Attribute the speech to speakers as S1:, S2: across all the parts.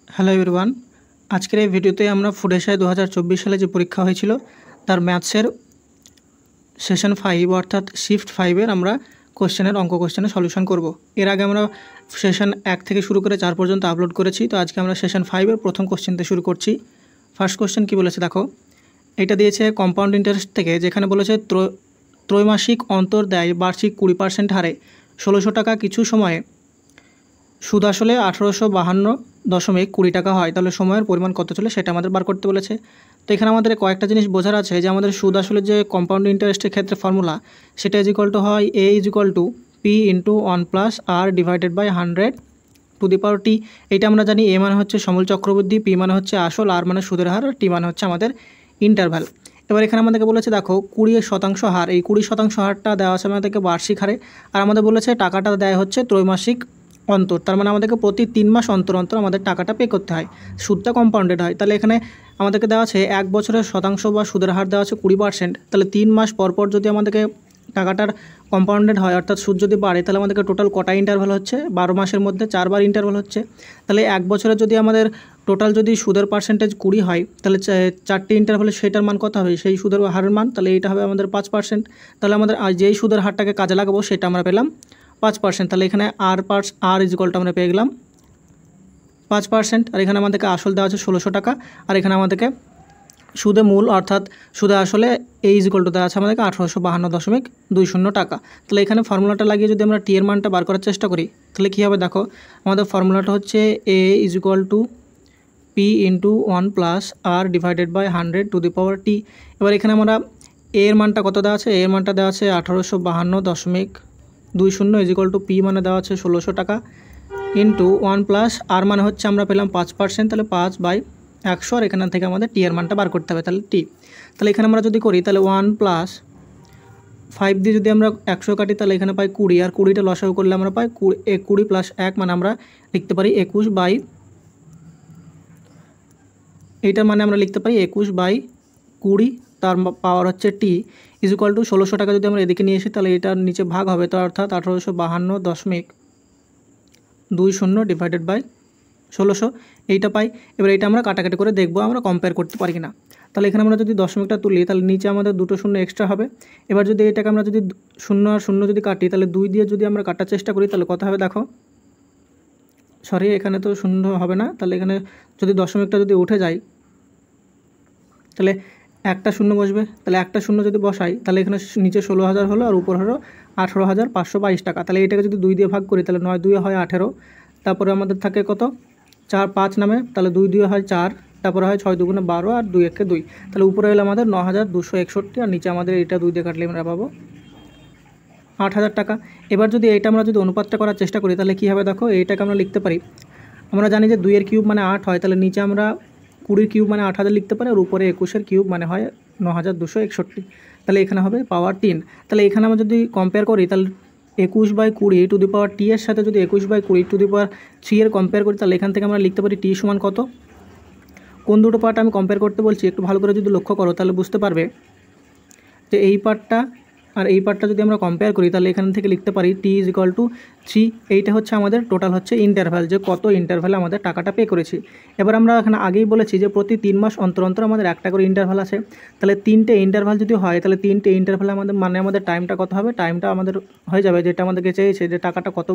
S1: Hello everyone, আজকের এই ভিডিওতে আমরা ফুড এশিয়ায় 2024 সালে যে পরীক্ষা হয়েছিল তার ম্যাথসের সেশন 5 অর্থাৎ শিফট 5-এর আমরা অঙ্ক কোশ্চেনের সলিউশন করব। এর আগে আমরা সেশন 1 থেকে শুরু করে 4 পর্যন্ত আপলোড করেছি। তো আজকে আমরা সেশন 5-এর প্রথম কোশ্চেন থেকে শুরু করছি। ফার্স্ট কোশ্চেন কী বলেছে দেখো, এটা দিয়েছে কম্পাউন্ড ইন্টারেস্ট থেকে, যেখানে বলেছে ত্রৈমাসিক অন্তর দেয় বার্ষিক 20% হারে 1600 টাকা কিছু সময়ে সুদ আসলে 1852.20 টাকা হয়। তাহলে সময়ের পরিমাণ কত ছিল সেটা আমাদের বার করতে বলেছে। তো এখানে আমাদের কয়েকটা জিনিস বোঝার আছে যে আমাদের সুদ আসলে যে কম্পাউন্ড ইন্টারেস্টের ক্ষেত্রে ফর্মুলা সেটা হয় a = p × 1 + r / 100 t। এটা আমরা জানি, a মানে হচ্ছে সমল চক্রবৃদ্ধি, p মানে হচ্ছে আসল, r মানে সুদের হার, আর t মানে হচ্ছে আমাদের ইন্টারভ্যাল। এবার এখানে আমাদেরকে বলেছে দেখো 20% হার, এই 20% হারটা দেওয়া আছে আমাদেরকে বার্ষিক হারে, আর আমাদের বলেছে টাকাটা দেয় হচ্ছে ত্রৈমাসিক অন্তর। তার মানে আমাদেরকে প্রতি 3 মাস অন্তর অন্তর আমাদের টাকাটা পে করতে হয়, সুদটা কম্পাউন্ডেড হয়। তাহলে এখানে আমাদেরকে দেওয়া আছে 1 বছরের শতাংশ বা সুদের হার দেওয়া আছে 20%। তাহলে 3 মাস পর পর যদি আমাদেরকে টাকাটার কম্পাউন্ডেড হয় অর্থাৎ সুদ যদি বাড়ে, তাহলে আমাদেরকে টোটাল কটা ইন্টারভ্যাল হচ্ছে, 12 মাসের মধ্যে 4 বার ইন্টারভ্যাল হচ্ছে। তাহলে 1 বছরে যদি আমাদের টোটাল যদি সুদের পার্সেন্টেজ 20 হয়, তাহলে 4টি ইন্টারভ্যালে সেটার মান কত হবে, সেই সুদের হারের মান, তাহলে এটা হবে আমাদের 5%। তাহলে আমাদের যেই সুদের হারটাকে কাজে লাগাবো সেটা আমরা পেলাম 5%। তাহলে এখানে r = আমরা পেয়ে গেলাম 5%। আর এখানে আমাদেরকে আসল দেওয়া আছে 1600 টাকা, আর এখানে আমাদেরকে সুদে মূল অর্থাৎ সুদে আসলে a = দেওয়া আছে আমাদেরকে 1852.20 টাকা। তাহলে এখানে ফর্মুলাটা লাগিয়ে যদি আমরা টি এর মানটা বার করার চেষ্টা করি, তাহলে কী হবে দেখো, আমাদের ফর্মুলাটা হচ্ছে a = p × 1 + r / 100 t। এবার এখানে আমরা a এর মানটা কত দেওয়া আছে, a এর মানটা দেওয়া আছে 1852.20 p মানে দেওয়া আছে 1600 টাকা ইন্টু 1 + r মানে হচ্ছে আমরা পেলাম 5%, তাহলে 5/100, আর এখান থেকে আমাদের টি এর মানটা বার করতে হবে, তাহলে টি। তাহলে এখানে আমরা যদি করি তাহলে 1 + 5 দিয়ে যদি আমরা 100 কাটি তাহলে এখানে পাই 20, আর 20টা লসাগু করলে আমরা পাই 20 + 1 মানে আমরা লিখতে পারি 21/, এইটার মানে আমরা লিখতে পারি 21/20, তার পাওয়ার হচ্ছে টি = 1600 টাকা। যদি আমরা এদিকে নিয়ে আসি তাহলে এটার নিচে ভাগ হবে, তো অর্থাৎ 1852.20 / 1600 এইটা পাই। এবার এটা আমরা কাটাকাটি করে দেখবো আমরা কম্পেয়ার করতে পারি কিনা। তাহলে এখানে আমরা যদি দশমিকটা তুলি তাহলে নিচে আমাদের 2টো শূন্য এক্সট্রা হবে। এবার যদি এটাকে আমরা যদি 0 আর 0 যদি কাটি, তাহলে 2 দিয়ে যদি আমরা কাটার চেষ্টা করি তাহলে কত হবে দেখো, সরি এখানে তো 0 হবে না, তাহলে এখানে যদি দশমিকটা যদি উঠে যায় তাহলে একটা 0 বসবে। তাহলে একটা 0 যদি বসাই তাহলে এখানে নিচে 16,000 হলো আর উপর হলো 18,522 টাকা। তাহলে এটাকে যদি 2 দিয়ে ভাগ করি তাহলে 9 2 হয় 18, তারপরে আমাদের থাকে কত 4 5 নামে, তাহলে 2 2 হয় 4, তারপরে হয় 6 2 12 আর 2 1 2। তাহলে উপরে হলো আমাদের 9,261, আর নিচে আমাদের এটা 2 দিয়ে কাটলে আমরা পাবো 8,000 টাকা। এবার যদি এটা আমরা যদি অনুপাতটা করার চেষ্টা করি তাহলে কী হবে দেখো, এইটাকে আমরা লিখতে পারি, আমরা জানি যে 2 এর কিউব মানে 8 হয়, তাহলে নিচে আমরা 20 কিউব মানে 8,000 লিখতে পারি, আর উপরে 21 কিউব মানে হয় 9,261। তাহলে এখানে হবে পাওয়ার 3। তাহলে এখানে আমরা যদি কম্পেয়ার করি তাহলে 21/20 এর সাথে যদি 21/20 এর কম্পেয়ার করি তাহলে এখান থেকে আমরা লিখতে পারি টি সমান কত। কোন দুটো পার্ট আমি কম্পেয়ার করতে বলছি একটু ভালো করে যদি লক্ষ্য করো তাহলে বুঝতে পারবে যে এই পার্টটা আর এই পার্টটা যদি আমরা কম্পেয়ার করি তাহলে এখান থেকে লিখতে পারি টি = 3। এইটা হচ্ছে আমাদের টোটাল হচ্ছে ইন্টারভ্যাল, যে কত ইন্টারভ্যালে আমাদের টাকাটা পে করেছি। এবার আমরা এখানে আগেই বলেছি যে প্রতি 3 মাস অন্তর অন্তর আমাদের একটা করে ইন্টারভ্যাল আছে। তাহলে 3টে ইন্টারভ্যাল যদি হয় তাহলে 3টে ইন্টারভ্যালে আমাদের মানে আমাদের টাইমটা কত হবে, টাইমটা আমাদের হয়ে যাবে যেটা আমাদেরকে চেয়েছে যে টাকাটা কত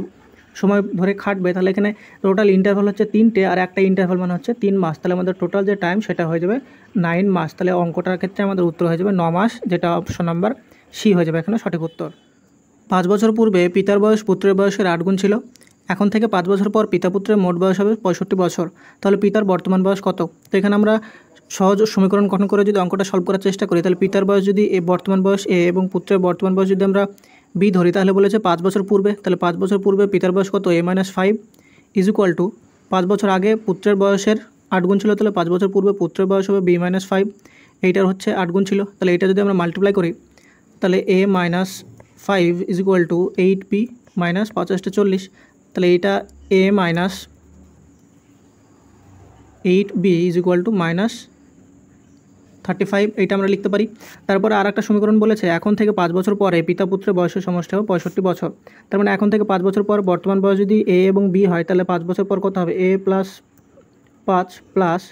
S1: সময় ধরে খাটবে। তাহলে এখানে টোটাল ইন্টারভ্যাল হচ্ছে 3টে, আর একটা ইন্টারভ্যাল মানে হচ্ছে 3 মাস। তাহলে আমাদের টোটাল যে টাইম সেটা হয়ে যাবে 9 মাস। তাহলে অঙ্কটার ক্ষেত্রে আমাদের উত্তর হয়ে যাবে 9 মাস, যেটা অপশন নাম্বার সি হয়ে যাবে এখানে সঠিক উত্তর। 5 বছর পূর্বে পিতার বয়স পুত্রের বয়সের 8 গুণ ছিল। এখন থেকে 5 বছর পর পিতা পুত্রের মোট বয়স হবে 65 বছর। তাহলে পিতার বর্তমান বয়স কত? তো এখানে আমরা সহজ সমীকরণ গঠন করে যদি অঙ্কটা সলভ করার চেষ্টা করি তাহলে পিতার বয়স যদি বর্তমান বয়স এ এবং পুত্রের বর্তমান বয়স যদি আমরা বি ধরি, তাহলে বলেছে 5 বছর পূর্বে। তাহলে 5 বছর পূর্বে পিতার বয়স কত, a-5 = 5 বছর আগে পুত্রের বয়সের 8 গুণ ছিল, তাহলে 5 বছর পূর্বে পুত্রের বয়স হবে b-5, এইটার হচ্ছে 8 গুণ ছিল। তাহলে এটা যদি আমরা মাল্টিপ্লাই করি তাহলে a-5 = 8b - 5 × 40। তাহলে এইটা a-8b = -35, এইটা আমরা লিখতে পারি। তারপরে আর একটা সমীকরণ বলেছে এখন থেকে 5 বছর পরে পিতা পুত্রের বয়সের সমষ্টি হবে 65 বছর। তার মানে এখন থেকে 5 বছর পর বর্তমান বয়স যদি a এবং b হয় তাহলে 5 বছর পর কত হবে, a + 5 প্লাস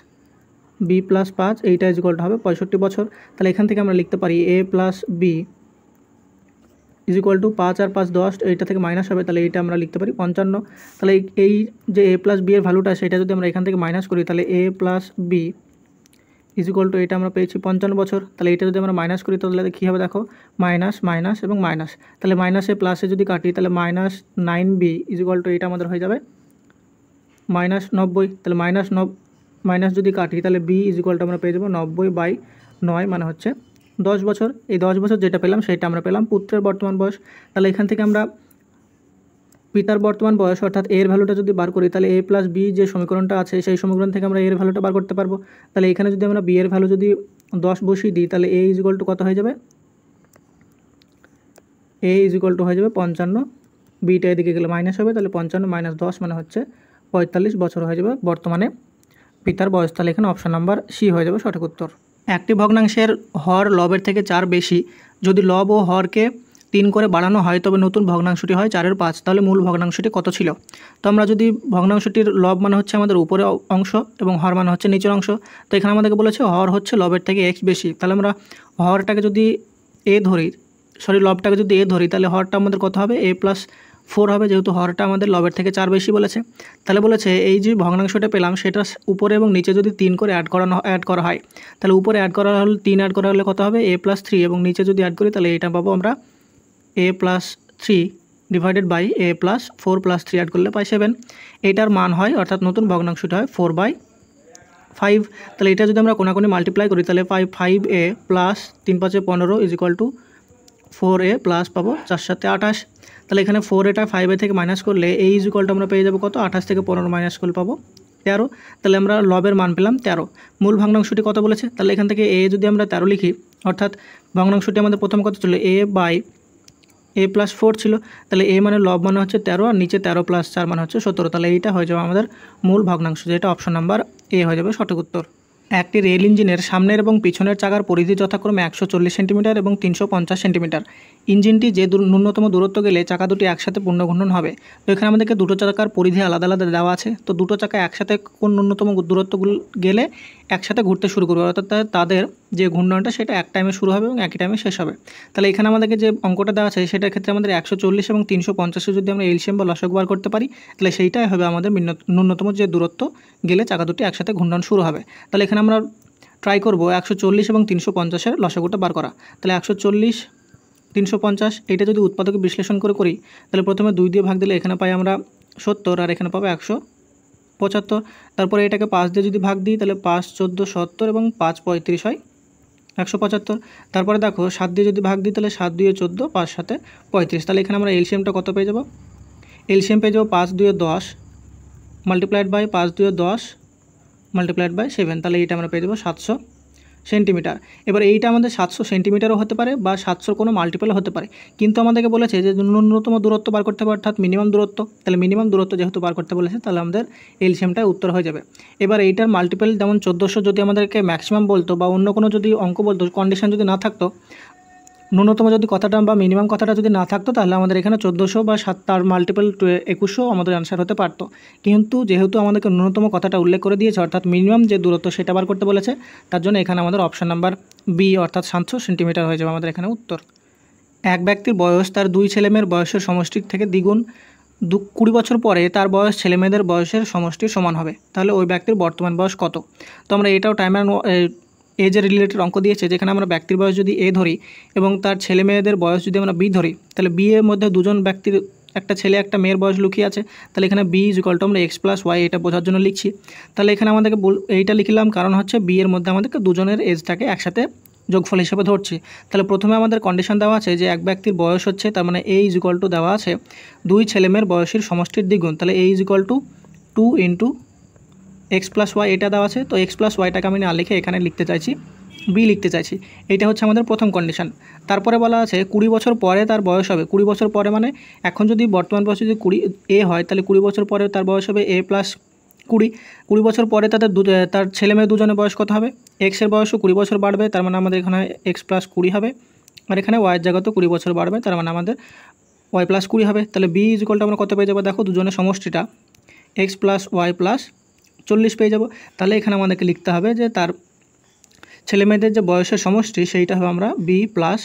S1: বি প্লাস 5 এইটা ইকুয়াল টু হবে 65 বছর। তাহলে এখান থেকে আমরা লিখতে পারি A plus B is equal to 5 আর 5 10, এইটা থেকে মাইনাস হবে, তাহলে এইটা আমরা লিখতে পারি 55। তাহলে এই যে এ প্লাস বি এর ভ্যালুটা সেটা যদি আমরা এখান থেকে মাইনাস করি তাহলে A plus B is equal to এটা আমরা পেয়েছি 55 বছর। তাহলে এটা যদি আমরা মাইনাস করি তাহলে কী হবে দেখো, মাইনাস মাইনাস এবং মাইনাস, তাহলে মাইনাসে প্লাসে যদি কাটি তাহলে minus 9b is equal to এটা আমাদের হয়ে যাবে মাইনাস 90। তাহলে মাইনাস যদি কাটি তাহলে বি ইজ ইকুয়াল টু আমরা পেয়ে যাবো 90/9 মানে হচ্ছে 10 বছর। এই 10 বছর যেটা পেলাম সেটা আমরা পেলাম পুত্রের বর্তমান বয়স। তাহলে এখান থেকে আমরা পিতার বর্তমান বয়স অর্থাৎ এর ভ্যালুটা যদি বার করি তাহলে এ প্লাস বি যে সমীকরণটা আছে সেই সমীকরণ থেকে আমরা এর ভ্যালুটা বার করতে পারবো। তাহলে এখানে যদি আমরা বি এর ভ্যালু যদি 10 বসিয়ে দিই তাহলে এ ইজ ইকুয়াল টু কত হয়ে যাবে, এ ইজ ইকুয়াল টু হয়ে যাবে 55, বিটা এদিকে গেলে মাইনাস হবে, তাহলে 55 মাইনাস 10 মানে হচ্ছে 45 বছর হয়ে যাবে বর্তমানে পিতার বয়স। তাহলে এখানে অপশান নাম্বার সি হয়ে যাবে সঠিক উত্তর। একটি ভগ্নাংশের হর লবের থেকে 4 বেশি যদি লব ও হরকে 3 করে বাড়ানো হয় তবে নতুন ভগ্নাংশটি হয় 4/5। তাহলে মূল ভগ্নাংশটি কত ছিল? তো আমরা যদি ভগ্নাংশটির লব মানে হচ্ছে আমাদের উপরের অংশ এবং হর মানে হচ্ছে নিচের অংশ, তো এখানে আমাদেরকে বলেছে হর হচ্ছে লবের থেকে x বেশি। তাহলে আমরা হরটাকে যদি লবটাকে যদি এ ধরি তাহলে হরটা আমাদের কত হবে, a+4 হবে, যেহেতু হরটা আমাদের লবের থেকে 4 বেশি বলেছে। তাহলে বলেছে এই যে ভগ্নাংশটা পেলাম সেটা উপরে এবং নিচে যদি 3 করে অ্যাড করা হয় তাহলে উপরে অ্যাড করা হলে 3 অ্যাড করা হলে কত হবে a+3 এবং নিচে যদি অ্যাড করি তাহলে এটা পাবো আমরা a+3 divided by a+4 + 3 add করলে পাই 7। এটার মান হয় অর্থাৎ নতুন ভগ্নাংশটা হয় 4/5। তাহলে এটা যদি আমরা কোনাকুনি মাল্টিপ্লাই করি তাহলে 5a plus 3 5 15 is equal two 4a plus পাবো 4 7 28। তাহলে এখানে 4 এটা 5a থেকে মাইনাস করলে এই ইজ ইকুয়াল টু আমরা পেয়ে যাবো কত, 28 থেকে 15 মাইনাস করলে পাবো 13। তাহলে আমরা লবের মান পেলাম 13। মূল ভগ্নাংশটি কত বলেছে, তাহলে এখান থেকে a যদি আমরা 13 লিখি অর্থাৎ ভগ্নাংশটি আমাদের প্রথম কত ছিল a/a+4 ছিল, তাহলে a মানে লব মানে হচ্ছে 13 আর নিচে 13 + 4 মানে হচ্ছে 17। তাহলে এইটা হয়ে যাবে আমাদের মূল ভগ্নাংশ, যেটা অপশন নাম্বার এ হয়ে যাবে সঠিক উত্তর। একটি রেল ইঞ্জিনের সামনের এবং পিছনের চাকার পরিধি যথাক্রমে 140 সেন্টিমিটার এবং 350 সেন্টিমিটার। ইঞ্জিনটি যে ন্যূনতম দূরত্ব গেলে চাকা দুটি একসাথে পূর্ণ ঘূর্ণন হবে। তো এখানে আমাদেরকে দুটো চাকার পরিধি আলাদা আলাদা দেওয়া আছে, তো দুটো চাকা একসাথে কোন ন্যূনতম দূরত্বগুলো গেলে একসাথে ঘুরতে শুরু করবে, অর্থাৎ তাদের যে ঘূর্ণনটা সেটা এক টাইমে শুরু হবে এবং একই টাইমে শেষ হবে। তাহলে এখানে আমাদেরকে যে অঙ্কটা দেওয়া আছে সেটার ক্ষেত্রে আমাদের 140 এবং 350 যদি আমরা এলসিএম বা লসাগু বার করতে পারি তাহলে সেইটাই হবে আমাদের ন্যূনতম যে দূরত্ব গেলে চাকা দুটি একসাথে ঘূর্ণন শুরু হবে। তাহলে এখানে আমরা ট্রাই করব 140 এবং 350-এর লসাগুটা বার করা। তাহলে 140 350 এইটা যদি উৎপাদকে বিশ্লেষণ করে করি তাহলে প্রথমে 2 দিয়ে ভাগ দিলে এখানে পাই আমরা 70 আর এখানে পাবো 175। তারপরে এটাকে 5 দিয়ে যদি ভাগ দিই তাহলে 5 14 70 এবং 5 35 হয় 175। তারপরে দেখো 7 দিয়ে যদি ভাগ দিই তাহলে 7 2 14 5 7 35। তাহলে এখানে আমরা এলসিএমটা কত পেয়ে যাব, এলসিএম পেয়ে যাবো 5 2 10 মাল্টিপ্লাইড বাই 5 2 10 মাল্টিপ্লাইড বাই 7। তাহলে এইটা আমরা পেয়ে যাবো 700 সেন্টিমিটার। এবার এইটা আমাদের 700 সেন্টিমিটারও হতে পারে বা 700 কোনো মাল্টিপলও হতে পারে, কিন্তু আমাদেরকে বলেছে যে ন্যূনতম দূরত্ব বার করতে হবে অর্থাৎ মিনিমাম দূরত্ব। তাহলে মিনিমাম দূরত্ব যেহেতু বার করতে বলেছে তাহলে আমাদের এলসিএমটাই উত্তর হয়ে যাবে। এবার এইটার মাল্টিপল যেমন 1400 যদি আমাদেরকে ম্যাক্সিমাম বলতো বা অন্য কোনো যদি অঙ্ক বলতো, কন্ডিশন যদি না থাকতো, ন্যূনতম যদি কথাটা বা মিনিমাম কথাটা যদি না থাকতো তাহলে আমাদের এখানে 1400 বা 7 তার মাল্টিপল 2100 আমাদের অ্যান্সার হতে পারতো। কিন্তু যেহেতু আমাদেরকে ন্যূনতম কথাটা উল্লেখ করে দিয়েছে অর্থাৎ মিনিমাম যে দূরত্ব সেটা বার করতে বলেছে, তার জন্য এখানে আমাদের অপশান নাম্বার বি অর্থাৎ 700 সেন্টিমিটার হয়ে যাবে আমাদের এখানে উত্তর। এক ব্যক্তির বয়স তার 2 ছেলেমেয়ের বয়সের সমষ্টির থেকে দ্বিগুণ, 20 বছর পরে তার বয়স ছেলেমেয়েদের বয়সের সমষ্টির সমান হবে। তাহলে ওই ব্যক্তির বর্তমান বয়স কত? তো আমরা এটাও টাইম অ্যান্ড এজের রিলেটেড অঙ্ক দিয়েছে, যেখানে আমরা ব্যক্তির বয়স যদি এ ধরি এবং তার ছেলে মেয়েদের বয়স যদি আমরা বি ধরি তাহলে বি এর মধ্যে দুজন ব্যক্তির একটা ছেলে একটা মেয়ের বয়স লুকিয়ে আছে। তাহলে এখানে বি ইজ ইকুয়াল টু আমরা x + y এটা বোঝার জন্য লিখছি। তাহলে এখানে আমাদেরকে এইটা লিখলাম কারণ হচ্ছে বি এর মধ্যে আমাদেরকে দুজনের এজটাকে একসাথে যোগফল হিসেবে ধরছি। তাহলে প্রথমে আমাদের কন্ডিশন দেওয়া আছে যে এক ব্যক্তির বয়স হচ্ছে, তার মানে a ইজ ইকুয়াল টু দেওয়া আছে 2 ছেলেমেয়ের বয়সের সমষ্টির দ্বিগুণ, তাহলে a is equal to 2 × x + y এটা দেওয়া আছে। তো x + yটাকে আমি না লিখে এখানে লিখতে চাইছি বি লিখতে চাইছি, এইটা হচ্ছে আমাদের প্রথম কন্ডিশন। তারপরে বলা আছে 20 বছর পরে তার বয়স হবে, 20 বছর পরে মানে এখন যদি বর্তমান বয়স যদি 20 এ হয় তাহলে 20 বছর পরে তার বয়স হবে a + 20। 20 বছর পরে তার ছেলে মেয়ে দুজনের বয়স কত হবে, এক্সের বয়সও 20 বছর বাড়বে, তার মানে আমাদের এখানে x + 20 হবে, আর এখানে ওয়াইয়ের জায়গাতেও 20 বছর বাড়বে, তার মানে আমাদের y + 20 হবে। তাহলে বি ইজ ইকুয়াল টু আমরা কত পেয়ে যাবো, দেখো দুজনের সমষ্টিটা x + y + 40 পেয়ে যাব। তাহলে এখানে আমাদেরকে লিখতে হবে যে তার ছেলেমেয়েদের যে বয়সের সমষ্টি সেইটা হবে আমরা বি প্লাস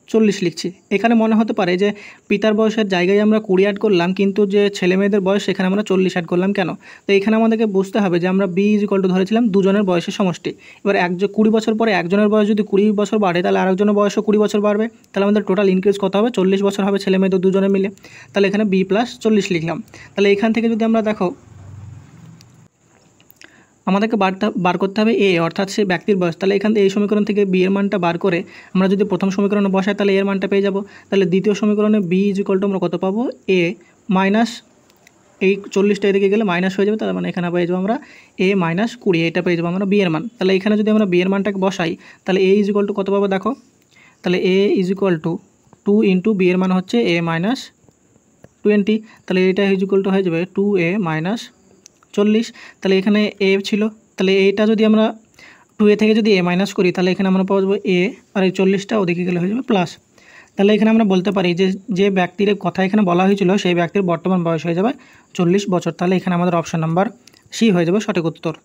S1: 40 লিখছি। এখানে মনে হতে পারে যে পিতার বয়সের জায়গায় আমরা 20 অ্যাড করলাম, কিন্তু যে ছেলেমেয়েদের বয়স সেখানে আমরা 40 অ্যাড করলাম কেন? তো এখানে আমাদেরকে বুঝতে হবে যে আমরা বি ইজ ইকুয়াল টু ধরেছিলাম দুজনের বয়সের সমষ্টি। এবার 20 বছর পরে একজনের বয়স যদি 20 বছর বাড়ে, তাহলে আরেকজনের বয়সও 20 বছর বাড়বে। তাহলে আমাদের টোটাল ইনক্রিজ কত হবে? 40 বছর হবে ছেলেমেয়েদের দুজনে মিলে। তাহলে এখানে বি প্লাস 40 লিখলাম। তাহলে এখান থেকে যদি আমরা দেখো আমাদেরকে বার করতে হবে এ, অর্থাৎ সে ব্যক্তির বয়স। তাহলে এখান থেকে এই সমীকরণ থেকে বি এর মানটা বার করে আমরা যদি প্রথম সমীকরণে বসাই তাহলে এর মানটা পেয়ে যাব। তাহলে দ্বিতীয় সমীকরণে বি ইজ ইকুয়াল টু আমরা কত পাবো? এ মাইনাস এই 40টা এদিকে গেলে মাইনাস হয়ে যাবে, তাহলে মানে এখানে পেয়ে যাবো আমরা এ মাইনাস 20, এটা পেয়ে যাবো আমরা বি এর মান। তাহলে এখানে যদি আমরা বি এর মানটাকে বসাই তাহলে এ ইজ ইকুয়াল টু কত পাবো দেখো, তাহলে A is equal to 2 into B এর মান হচ্ছে এ মাইনাস 20, তাহলে এটা ইজ ইকুয়াল টু হয়ে যাবে 2a মাইনাস 40। তাহলে এখানে এ ছিল, তাহলে এইটা যদি আমরা 2a থেকে যদি এ মাইনাস করি তাহলে এখানে আমরা পাবো এ, আর এই 40টা ওদিকে গেলে হয়ে যাবে প্লাস। তাহলে এখানে আমরা বলতে পারি যে যে ব্যক্তির কথা এখানে বলা হয়েছিল সেই ব্যক্তির বর্তমান বয়স হয়ে যাবে 40 বছর। তাহলে এখানে আমাদের অপশন নাম্বার সি হয়ে যাবে সঠিক উত্তর।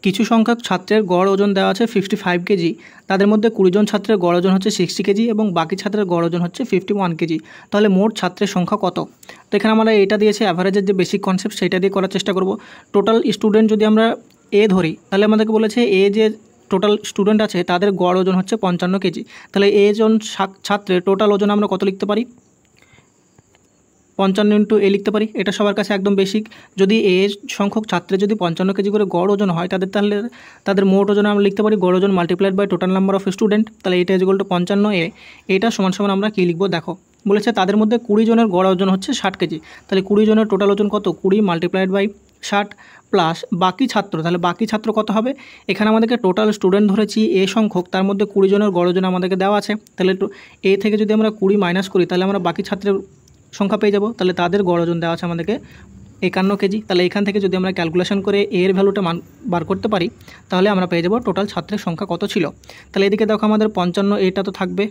S1: কিছু সংখ্যক ছাত্রের গড় ওজন দেওয়া আছে 55 কেজি, তাদের মধ্যে 20 জন ছাত্রের গড় ওজন হচ্ছে 60 কেজি এবং বাকি ছাত্রের গড় ওজন হচ্ছে 51 কেজি। তাহলে মোট ছাত্রের সংখ্যা কত? তো এখানে আমরা এটা দিয়েছে অ্যাভারেজের যে বেসিক কনসেপ্ট সেটা দিয়ে করার চেষ্টা করব। টোটাল স্টুডেন্ট যদি আমরা এ ধরি তাহলে আমাদেরকে বলেছে এ যে টোটাল স্টুডেন্ট আছে তাদের গড় ওজন হচ্ছে 55 কেজি। তাহলে এ জন ছাত্রের টোটাল ওজন আমরা কত লিখতে পারি? 55 ইন্টু এ লিখতে পারি, এটা সবার কাছে একদম বেসিক। যদি এ সংখ্যক ছাত্রের যদি 55 কেজি করে গড় ওজন হয় তাহলে তাদের মোট ওজন আমরা লিখতে পারি গড় ওজন multiplied by total number of student. তাহলে এটা ইজ ইকুয়াল টু 55 এ, এটা সমান সমান আমরা কী লিখবো দেখো, বলেছে তাদের মধ্যে 20 জনের গড় ওজন হচ্ছে 60 কেজি। তাহলে 20 জনের টোটাল ওজন কত? 20 মাল্টিপ্লাইড বাই 60 প্লাস বাকি ছাত্র, তাহলে বাকি ছাত্র কত হবে? এখানে আমাদেরকে টোটাল স্টুডেন্ট ধরেছি এ সংখ্যক, তার মধ্যে 20 জনের গড় ওজন আমাদেরকে দেওয়া আছে। তাহলে এ থেকে যদি আমরা 20 মাইনাস করি তাহলে আমরা বাকি ছাত্রের সংখ্যা পেয়ে যাব। তাহলে তাদের গড় ওজন দেওয়া আছে আমাদেরকে 51 কেজি। তাহলে এখান থেকে যদি আমরা ক্যালকুলেশন করে এর ভ্যালুটা বার করতে পারি তাহলে আমরা পেয়ে যাব টোটাল ছাত্রের সংখ্যা কত ছিল। তাহলে এদিকে দেখো আমাদের 55 এটা তো থাকবে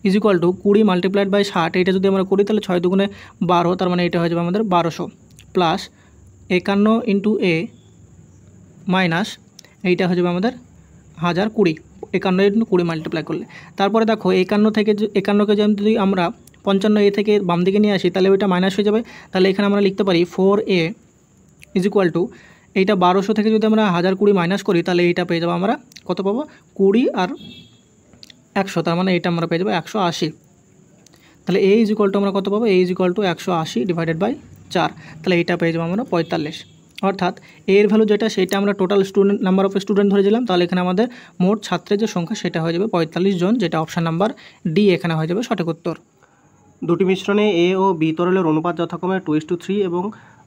S1: is equal to 20 multiplied by 60, এটা যদি আমরা করি তাহলে 6 দুগুণে 12, তার মানে এটা হয়ে যাবে আমাদের 1200 প্লাস 51 ইন্টু এ মাইনাস এইটা হয়ে যাবে আমাদের 1020, 51 ইন্টু 20 মাল্টিপ্লাই করলে। তারপরে দেখো 51 থেকে 51কে যদি আমরা 55 এ থেকে বাম দিকে নিয়ে আসি তাহলে ওইটা মাইনাস হয়ে যাবে। তাহলে এখানে আমরা লিখতে পারি 4a ইজ ইকুয়াল টু এইটা 1200 থেকে যদি আমরা 1020 মাইনাস করি তাহলে এইটা পেয়ে যাবো আমরা কত পাবো? 20 আর 100, তার মানে এটা আমরা পেয়ে যাবো 180। তাহলে এ ইজ ইকুয়াল টু আমরা কত পাবো? A is equal to 180 divided by 4, তাহলে এইটা পেয়ে যাবো আমরা 45। অর্থাৎ এর ভ্যালু যেটা সেটা আমরা total student number of student ধরেছিলাম, তাহলে এখানে আমাদের মোট ছাত্রের যে সংখ্যা সেটা হয়ে যাবে 45 জন, যেটা অপশান নাম্বার ডি এখানে হয়ে যাবে সঠিক উত্তর।
S2: দুটি মিশ্রণে এ ও বি তরলের অনুপাত যথাক্রমে 2:3 এবং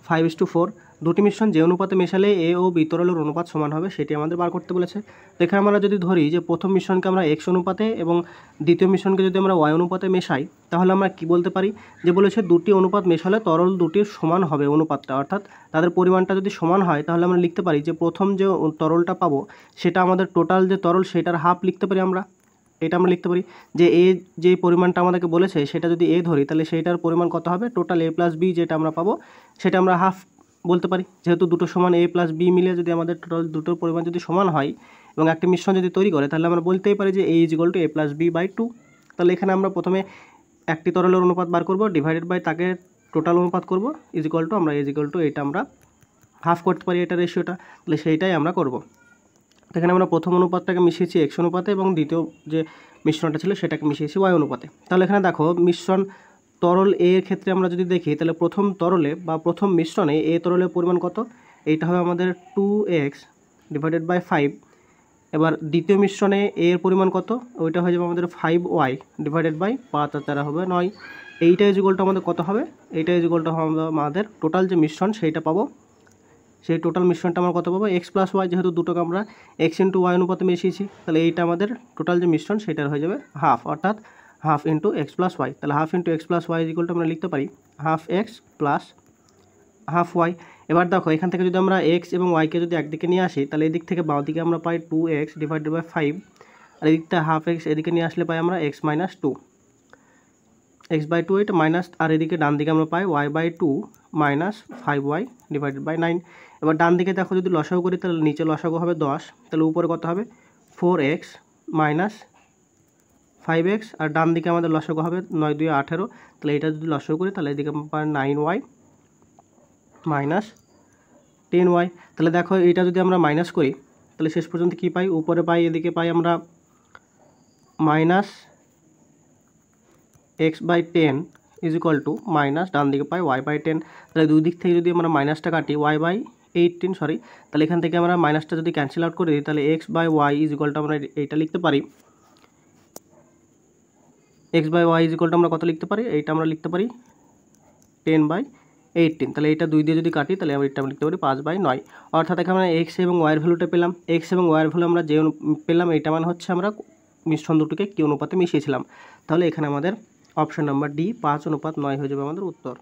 S2: 5:4। দুটি মিশ্রণ যে অনুপাতে মেশালে এ ও বি তরলের অনুপাত সমান হবে সেটি আমাদের বার করতে বলেছে। এখানে আমরা যদি ধরি যে প্রথম মিশ্রণকে আমরা এক্স অনুপাতে এবং দ্বিতীয় মিশ্রণকে যদি আমরা ওয়াই অনুপাতে মেশাই তাহলে আমরা কি বলতে পারি, যে বলেছে দুটি অনুপাত মেশালে তরল দুটির সমান হবে অনুপাতটা, অর্থাৎ তাদের পরিমাণটা যদি সমান হয় তাহলে আমরা লিখতে পারি যে প্রথম যে তরলটা পাবো সেটা আমাদের টোটাল যে তরল সেটার হাফ লিখতে পারি আমরা। এটা আমরা লিখতে পারি যে এ যে পরিমাণটা আমাদেরকে বলেছে সেটা যদি এ ধরি তাহলে সেইটার পরিমাণ কত হবে? টোটাল এ প্লাস বি যেটা আমরা পাবো সেটা আমরা হাফ বলতে পারি, যেহেতু দুটো সমান এ প্লাস বি মিলে যদি আমাদের টোটাল দুটোর পরিমাণ যদি সমান হয় এবং একটা মিশ্রণ যদি তৈরি করে তাহলে আমরা বলতেই পারি যে A is equal to A plus B by 2। তাহলে এখানে আমরা প্রথমে একটি তরলের অনুপাত বার করব, ডিভাইডেড বাই তাকে টোটাল অনুপাত করব, ইজ ইকুয়াল টু আমরা ইজ ইকুয়াল টু এটা আমরা হাফ করতে পারি এটা রেশিওটা, তাহলে সেইটাই আমরা করব। এখানে আমরা প্রথম অনুপাতটাকে মিশিয়েছি এক্স অনুপাতে এবং দ্বিতীয় যে মিশ্রণটা ছিল সেটাকে মিশিয়েছি ওয়াই অনুপাতে। তাহলে এখানে দেখো মিশ্রণ তরল এ এর ক্ষেত্রে আমরা যদি দেখি তাহলে প্রথম তরলে বা প্রথম মিশ্রণে এ তরলের পরিমাণ কত? এইটা হবে আমাদের 2x ডিভাইডেড বাই 5। এবার দ্বিতীয় মিশ্রণে এ এর পরিমাণ কত? ওইটা হয়ে যাবে আমাদের 5y ডিভাইডেড বাই 5 আর 4 হবে 9। এইটা ইজ ইকুয়াল টু আমাদের কত হবে? এইটা ইজ ইকুয়াল টু আমাদের টোটাল যে মিশ্রণ সেইটা পাবো, সেই টোটাল মিশ্রণটা আমরা কত পাবো? এক্স প্লাস ওয়াই, যেহেতু দুটোকে আমরা এক্স ইন্টু ওয়াই অনুপাতে মিশিয়েছি তাহলে এইটা আমাদের টোটাল যে মিশ্রণ সেটার হয়ে যাবে হাফ, অর্থাৎ half into X plus Y. তাহলে half into X plus Y equal to আমরা লিখতে পারি half X plus half Y. এবার দেখো এখান থেকে যদি আমরা এক্স এবং ওয়াইকে যদি একদিকে নিয়ে আসি তাহলে এদিক থেকে বাঁ দিকে আমরা পাই 2x ডিভাইডেড বাই 5, আর এদিকটা হাফ এক্স এদিকে নিয়ে আসলে পাই আমরা এক্স মাইনাস 2। x/2 এটা মাইনাস, আর এদিকে ডান দিকে আমরা পাই y/2 minus 5y divided by 9। এবার ডান দিকে দেখো যদি লসাগু করি তাহলে নিচে লসাগু হবে 10, তাহলে উপরে কত হবে 4x মাইনাস 5x, আর ডান দিকে আমাদের লসাগু হবে 9 2 18, তাহলে এটা যদি লসাগু করি তাহলে এদিকে আমরা পাই 9y মাইনাস 10y। তাহলে দেখো এটা যদি আমরা মাইনাস করি তাহলে শেষ পর্যন্ত কি পাই, উপরে পাই এদিকে পাই আমরা minus x/10 is equal to minus ডান দিকে পাই y/10। তাহলে দুই দিক থেকে যদি আমরা মাইনাসটা কাটি y/18 সরি, তাহলে এখান থেকে আমরা মাইনাসটা যদি ক্যান্সেল আউট করে দিই তাহলে x/y ইজ ইকুয়াল টু আমরা এইটা লিখতে পারি, x/y ইজ ইকুয়াল টু আমরা কত লিখতে পারি, এইটা আমরা লিখতে পারি 10/18। তাহলে এইটা দুই দিয়ে যদি কাটি তাহলে আমরা এটা লিখতে পারি 5/9। অর্থাৎ এখানে আমরা x এবং y এর ভ্যালুটা পেলাম, x এবং y এর ভ্যালু আমরা যে পেলাম এইটা মানে হচ্ছে আমরা মিশ্রণ দুটোকে কি অনুপাতে মিশিয়েছিলাম। তাহলে এখানে আমাদের অপশন নাম্বার ডি 5:9 হয়ে যাবে আমাদের উত্তর।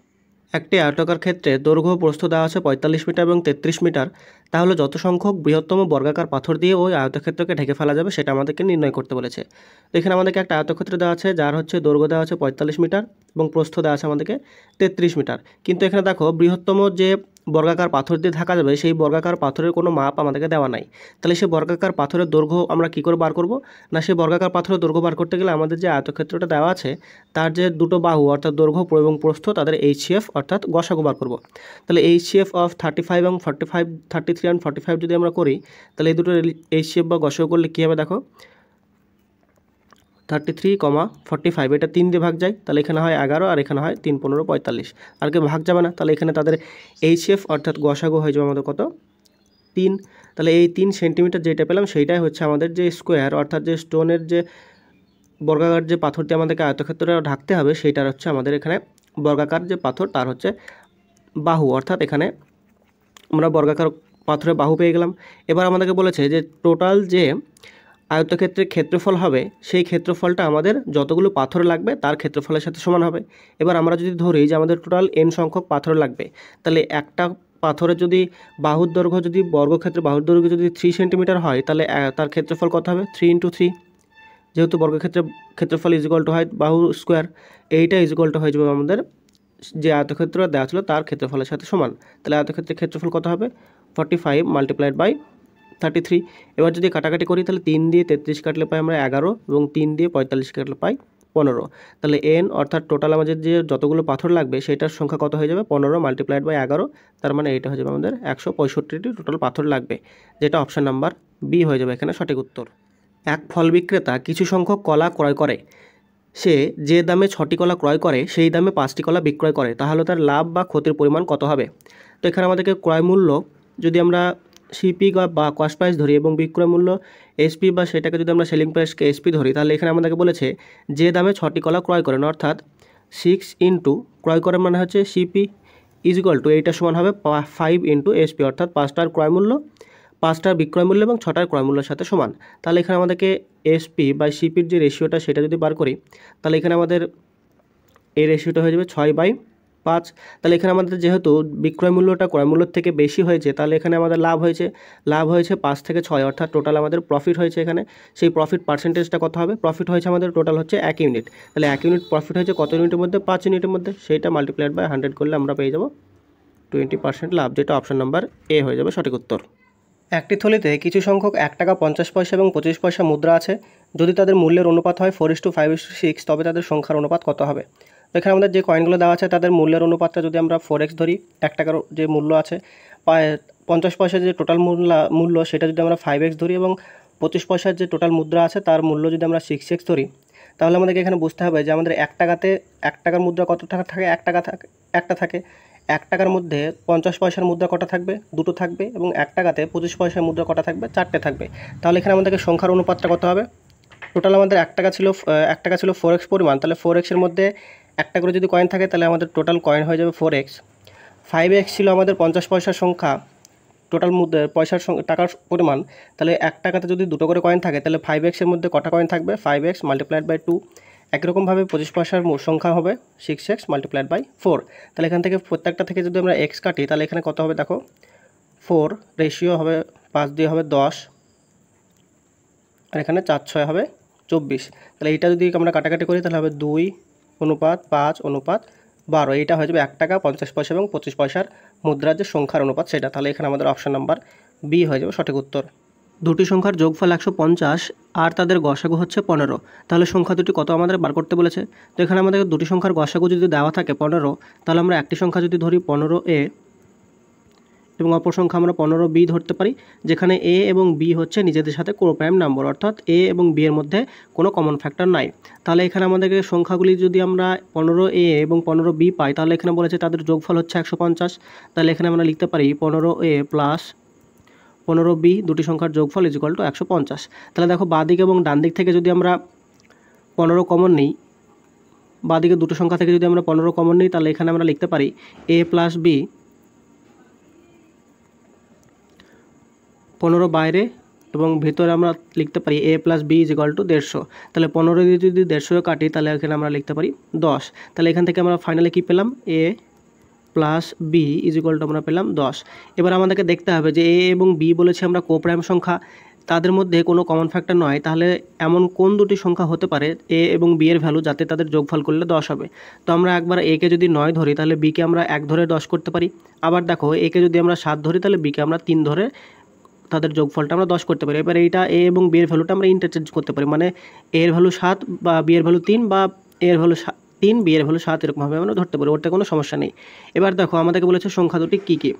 S2: একটি আয়তাকার ক্ষেত্রে দৈর্ঘ্য প্রস্থ দেওয়া আছে 45 মিটার এবং 33 মিটার, তাহলে যত সংখ্যক বৃহত্তম বর্গাকার পাথর দিয়ে ওই আয়তক্ষেত্রকে ঢেকে ফেলা যাবে সেটা আমাদেরকে নির্ণয় করতে বলেছে। তো এখানে আমাদেরকে একটা আয়তক্ষেত্র দেওয়া আছে যার হচ্ছে দৈর্ঘ্য দেওয়া আছে 45 মিটার এবং প্রস্থ দেওয়া আছে আমাদেরকে 33 মিটার। কিন্তু এখানে দেখো বৃহত্তম যে বর্গাকার পাথর দিয়ে ঢাকা যাবে সেই বর্গাকার পাথরের কোনো মাপ আমাদেরকে দেওয়া নাই। তাহলে সেই বর্গাকার পাথরের দৈর্ঘ্য আমরা কী করে বার করব, না সেই বর্গাকার পাথরের দৈর্ঘ্য বার করতে গেলে আমাদের যে আয়তক্ষেত্রটা দেওয়া আছে তার যে দুটো বাহু অর্থাৎ দৈর্ঘ্য এবং প্রস্থ তাদের HCF অর্থাৎ গসাগু বার করব। তাহলে HCF অফ 35 এবং 45 33 অ্যান্ড 45 যদি আমরা করি তাহলে এই দুটো HCF বা গসাগু করলে কী হবে দেখো 33, 45 এটা 3 দিয়ে ভাগ যায়, তাহলে এখানে হয় 11 আর এখানে হয় 3 15 45, আর কি ভাগ যাবে না, তাহলে এখানে তাদের HCF অর্থাৎ গসাগু হয়ে যাবে আমাদের কত 3। তাহলে এই 3 সেন্টিমিটার যেটা পেলাম সেইটাই হচ্ছে আমাদের যে স্কোয়ার অর্থাৎ যে স্টোনের যে বর্গাকার যে পাথরটি আমাদেরকে আয়তক্ষেত্রে ঢাকতে হবে সেইটার হচ্ছে আমাদের এখানে বর্গাকার যে পাথর তার হচ্ছে বাহু, অর্থাৎ এখানে আমরা বর্গাকার পাথরের বাহু পেয়ে গেলাম। এবার আমাদেরকে বলেছে যে টোটাল যে আয়তক্ষেত্রের ক্ষেত্রফল হবে সেই ক্ষেত্রফলটা আমাদের যতগুলো পাথর লাগবে তার ক্ষেত্রফলের সাথে সমান হবে। এবার আমরা যদি ধরি যে আমাদের টোটাল n সংখ্যক পাথর লাগবে, তাহলে একটা পাথরের যদি বাহুর দৈর্ঘ্য যদি বর্গক্ষেত্রে বাহুর দৈর্ঘ্য যদি 3 সেন্টিমিটার হয় তাহলে তার ক্ষেত্রফল কত হবে 3 × 3, যেহেতু বর্গক্ষেত্রে ক্ষেত্রফল ইজ ইকুয়াল টু হয় বাহু স্কোয়ার, এইটা ইজ ইকুয়াল টু হয়ে যাবে আমাদের যে আয়তক্ষেত্র দেওয়া ছিল তার ক্ষেত্রফলের সাথে সমান। তাহলে আয়তক্ষেত্রের ক্ষেত্রফল কত হবে 45 মাল্টিপ্লাইড বাই 33। এবার যদি কাটাকাটি করি তাহলে 3 দিয়ে 33 কাটলে পাই আমরা 11 এবং 3 দিয়ে 45 কাটলে পাই 15। তাহলে n অর্থাৎ টোটাল আমাদের যে যতগুলো পাথর লাগবে সেটার সংখ্যা কত হয়ে যাবে 15 মাল্টিপ্লাইড বাই 11, তার মানে এটা হয়ে যাবে আমাদের 165টি টোটাল পাথর লাগবে, যেটা অপশান নাম্বার বি হয়ে যাবে এখানে সঠিক উত্তর। এক ফল বিক্রেতা কিছু সংখ্যক কলা ক্রয় করে, সে যে দামে 6টি কলা ক্রয় করে সেই দামে 5টি কলা বিক্রয় করে, তাহলে তার লাভ বা ক্ষতির পরিমাণ কত হবে। তো এখানে আমাদেরকে ক্রয় মূল্য যদি আমরা সিপি বা কস্ট প্রাইস ধরি এবং বিক্রয় মূল্য এসপি বা সেটাকে যদি আমরা সেলিং প্রাইসকে এসপি ধরি, তাহলে এখানে আমাদেরকে বলেছে যে দামে 6টি কলা ক্রয় করেন অর্থাৎ 6 ইন্টু ক্রয় করেন মানে হচ্ছে সিপি ইজ ইকুয়াল টু এইটা সমান হবে 5 ইন্টু এসপি অর্থাৎ 5টার ক্রয় মূল্য 5টার বিক্রয় মূল্য এবং 6টার ক্রয় মূল্যের সাথে সমান। তাহলে এখানে আমাদেরকে এসপি বা সিপির যে রেশিওটা সেটা যদি বার করি তাহলে এখানে আমাদের এই রেশিওটা হয়ে যাবে 6/5। তাহলে এখানে আমাদের যেহেতু বিক্রয় মূল্যটা ক্রয় মূল্যের থেকে বেশি হয়েছে তাহলে এখানে আমাদের লাভ হয়েছে 5 থেকে 6 অর্থাৎ টোটাল আমাদের প্রফিট হয়েছে এখানে। সেই প্রফিট পার্সেন্টেজটা কত হবে, প্রফিট হয়েছে আমাদের টোটাল হচ্ছে 1 ইউনিট, তাহলে 1 ইউনিট প্রফিট হয়েছে কত ইউনিটের মধ্যে 5 ইউনিটের মধ্যে, সেইটা মাল্টিপ্লাইড বাই 100 করলে আমরা পেয়ে যাব 20% লাভ, যেটা অপশন নাম্বার এ হয়ে যাবে সঠিক উত্তর। একটি থলিতে কিছু সংখ্যক 1 টাকা 50 পয়সা এবং 25 পয়সা মুদ্রা আছে, যদি তাদের মূল্যের অনুপাত হয় 4:5:6 তবে তাদের সংখ্যার অনুপাত কত হবে। তো এখানে আমাদের যে কয়েনগুলো দেওয়া আছে তাদের মূল্যের অনুপাতটা যদি আমরা 4x ধরি, 1 টাকার যে মূল্য আছে 50 পয়সার যে টোটাল মূল্য সেটা যদি আমরা 5x ধরি এবং 25 পয়সার যে টোটাল মুদ্রা আছে তার মূল্য যদি আমরা 6x ধরি, তাহলে আমাদেরকে এখানে বুঝতে হবে যে আমাদের 1 টাকাতে 1 টাকার মুদ্রা কত টাকা থাকে, 1 টাকা থাকে একটা থাকে, 1 টাকার মধ্যে 50 পয়সার মুদ্রা কটা থাকবে, দুটো থাকবে, এবং 1 টাকাতে 25 পয়সার মুদ্রা কটা থাকবে, 4টে থাকবে। তাহলে এখানে আমাদেরকে সংখ্যার অনুপাতটা কত হবে, টোটাল আমাদের 1 টাকা ছিল 4x পরিমাণ, তাহলে 4x এর মধ্যে একটা করে যদি কয়েন থাকে তাহলে আমাদের টোটাল কয়েন হয়ে যাবে 4x। 5x ছিল আমাদের 50 পয়সার সংখ্যা, টোটাল পয়সার টাকার পরিমাণ, তাহলে 1 টাকাতে যদি দুটো করে কয়েন থাকে তাহলে 5x এর মধ্যে কটা কয়েন থাকবে 5x মাল্টিপ্লাইড বাই 2। একরকমভাবে 25 পয়সার সংখ্যা হবে 6x মাল্টিপ্লাইড বাই 4। তাহলে এখান থেকে প্রত্যেকটা থেকে যদি আমরা x কাটি তাহলে এখানে কত হবে দেখো 4 রেশিও হবে 5 দিয়ে হবে 10 আর এখানে 4 6 হবে 24। তাহলে এইটা যদি আমরা কাটাকাটি করি তাহলে হবে 2 অনুপাত 5:12, এইটা হয়ে যাবে 1 টাকা 50 পয়সা এবং 25 পয়সার মুদ্রার যে সংখ্যার অনুপাত সেটা। তাহলে এখানে আমাদের অপশন নাম্বার বি হয়ে যাবে সঠিক উত্তর। দুটি সংখ্যার যোগফল 150 আর তাদের গসাগু হচ্ছে 15, তাহলে সংখ্যা দুটি কত আমাদের বার করতে বলেছে। তো এখানে আমাদের দুটি সংখ্যার গসাগু যদি দেওয়া থাকে 15, তাহলে আমরা একটি সংখ্যা যদি ধরি 15a এবং অপর সংখ্যা আমরা 15b ধরতে পারি, যেখানে a এবং b হচ্ছে নিজেদের সাথে কোপ্রাইম নাম্বার, অর্থাৎ a এবং b এর মধ্যে কোনো কমন ফ্যাক্টর নাই। তাহলে এখানে আমাদেরকে সংখ্যাগুলি যদি আমরা 15a এবং 15b পাই, তাহলে এখানে বলেছে তাদের যোগফল হচ্ছে 150। তাহলে এখানে আমরা লিখতে পারি 15a প্লাস 15b দুটি সংখ্যার যোগফল ইজিক্যাল টু 150। তাহলে দেখো বাঁদিক এবং ডান দিক থেকে যদি আমরা 15 কমন নিই, বাঁদিকে দুটো সংখ্যা থেকে যদি আমরা 15 কমন নিই, তাহলে এখানে আমরা লিখতে পারি a প্লাস b, 15 বাইরে এবং ভেতরে আমরা লিখতে পারি a plus b is equal to 150। তাহলে 15 দিয়ে যদি 150 কাটি, তাহলে এখানে আমরা লিখতে পারি 10। তাহলে এখান থেকে আমরা ফাইনালি কী পেলাম, a plus B is equal to আমরা পেলাম 10। এবার আমাদেরকে দেখতে হবে যে এ এবং বি বলেছি আমরা কোপ্রাইম সংখ্যা, তাদের মধ্যে কোনো কমন ফ্যাক্টর নয়, তাহলে এমন কোন দুটি সংখ্যা হতে পারে এ এবং বি এর ভ্যালু যাতে তাদের যোগফল করলে 10 হবে। তো আমরা একবার একে যদি 9 ধরি, তাহলে বিকে আমরা 1 ধরে 10 করতে পারি। আবার দেখো একে যদি আমরা 7 ধরি, তাহলে বিকে আমরা 3 ধরে তাদের যোগফলটা আমরা 10 করতে পারি। এবার এইটা এ এবং বি এর ভ্যালুটা আমরা ইন্টারচেঞ্জ করতে পারি, মানে এ এর ভ্যালু 7 বা বি এর ভ্যালু 3 বা এ এর ভ্যালু 3 বি এর ভ্যালু 7 এরকমভাবে আমরা ধরতে পারি, ওটা কোনো সমস্যা নেই। এবার দেখো আমাদেরকে বলেছে সংখ্যা দুটি কী কী।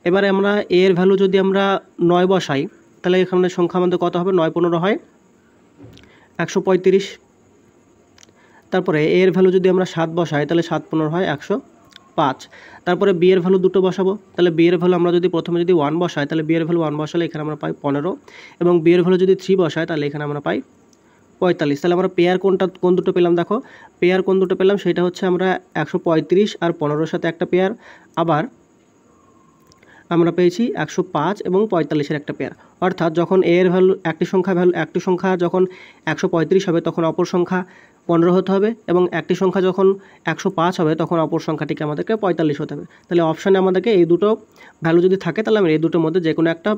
S2: এবারে আমরা এ এর ভ্যালু যদি আমরা 9 বসাই, তাহলে এখানে সংখ্যা আমাদের কত হবে, 9 15 হয় 135। তারপরে এ এর ভ্যালু যদি আমরা 7 বসাই, তাহলে 7 15 হয় 105। তারপরে বি এর ভ্যালু দুটো বসাবো, তাহলে বি এর ভ্যালু আমরা যদি প্রথমে যদি 1 বসাই, তাহলে বি এর ভ্যালু 1 বসালে এখানে আমরা পাই 15, এবং বি এর ভ্যালু যদি 3 বসাই, তাহলে এখানে আমরা পাই 45। তাহলে আমরা পেয়ার কোন দুটো পেলাম, দেখো পেয়ার কোন দুটো পেলাম, সেটা হচ্ছে আমরা 135 আর 15-এর সাথে একটা পেয়ার, আবার আমরা পেয়েছি 105 এবং 45-এর একটা পেয়ার। অর্থাৎ যখন এ এর ভ্যালু একটি সংখ্যা যখন 135 হবে, তখন অপর সংখ্যা 15 হতে হবে, এবং একটি সংখ্যা যখন 105 হবে, তখন অপর সংখ্যাটিকে আমাদেরকে 45 হতে হবে। তাহলে অপশানে আমাদেরকে এই দুটো ভ্যালু যদি থাকে, তাহলে আমরা এই দুটোর মধ্যে যে কোনো একটা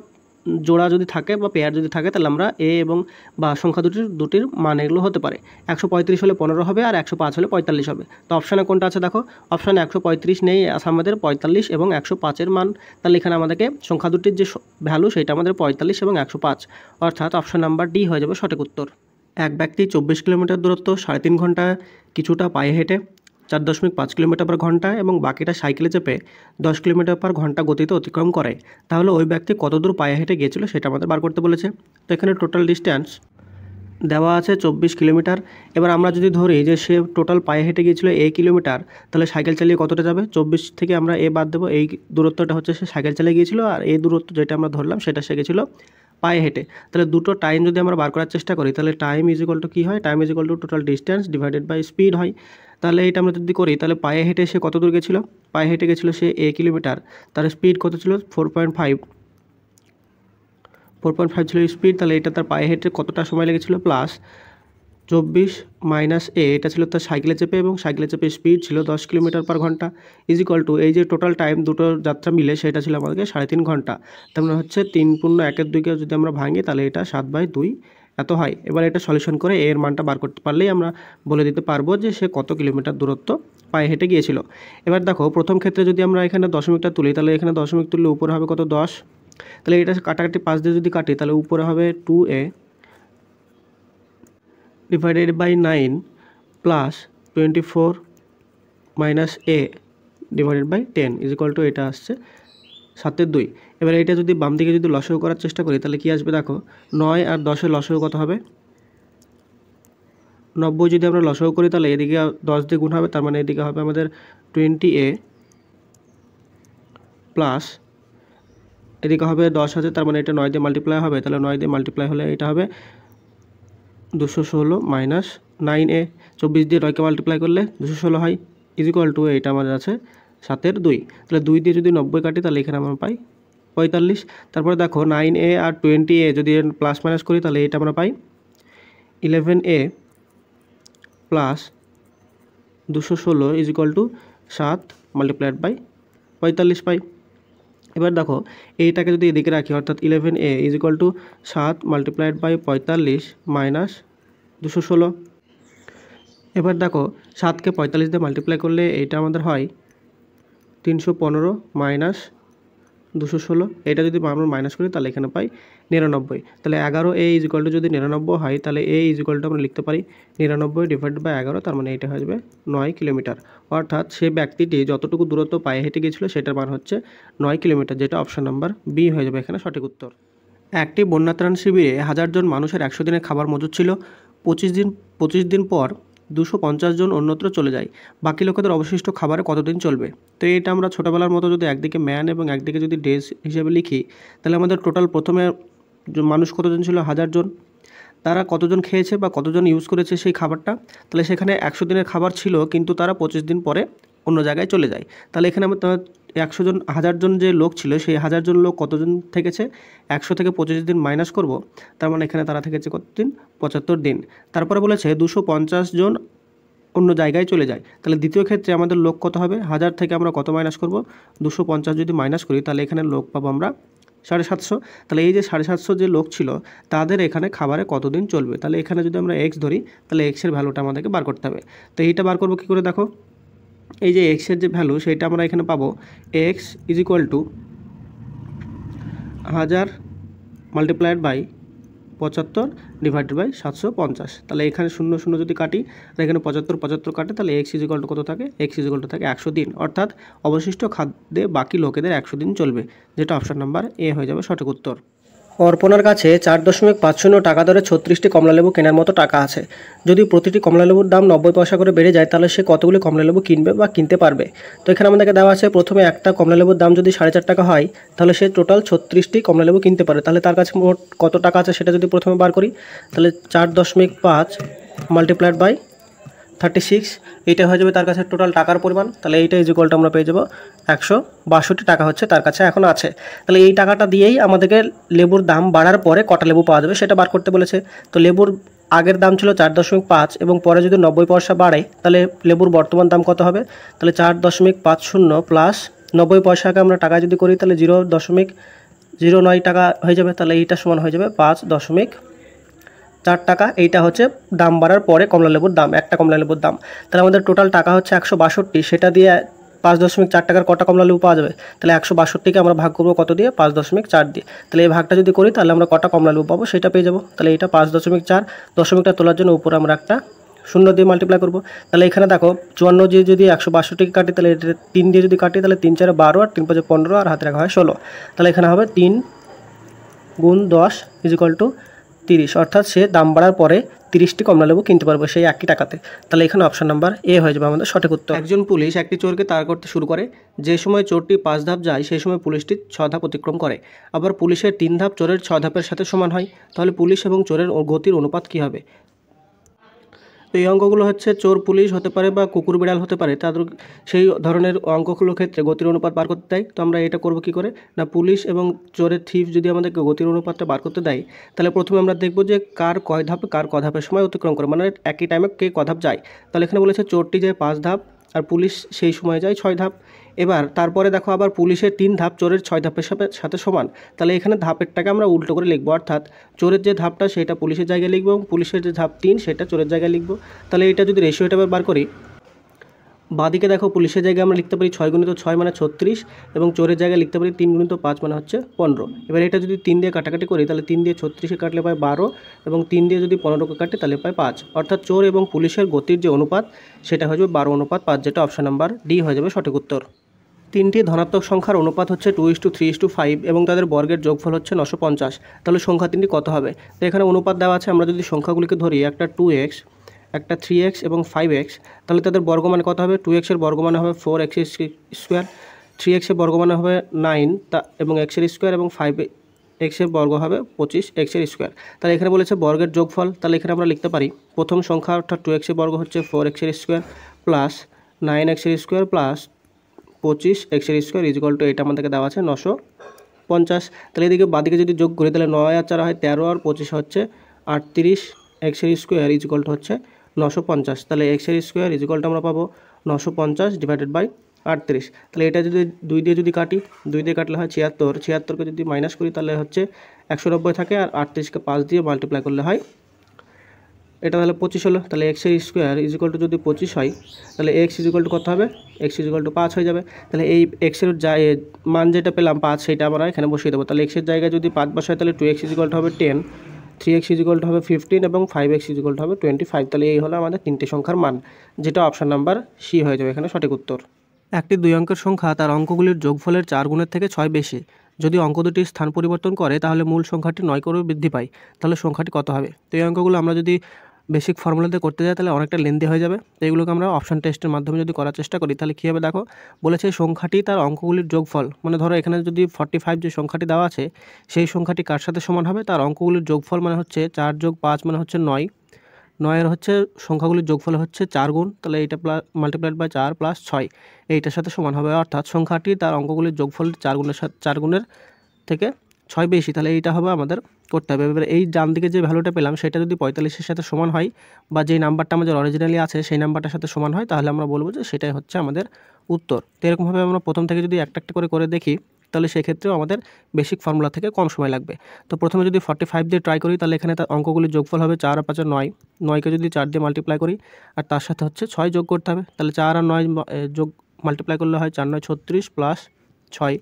S2: জোড়া যদি থাকে বা পেয়ার যদি থাকে, তাহলে আমরা এ এবং বা সংখ্যা দুটির মান এগুলো হতে পারে। 135 হলে 15 হবে, আর 105 হলে 45 হবে। তো অপশানে কোনটা আছে দেখো, অপশানে 135 নেই, আছে আমাদের 45 এবং 105-এর মান। তাহলে এখানে আমাদেরকে সংখ্যা দুটির যে ভ্যালু সেটা আমাদের 45 এবং 105, অর্থাৎ অপশান নাম্বার ডি হয়ে যাবে সঠিক উত্তর। এক ব্যক্তি 24 কিলোমিটার দূরত্ব 3.5 ঘন্টা কিছুটা পায়ে হেঁটে 4.5 কিলোমিটার পার ঘন্টা এবং বাকিটা সাইকেলে চেপে 10 কিলোমিটার পার ঘন্টা গতিতে অতিক্রম করে, তাহলে ওই ব্যক্তি কত দূর পায়ে হেঁটে গিয়েছিল সেটা আমাদের বার করতে বলেছে। তো এখানে টোটাল ডিস্ট্যান্স দেওয়া আছে 24 কিলোমিটার। এবার আমরা যদি ধরি যে সে টোটাল পায়ে হেঁটে গিয়েছিল এ কিলোমিটার, তাহলে সাইকেল চালিয়ে কতটা যাবে, 24 থেকে আমরা এ বাদ দেবো, এই দূরত্বটা হচ্ছে সে সাইকেল চালিয়ে গিয়েছিল, আর এই দূরত্ব যেটা আমরা ধরলাম সেটা সে গেছিলো পায়ে হেঁটে। তাহলে দুটো টাইম যদি আমরা বার করার চেষ্টা করি, তাহলে টাইম ইজিক্যাল টু কী হয়, time is equal to total distance divided by speed হয়। তাহলে এটা আমরা যদি করি, তাহলে পায়ে হেঁটে সে কত দূর গেছিলো, পায়ে হেঁটে গেছিলো সে এ কিলোমিটার, তার স্পিড কত ছিল 4.5 ছিল স্পিড। তাহলে এটা তার পায়ে হেঁটে কতটা সময় লেগেছিলো, প্লাস 24 মাইনাস এ, এটা ছিল তার সাইকেলে চেপে, এবং সাইকেলে চেপে স্পিড ছিল 10 কিলোমিটার পার ঘন্টা, ইজিক্যাল টু এই যে টোটাল টাইম দুটো যাত্রা মিলে সেটা ছিল আমাদেরকে 3.5 ঘন্টা। তার মানে হচ্ছে 3 পূর্ণ 1/2কে যদি আমরা ভাঙি, তাহলে এটা 7/2 এত হয়। এবার এটা সলিউশন করে এর মানটা বার করতে পারলেই আমরা বলে দিতে পারবো যে সে কত কিলোমিটার দূরত্ব পায়ে হেঁটে গিয়েছিল। এবার দেখো প্রথম ক্ষেত্রে যদি আমরা এখানে দশমিকটা তুলি, তাহলে এখানে দশমিক তুললে উপরে হবে কত 10, তাহলে এটা কাটাকাটি 5 দিয়ে যদি কাটি, তাহলে উপরে হবে 2a divided by 9 plus 24 minus A divided by 10 is equal to এটা আসছে 7/2। এবার এটা যদি বাম দিকে যদি লসাগু করার চেষ্টা করি, তাহলে কি আসবে দেখো, 9 আর 10-এর লসাগু কত হবে, 90 যদি আমরা লসাগু করি, তাহলে এদিকে 10 দিয়ে গুণ হবে, তার মানে এদিকে হবে আমাদের 20a প্লাস এদিকে হবে 10 আছে, তার মানে এটা 9 দিয়ে মাল্টিপ্লাই হবে, তাহলে 9 দিয়ে মাল্টিপ্লাই হলে এটা হবে 216 মাইনাস 9a, 24 দিয়ে 9কে মাল্টিপ্লাই করলে 216 হয়, ইজিক্যাল টু এইটা আমাদের আছে 7/2। তাহলে 2 দিয়ে যদি 90 কাটি, তাহলে এখানে আমরা পাই 45। তারপরে দেখো 9a আর 20a যদি প্লাস মাইনাস করি, তাহলে এটা আমরা পাই 11a plus 216 is equal to 7 multiplied by 45 পাই। এবার দেখো এইটাকে যদি এদিকে রাখি, অর্থাৎ 11a is equal to 7 multiplied by 45 minus 216। এবার দেখো 7কে 45 দিয়ে মাল্টিপ্লাই করলে এইটা আমাদের হয় 315 মাইনাস 216। এটা যদি আমরা মাইনাস করি তাহলে এখানে পাই 99। তাহলে 11 এ ইজিক্যাল টু যদি 99 হয় তাহলে এ ইজিক্যাল টু আমরা লিখতে পারি 99 ডিভাইডেড বাই 11, তার মানে এটা হয়ে যাবে 9 কিলোমিটার। অর্থাৎ সে ব্যক্তিটি যতটুকু দূরত্ব পায়ে হেঁটে গিয়েছিল সেটার মান হচ্ছে 9 কিলোমিটার, যেটা অপশন নাম্বার বি হয়ে যাবে এখানে সঠিক উত্তর। একটি বন্যাত্রাণ শিবিরে 1000 জন মানুষের 100 দিনের খাবার মজুদ ছিল। 25 দিন পর 250 জন অন্যত্র চলে যায়। বাকি লোকেদের অবশিষ্ট খাবারে কতদিন চলবে? তো এটা আমরা ছোটোবেলার মতো যদি একদিকে ম্যান এবং একদিকে যদি ডেজ হিসেবে লিখি, তাহলে আমাদের টোটাল প্রথমে মানুষ কতজন ছিল? 1000 জন। তারা কতজন খেয়েছে বা কতজন ইউজ করেছে সেই খাবারটা, তাহলে সেখানে 100 দিনের খাবার ছিল, কিন্তু তারা 25 দিন পরে অন্য জায়গায় চলে যায়। তাহলে এখানে আমরা 100 জন 1000 জন যে লোক ছিল সেই 1000 জন লোক কতজন থেকেছে? 100 থেকে 25 দিন মাইনাস করব, তার মানে এখানে তারা থেকেছে কতদিন? 75 দিন। তারপরে বলেছে 250 জন অন্য জায়গায় চলে যায়। তাহলে দ্বিতীয় ক্ষেত্রে আমাদের লোক কত হবে? 1000 থেকে আমরা কত মাইনাস করব? 250 যদি মাইনাস করি তাহলে এখানে লোক পাবো আমরা 750। তাহলে এই যে 750 যে লোক ছিল তাদের এখানে খাবারে কতদিন চলবে? তাহলে এখানে যদি আমরা এক্স ধরি তাহলে এক্সের ভ্যালুটা আমাদেরকে বার করতে হবে। তো এইটা বার করবো কী করে? দেখো, এই যে এক্সের যে ভ্যালু সেইটা আমরা এখানে পাবো X is equal to 1000 multiplied by 75 divided by 750। তাহলে এখানে 0 0 যদি কাটি আর এখানে 75 কাটে, তাহলে এক্স ইজ ইকুয়াল টু কত থাকে? এক্স ইজ ইকুয়াল টু থাকে 100 দিন। অর্থাৎ অবশিষ্ট খাদ্যে বাকি লোকেদের 100 দিন চলবে, যেটা অপশন নাম্বার এ হয়ে যাবে সঠিক উত্তর। অর্পণার কাছে 4.50 টাকা দরে 36টি কমলালেবু কেনার মতো টাকা আছে। যদি প্রতিটি কমলালেবুর দাম 90 পয়সা করে বেড়ে যায় তাহলে সে কতগুলি কমলালেবু কিনবে বা কিনতে পারবে? তো এখানে আমাদেরকে দেওয়া আছে প্রথমে একটা কমলালেবুর দাম যদি 4.5 টাকা হয় তাহলে সে টোটাল 36টি কমলালেবু কিনতে পারে। তাহলে তার কাছে মোট কত টাকা আছে সেটা যদি প্রথমে বার করি, তাহলে 4.5 মাল্টিপ্লাইড বাই 36, এইটা হয়ে যাবে তার কাছে টোটাল টাকার পরিমাণ। তাহলে এইটা ইজ ইকুয়াল টু আমরা পেয়ে যাবো 162 টাকা হচ্ছে তার কাছে এখন আছে। তাহলে এই টাকাটা দিয়েই আমাদেরকে লেবুর দাম বাড়ার পরে কটা লেবু পাওয়া যাবে সেটা বার করতে বলেছে। তো লেবুর আগের দাম ছিল 4.5 এবং পরে যদি 90 পয়সা বাড়ে তাহলে লেবুর বর্তমান দাম কত হবে? তাহলে 4.50 প্লাস 90 পয়সাকে আমরা টাকা যদি করি তাহলে 0.09 টাকা হয়ে যাবে। তাহলে এইটা সমান হয়ে যাবে 5.4 টাকা। এইটা হচ্ছে দাম বাড়ার পরে কমলালেবুর দাম, একটা কমলালেবুর দাম। তাহলে আমাদের টোটাল টাকা হচ্ছে 162, সেটা দিয়ে 5.4 টাকার কটা কমলালেবু পাওয়া যাবে? তাহলে 162কে আমরা ভাগ করবো কত দিয়ে? 5.4 দিয়ে। তাহলে এই ভাগটা যদি করি তাহলে আমরা কটা কমলালেবু পাবো সেটা পেয়ে যাবো। তাহলে এটা 5.4, দশমিকটা তোলার জন্য উপরে আমরা একটা 0 দিয়ে মাল্টিপ্লাই করবো। তাহলে এখানে দেখো 54 দিয়ে যদি 162কে কাটি তাহলে এটা 3 দিয়ে যদি কাটি তাহলে 3 4 12 আর 3 5 15 আর হাতে রাখা হয় 16। তাহলে এখানে হবে 3 গুণ 10 ইজ ইকুয়াল টু 30, অর্থাৎ সে দাম বাড়ার পরে 30টি কমলালেবু কিনতে পারবে সেই একই টাকাতে। তাহলে এখানে অপশন নাম্বার এ হয়ে যাবে আমাদের সঠিক উত্তর। একজন পুলিশ একটি চোরকে তাড়া করতে শুরু করে। যে সময় চোরটি 5 ধাপ যায় সেই সময় পুলিশটি 6 ধাপ অতিক্রম করে। আবার পুলিশের 3 ধাপ চোরের 6 ধাপের সাথে সমান হয়। তাহলে পুলিশ এবং চোরের গতির অনুপাত কী হবে? তো এই অঙ্কগুলো হচ্ছে চোর পুলিশ হতে পারে বা কুকুর বিড়াল হতে পারে, তাদের সেই ধরনের অঙ্কগুলোর ক্ষেত্রে গতির অনুপাত বার করতে দেয়। তো আমরা এটা করব কী করে? না, পুলিশ এবং চোরের থিফ যদি আমাদেরকে গতির অনুপাতটা বার করতে দেয় তাহলে প্রথমে আমরা দেখব যে কার কয় ধাপ কার ক ধাপের সময় অতিক্রম করে, মানে একই টাইমে কে ক ধাপ যায়। তাহলে এখানে বলেছে চোরটি যায় 5 ধাপ আর পুলিশ সেই সময় যায় 6 ধাপ। এবার তারপরে দেখো আবার পুলিশের 3 ধাপ চোরের 6 ধাপের সাথে সমান। তাহলে এখানে ধাপেরটাকে আমরা উল্টো করে লিখবো, অর্থাৎ চোরের যে ধাপটা সেটা পুলিশের জায়গায় লিখবো এবং পুলিশের যে ধাপ 3 সেটা চোরের জায়গায় লিখবো। তাহলে এটা যদি রেশিওটা বার করি, বাদিকে দেখো পুলিশের জায়গায় আমরা লিখতে পারি 6 গুণিত 6 মানে 36 এবং চোরের জায়গায় লিখতে পারি 3 গুণিত 5 মানে হচ্ছে 15। এবার এটা যদি 3 দিয়ে কাটাকাটি করি তাহলে 3 দিয়ে 36 কাটলে পায় 12 এবং 3 দিয়ে যদি 15কে কাটে তাহলে পায় 5। অর্থাৎ চোর এবং পুলিশের গতির যে অনুপাত সেটা হয়ে যাবে 12:5, যেটা অপশন নাম্বার ডি হয়ে যাবে সঠিক উত্তর। 3টি ধনাত্মক সংখ্যার অনুপাত হচ্ছে 2:3:5 এবং তাদের বর্গের যোগফল হচ্ছে 950। তাহলে সংখ্যা 3টি কত হবে? তো এখানে অনুপাত দেওয়া আছে, আমরা যদি সংখ্যাগুলিকে ধরি একটা 2x, একটা 3x এবং 5x, তাহলে তাদের বর্গমান কত হবে? 2x এর বর্গমান হবে 4x স্কোয়ার, 3x এর বর্গমান হবে 9 এবং x এর স্কোয়ার এবং 5x এর বর্গ হবে 25x এর স্কোয়ার। তাহলে এখানে বলেছে বর্গের যোগফল, তাহলে এখানে আমরা লিখতে পারি প্রথম সংখ্যা অর্থাৎ 2x এর বর্গ হচ্ছে 4x এর স্কোয়ার প্লাস 9x এর স্কোয়ার প্লাস 25x এর স্কোয়ার ইজ ইকুয়াল টু, এটা আমাদেরকে দেওয়া আছে 950। তাহলে এদিকে বাদিকে যদি যোগ করি তাহলে 9 আর 4 হয় 13 আর 25 হচ্ছে 38, x এর স্কোয়ার ইজ ইকুয়াল টু হচ্ছে 950। তাহলে x এর স্কোয়ার ইজ ইকুয়াল টু আমরা পাবো 950 ডিভাইডেড বাই 38। তাহলে এটা যদি 2 দিয়ে যদি কাটি, 2 দিয়ে কাটলে হয় 76, 76কে যদি মাইনাস করি তাহলে হচ্ছে 190 থাকে আর 38কে 5 দিয়ে মাল্টিপ্লাই করলে হয় এটা তাহলে 25 হলো। তাহলে এক্সের স্কোয়ার ইজ ইকুয়াল টু যদি 25 হয় তাহলে এক্স ইজ ইকুয়াল টু কত হবে, এক্স ইজ ইকুয়াল টু 5 হয়ে যাবে। তাহলে এই এক্সের মান যেটা পেলাম 5 সেটা আমরা এখানে বসিয়ে দেবো। তাহলে এক্সের জায়গায় যদি 5 বসায় তাহলে 2x ইজ ইকুয়াল টু হবে 10, 3x ইজ ইকুয়াল টু হবে 15 এবং 5x ইজ ইকুয়াল টু হবে 25। তাহলে এই হলো আমাদের তিনটে সংখ্যার মান, যেটা অপশান নাম্বার সি হয়ে যাবে এখানে সঠিক উত্তর। একটি 2 অঙ্কের সংখ্যা তার অঙ্কগুলির যোগফলের 4 গুণের থেকে 6 বেশি। যদি অঙ্ক দুটি স্থান পরিবর্তন করে তাহলে মূল সংখ্যাটি 9 করে বৃদ্ধি পায়। তাহলে সংখ্যাটি কত হবে? তো এই অঙ্কগুলো আমরা যদি বেসিক ফর্মুলাতে করতে যাই তাহলে অনেকটা লেন্দি হয়ে যাবে। তো এগুলোকে আমরা অপশান টেস্টের মাধ্যমে যদি করার চেষ্টা করি তাহলে কী হবে দেখো, বলেছে সংখ্যাটি তার অঙ্কগুলির যোগফল, মানে ধরো এখানে যদি 45 যে সংখ্যাটি দেওয়া আছে সেই সংখ্যাটি কার সাথে সমান হবে, তার অঙ্কগুলির যোগফল মানে হচ্ছে 4 যোগ 5 মানে হচ্ছে 9, 9-এর হচ্ছে সংখ্যাগুলির যোগফল হচ্ছে 4 গুণ, তাহলে এইটা মাল্টিপ্লাইড বাই 4 প্লাস 6 এইটার সাথে সমান হবে। অর্থাৎ সংখ্যাটি তার অঙ্কগুলির যোগফল 4 গুণের থেকে 6 বেশি। তাহলে এইটা হবে আমাদের করতে হবে। এবার এই ডান দিকে যে ভ্যালুটা পেলাম সেটা যদি 45-এর সাথে সমান হয় বা যেই নাম্বারটা আমাদের অরিজিনালি আছে সেই নাম্বারটার সাথে সমান হয় তাহলে আমরা বলবো যে সেটাই হচ্ছে আমাদের উত্তর। তো এরকমভাবে আমরা প্রথম থেকে যদি একটা একটা করে দেখি তাহলে সেক্ষেত্রেও আমাদের বেসিক ফর্মুলা থেকে কম সময় লাগবে। তো প্রথমে যদি 45 দিয়ে ট্রাই করি তাহলে এখানে তার অঙ্কগুলির যোগফল হবে 4 আর 5 9, 9কে যদি 4 দিয়ে মাল্টিপ্লাই করি আর তার সাথে হচ্ছে 6 যোগ করতে হবে। তাহলে 4 আর 9 যোগ মাল্টিপ্লাই করলে হয় 4 9 36 প্লাস 6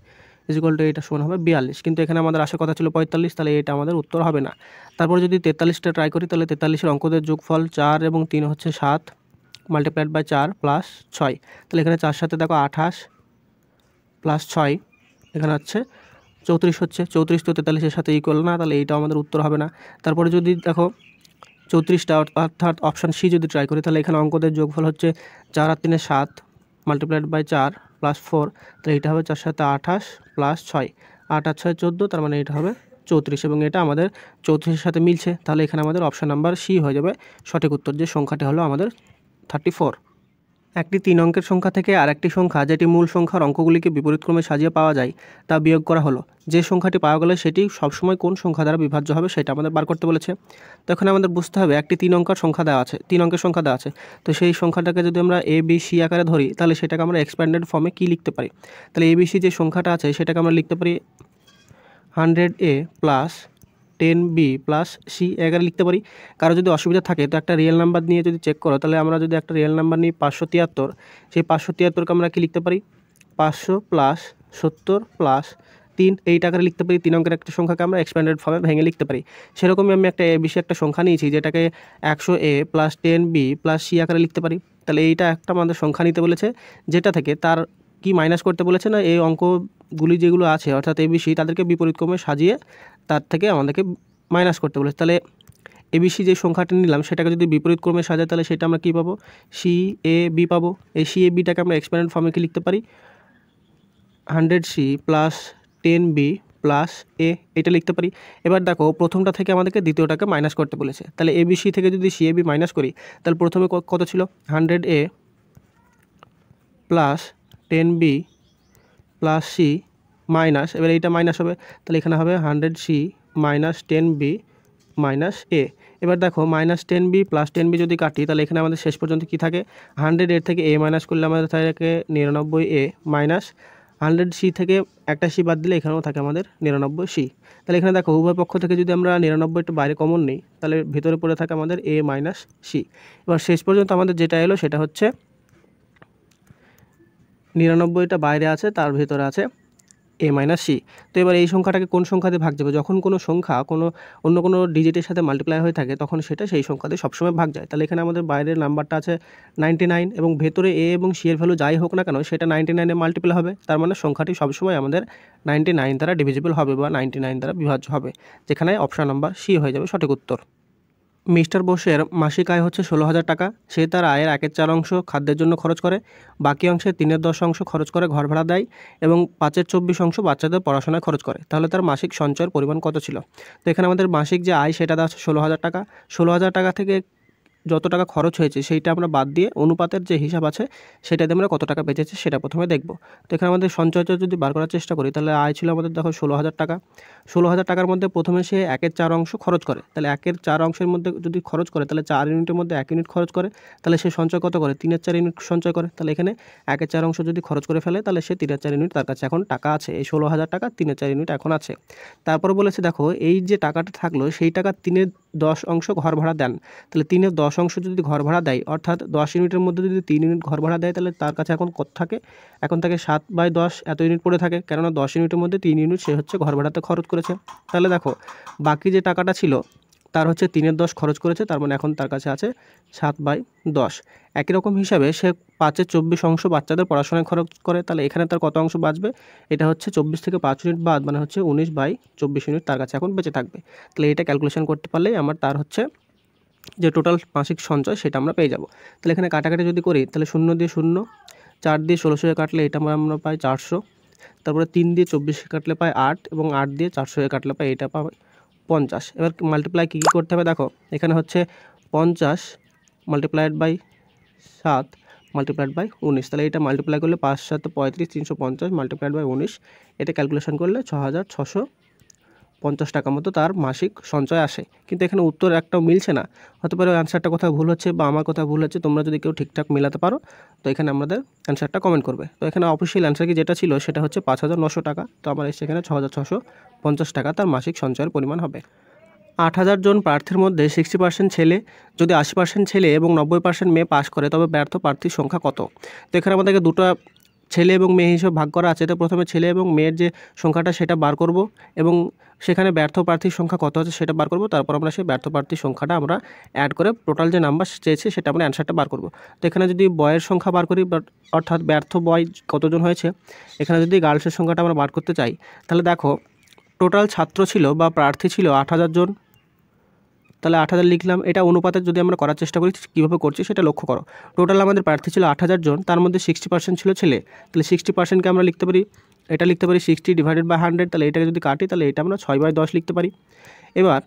S2: ইজ ইকুয়াল টু এইটা সমান হবে 42। কিন্তু এখানে আমাদের আসার কথা ছিল 45, তাহলে এটা আমাদের উত্তর হবে না। তারপরে যদি 43টা ট্রাই করি তাহলে 43-এর অঙ্কদের যোগফল 4 এবং 3 হচ্ছে 7 মাল্টিপ্লাইড বাই 4 প্লাস 6। তাহলে এখানে 4 সাথে দেখো 28 প্লাস 6 এখানে হচ্ছে 34 হচ্ছে। 34 তো 43-এর সাথে ইকুয়াল না, তাহলে এইটাও আমাদের উত্তর হবে না। তারপরে যদি দেখো 34টা অর্থাৎ অপশান সি যদি ট্রাই করি তাহলে এখানে অঙ্কদের যোগফল হচ্ছে 4 আর 3 7 মাল্টিপ্লাইড বাই 4 প্লাস 4, তাহলে এটা হবে 4 সাথে 28 প্লাস 6, 8 আর 6 14, তার মানে এটা হবে 34 এবং এটা আমাদের 34-এর সাথে মিলছে। তাহলে এখানে আমাদের অপশান নাম্বার সি হয়ে যাবে সঠিক উত্তর, যে সংখ্যাটি হলো আমাদের 34। একটি 3 অঙ্কের সংখ্যা থেকে আরেকটি সংখ্যা যেটি মূল সংখ্যার অঙ্কগুলিকে বিপরীতক্রমে সাজিয়ে পাওয়া যায় তা বিয়োগ করা হলো। যে সংখ্যাটি পাওয়া গেলে সেটি সবসময় কোন সংখ্যা দ্বারা বিভাজ্য হবে সেটা আমাদের বার করতে বলেছে। তো এখানে আমাদের বুঝতে হবে একটি 3 অঙ্কের সংখ্যা দেওয়া আছে, 3 অঙ্কের সংখ্যা দেওয়া আছে। তো সেই সংখ্যাটাকে যদি আমরা এ বি সি আকারে ধরি তাহলে সেটাকে আমরা এক্সপ্যান্ডেড ফর্মে কী লিখতে পারি? তাহলে এ বি সি যে সংখ্যাটা আছে সেটাকে আমরা লিখতে পারি 100A plus 10B plus C আকারে লিখতে পারি। কারো যদি অসুবিধা থাকে তো একটা রিয়েল নাম্বার নিয়ে যদি চেক করো তাহলে আমরা যদি একটা রিয়েল নাম্বার নিই 573, সেই 573কে আমরা কি লিখতে পারি 500 প্লাস 70 প্লাস 3 এই টাকারে লিখতে পারি। 3 অঙ্কের একটা সংখ্যাকে আমরা এক্সপ্যান্ডেড ফর্মে ভেঙে লিখতে পারি। সেরকমই আমি একটা বেশি একটা সংখ্যা নিয়েছি যেটাকে 100A plus 10B plus C আকারে লিখতে পারি। তাহলে এইটা একটা আমাদের সংখ্যা নিতে বলেছে, যেটা থেকে তার কি মাইনাস করতে বলেছে না, এই অঙ্কগুলি যেগুলো আছে অর্থাৎ এবিসি তাদেরকে বিপরীতক্রমে সাজিয়ে তার থেকে আমাদেরকে মাইনাস করতে বলেছে। তাহলে এবিসি যে সংখ্যাটা নিলাম সেটাকে যদি বিপরীতক্রমে সাজাই তাহলে সেটা আমরা কী পাবো, সি এ বি পাবো। এই সি এ বিটাকে আমরা এক্সপ্যান্ডেড ফর্মে কি লিখতে পারি 100C প্লাস 10B প্লাস এ, এটা লিখতে পারি। এবার দেখো প্রথমটা থেকে আমাদেরকে দ্বিতীয়টাকে মাইনাস করতে বলেছে। তাহলে এবিসি থেকে যদি সি এ বি মাইনাস করি তাহলে প্রথমে কত ছিল 100A plus 10B plus C minus, এবার এইটা মাইনাস হবে তাহলে এখানে হবে 100C মাইনাস 10B মাইনাস এ। এবার দেখো মাইনাস 10B প্লাস 10B যদি কাটি তাহলে এখানে আমাদের শেষ পর্যন্ত কি থাকে 100 এর থেকে এ মাইনাস করলে আমাদের থাকে 99A মাইনাস 100C থেকে একটা সি বাদ দিলে এখানেও থাকে আমাদের 99C। তাহলে এখানে দেখো উভয় পক্ষ থেকে যদি আমরা 99টা বাইরে কমন নিই তাহলে ভিতরে পড়ে থাকে আমাদের এ মাইনাস সি। এবার শেষ পর্যন্ত আমাদের যেটা এলো সেটা হচ্ছে 99টা বাইরে আছে, তার ভিতরে আছে এ মাইনাস সি। তো এবার এই সংখ্যাটাকে কোন সংখ্যা দিয়ে ভাগ যাবে? যখন কোনো সংখ্যা অন্য কোনো ডিজিটের সাথে মাল্টিপ্লাই হয়ে থাকে তখন সেটা সেই সংখ্যা দিয়ে সবসময় ভাগ যায়। তাহলে এখানে আমাদের বাইরের নাম্বারটা আছে 99 এবং ভেতরে এ এবং সি এর ভ্যালু যাই হোক না কেন সেটা 99-এ মাল্টিপ্লাই হবে। তার মানে সংখ্যাটি সবসময় আমাদের 99 দ্বারা ডিভিজিবল হবে বা 99 দ্বারা বিভাজ্য হবে, যেখানে অপশান নাম্বার সি হয়ে যাবে সঠিক উত্তর। মিস্টার বোসের মাসিক আয় হচ্ছে 16,000 টাকা। সে তার আয়ের 1/4 অংশ খাদ্যের জন্য খরচ করে, বাকি অংশে 3/10 অংশ খরচ করে ঘর ভাড়া দেয় এবং 5/24 অংশ বাচ্চাদের পড়াশোনায় খরচ করে। তাহলে তার মাসিক সঞ্চয়ের পরিমাণ কত ছিল? তো এখানে আমাদের মাসিক যে আয় সেটা দেওয়া আছে 16,000 টাকা। 16,000 টাকা থেকে যত টাকা খরচ হয়েছে সেইটা আমরা বাদ দিয়ে অনুপাতের যে হিসাব আছে সেটাতে আমরা কত টাকা বেঁচেছে সেটা প্রথমে দেখব। তো এখানে আমাদের সঞ্চয়টা যদি বার করার চেষ্টা করি, তাহলে আয় ছিল আমাদের দেখো 16,000 টাকা। 16,000 টাকার মধ্যে প্রথমে সে 1/4 অংশ খরচ করে, তাহলে 1/4 অংশের মধ্যে যদি খরচ করে তাহলে 4 ইউনিটের মধ্যে 1 ইউনিট খরচ করে, তাহলে সে সঞ্চয় কত করে 3/4 ইউনিট সঞ্চয় করে। তাহলে এখানে 1/4 অংশ যদি খরচ করে ফেলে তাহলে সে 3/4 ইউনিট তার কাছে এখন টাকা আছে, এই 16,000 টাকা 3/4 ইউনিট এখন আছে। তারপর বলেছে দেখো এই যে টাকাটা থাকলো সেই টাকা 3/10 অংশ ঘর ভাড়া দেন, তাহলে 3/10 অংশ যদি ঘর ভাড়া দেয় অর্থাৎ 10 ইউনিটের মধ্যে যদি 3 ইউনিট ঘর ভাড়া দেয় তাহলে তার কাছে এখন কত থাকে, এখন থাকে 7/10 এত ইউনিট পড়ে থাকে, কেননা 10 ইউনিটের মধ্যে 3 ইউনিট সে হচ্ছে ঘর ভাড়াতে খরচ করেছে। তাহলে দেখো বাকি যে টাকাটা ছিল তার হচ্ছে 3/10 খরচ করেছে, তার মানে এখন তার কাছে আছে 7/10। একই রকম হিসাবে সে 5/24 অংশ বাচ্চাদের পড়াশোনায় খরচ করে, তাহলে এখানে তার কত অংশ বাঁচবে, এটা হচ্ছে 24 থেকে 5 ইউনিট বাদ, মানে হচ্ছে 19/24 ইউনিট তার কাছে এখন বেঁচে থাকবে। তাহলে এটা ক্যালকুলেশন করতে পারলেই আমার তার হচ্ছে যে টোটাল মাসিক সঞ্চয় সেটা আমরা পেয়ে যাব। তাহলে এখানে কাটাকাটি যদি করি তাহলে 0 দিয়ে 0, 4 দিয়ে 1600 কাটলে এটা আমরা পাই 400, তারপরে 3 দিয়ে 24 কাটলে পাই 8 এবং 8 দিয়ে 400 কাটলে পাই এটা পাই 50। এবার মাল্টিপ্লাই কী করতে হবে দেখো, এখানে হচ্ছে 50 মাল্টিপ্লাইড বাই 7 মাল্টিপ্লাইড বাই 19, তাহলে এটা মাল্টিপ্লাই করলে 5 7 35 350 মাল্টিপ্লাইড বাই 19, এটা ক্যালকুলেশন করলে 6,650 টাকা মতো তার মাসিক সঞ্চয় আসে। কিন্তু এখানে উত্তর একটাও মিলছে না, হতে পারে অ্যান্সারটা কোথাও ভুল হচ্ছে বা আমার কোথাও ভুল হচ্ছে। তোমরা যদি কেউ ঠিকঠাক মেলাতে পারো তো এখানে আমাদের অ্যান্সারটা কমেন্ট করবে। তো এখানে অফিসিয়াল অ্যান্সার কি যেটা ছিল সেটা হচ্ছে 5,900 টাকা, তো আমার এসে এখানে 6,650 টাকা তার মাসিক সঞ্চয়ের পরিমাণ হবে। 8,000 জন প্রার্থীর মধ্যে 60% ছেলে যদি 80% ছেলে এবং 90% মেয়ে পাশ করে তবে ব্যর্থ প্রার্থীর সংখ্যা কত। তো এখানে আমাদেরকে দুটো ছেলে এবং মেয়ে হিসেবে ভাগ করা আছে, তো প্রথমে ছেলে এবং মেয়ের যে সংখ্যাটা সেটা বার করব এবং সেখানে ব্যর্থ প্রার্থীর সংখ্যা কত আছে সেটা বার করব, তারপর আমরা সেই ব্যর্থ প্রার্থীর সংখ্যাটা আমরা অ্যাড করে টোটাল যে নাম্বার চেয়েছে সেটা আমরা অ্যান্সারটা বার করব। তো এখানে যদি বয়ের সংখ্যা বার করি অর্থাৎ ব্যর্থ বয় কতজন হয়েছে, এখানে যদি গার্লসের সংখ্যাটা আমরা বার করতে চাই তাহলে দেখো টোটাল ছাত্র ছিল বা প্রার্থী ছিল 8,000 জন, তাহলে 8,000 লিখলাম। এটা অনুপাতে যদি আমরা করার চেষ্টা করি কীভাবে করছি সেটা লক্ষ্য করো। টোটাল আমাদের প্রার্থী ছিল 8,000 জন, তার মধ্যে 60% ছিল ছেলে, তাহলে 60%কে আমরা লিখতে পারি, এটা লিখতে পারি 60 ডিভাইডেড বাই 100, তাহলে এটাকে যদি কাটি তাহলে এটা আমরা 6/10 লিখতে পারি। এবার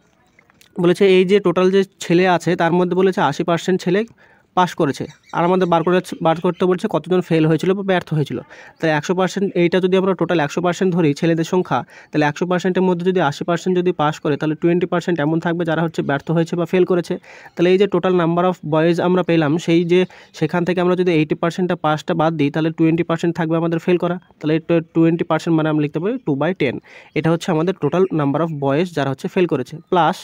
S2: বলেছে এই যে টোটাল যে ছেলে আছে তার মধ্যে বলেছে 80% ছেলে পাস করেছে, আর আমাদের বার করতে বলছে কতজন ফেল হয়েছিল বা ব্যর্থ হয়েছিল। তাহলে 100% এইটা যদি আমরা টোটাল 100% ধরি ছেলেদের সংখ্যা, তাহলে 100%-এর মধ্যে যদি 80% যদি পাস করে তাহলে 20% এমন থাকবে যারা হচ্ছে ব্যর্থ হয়েছে বা ফেল করেছে। তাহলে এই যে টোটাল নাম্বার অফ বয়েজ আমরা পেলাম সেই যে সেখান থেকে আমরা যদি 80%টা পাসটা বাদ দিই তাহলে 20% থাকবে আমাদের ফেল করা, তাহলে 20% মানে আমরা লিখতে পারি 2/10। এটা হচ্ছে আমাদের টোটাল নাম্বার অফ বয়েজ যারা হচ্ছে ফেল করেছে, প্লাস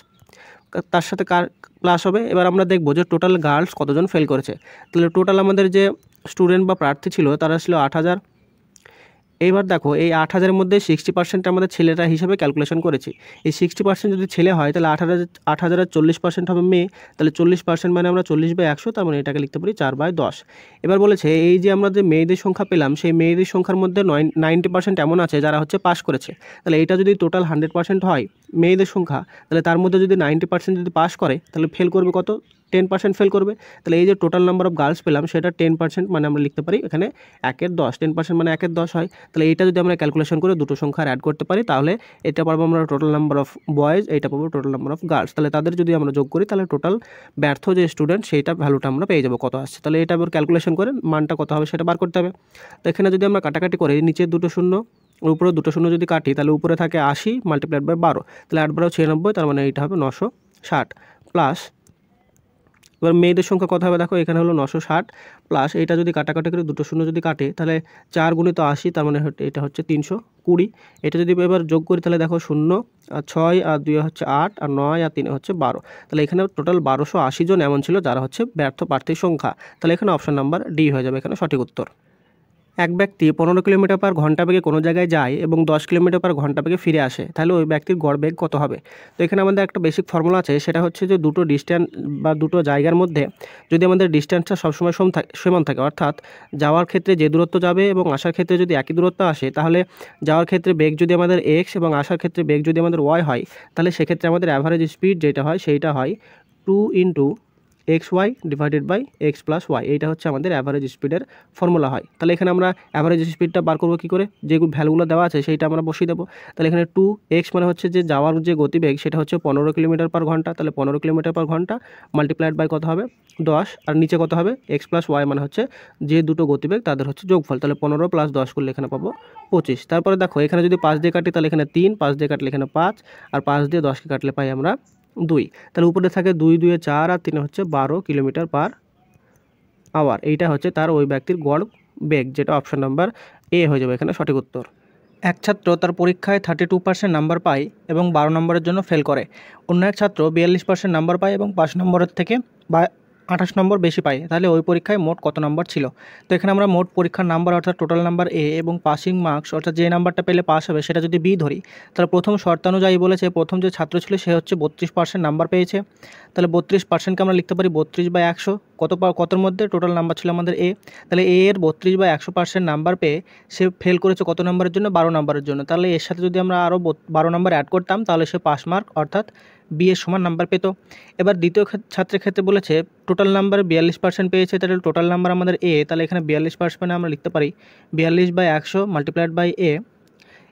S2: তার সাথে কার প্লাস হবে। এবার আমরা দেখব যে টোটাল গার্লস কতজন ফেল করেছে। তাহলে টোটাল আমাদের যে স্টুডেন্ট বা প্রার্থী ছিল তারা ছিল 8,000। এইবার দেখো এই 8,000-এর মধ্যে 60% আমাদের ছেলেরা হিসাবে ক্যালকুলেশন করেছি। এই 60% যদি ছেলে হয় তাহলে 8,000-এর 40% হবে মেয়ে, তাহলে 40% মানে আমরা 40/100, তার মানে এটাকে লিখতে পারি 4/10। এবার বলেছে এই যে আমরা যে মেয়েদের সংখ্যা পেলাম সেই মেয়েদের সংখ্যার মধ্যে 90% এমন আছে যারা হচ্ছে পাস করেছে, তাহলে এটা যদি টোটাল 100% হয় মেয়েদের সংখ্যা, তাহলে তার মধ্যে যদি 90% যদি পাস করে তাহলে ফেল করবে কত, 10% ফেল করবে। তাহলে এই যে টোটাল নাম্বার অফ গার্লস পেলাম সেটা 10% মানে আমরা লিখতে পারি এখানে 1/10, 10% মানে 1/10 হয়। তাহলে এটা যদি আমরা ক্যালকুলেশন করে দুটো সংখ্যা অ্যাড করতে পারি তাহলে এটা পাবো আমরা টোটাল নাম্বার অফ বয়েজ, এইটা পাবো টোটাল নাম্বার অফ গার্লস। তাহলে তাদের যদি আমরা যোগ করি তাহলে টোটাল ব্যর্থ যে স্টুডেন্ট সেইটা ভ্যালুটা আমরা পেয়ে যাবো কত আসছে। তাহলে এটা আবার ক্যালকুলেশন করে মানটা কত হবে সেটা বার করতে হবে। তো এখানে যদি আমরা কাটাকাটি করি নিচে দুটো শূন্য উপরে দুটো শূন্য যদি কাটি তাহলে উপরে থাকে 80 মাল্টিপ্লাইড বাই 12, তাহলে 8/12 96, তার মানে এইটা হবে 960 প্লাস। এবার মেয়েদের সংখ্যা কত হবে দেখো এখানে হলো 960 প্লাস এইটা যদি কাটাকাটি করে দুটো শূন্য যদি কাটে তাহলে 4 × 80, তার মানে এটা হচ্ছে 320। এটা যদি এবার যোগ করি তাহলে দেখো 0 আর 6 আর 2 হচ্ছে 8 আর 9 আর 3 হচ্ছে 12, তাহলে এখানে টোটাল 1280 জন এমন ছিল যারা হচ্ছে ব্যর্থ প্রার্থীর সংখ্যা। তাহলে এখানে অপশন নাম্বার ডি হয়ে যাবে এখানে সঠিক উত্তর। এক ব্যক্তি 15 কিলোমিটার পার ঘন্টা বেগে কোনো জায়গায় যায় এবং 10 কিলোমিটার পার ঘন্টা বেগে ফিরে আসে, তাহলে ওই ব্যক্তির গড় বেগ কত হবে। তো এখানে আমাদের একটা বেসিক ফর্মুলা আছে, সেটা হচ্ছে যে দুটো ডিস্ট্যান্স বা দুটো জায়গার মধ্যে যদি আমাদের ডিস্ট্যান্সটা সবসময় সমান থাকে, অর্থাৎ যাওয়ার ক্ষেত্রে যে দূরত্ব যাবে এবং আসার ক্ষেত্রে যদি একই দূরত্ব আসে, তাহলে যাওয়ার ক্ষেত্রে বেগ যদি আমাদের x এবং আসার ক্ষেত্রে বেগ যদি আমাদের y হয়, তাহলে সেক্ষেত্রে আমাদের অ্যাভারেজ স্পিড যেটা হয় সেইটা হয় 2 × X Y divided by X plus Y, এইটা হচ্ছে আমাদের অ্যাভারেজ স্পিডের ফর্মুলা হয়। তাহলে এখানে আমরা অ্যাভারেজ স্পিডটা বার করবো কী করে, যে ভ্যালুগুলো দেওয়া আছে সেইটা আমরা বসিয়ে দেবো। তাহলে এখানে 2x মানে হচ্ছে যে যাওয়ার যে গতিবেগ সেটা হচ্ছে 15 কিলোমিটার পার ঘন্টা, তাহলে 15 কিলোমিটার পার ঘন্টা মাল্টিপ্লাইড বাই কত হবে 10, আর নিচে কত হবে এক্স প্লাস ওয়াই মানে হচ্ছে যে দুটো গতিবেগ তাদের হচ্ছে যোগফল, তাহলে 15 + 10 করলে এখানে পাবো 25। তারপরে দেখো এখানে যদি 5 দিয়ে কাটি তাহলে এখানে 3, 5 দিয়ে কাটলে এখানে 5, আর 5 দিয়ে 10কে কাটলে পাই আমরা 2। তাহলে উপরে থাকে 2 2 4 আর 3 হচ্ছে 12 কিলোমিটার পার আওয়ার। এইটা হচ্ছে তার ওই ব্যক্তির গড় বেগ, যেটা অপশন নাম্বার এ হয়ে যাবে এখানে সঠিক উত্তর। এক ছাত্র তার পরীক্ষায় 32% নাম্বার পায় এবং 12 নম্বরের জন্য ফেল করে। অন্য এক ছাত্র 42% নাম্বার পায় এবং 5 নম্বরের থেকে 28 নম্বর বেশি পায়। তাহলে ওই পরীক্ষায় মোট কত নম্বর ছিল? তো এখানে আমরা মোট পরীক্ষার নাম্বার অর্থাৎ টোটাল নাম্বার এ এবং পাসিং মার্কস অর্থাৎ যে নাম্বারটা পেলে পাস হবে সেটা যদি বি ধরি, তাহলে প্রথম শর্তানুযায়ী বলেছে প্রথম যে ছাত্র ছিল সে হচ্ছে 32% নাম্বার পেয়েছে। তাহলে 32%কে আমরা লিখতে পারি 32/100। কতর মধ্যে টোটাল নাম্বার ছিল আমাদের এ, তাহলে এ এর 32/100% নাম্বার পেয়ে সে ফেল করেছে কত নম্বরের জন্য? 12 নম্বরের জন্য। তাহলে এর সাথে যদি আমরা আরও 12 নম্বর অ্যাড করতাম তাহলে সে পাস মার্ক অর্থাৎ বি এর সমান নাম্বার পেত। এবার দ্বিতীয় ছাত্রের ক্ষেত্রে বলেছে টোটাল নাম্বার 42% পেয়েছে, তাহলে টোটাল নাম্বার আমাদের এ, তাহলে এখানে 42% আমরা লিখতে পারি 42/100 মাল্টিপ্লাইড বাই এ।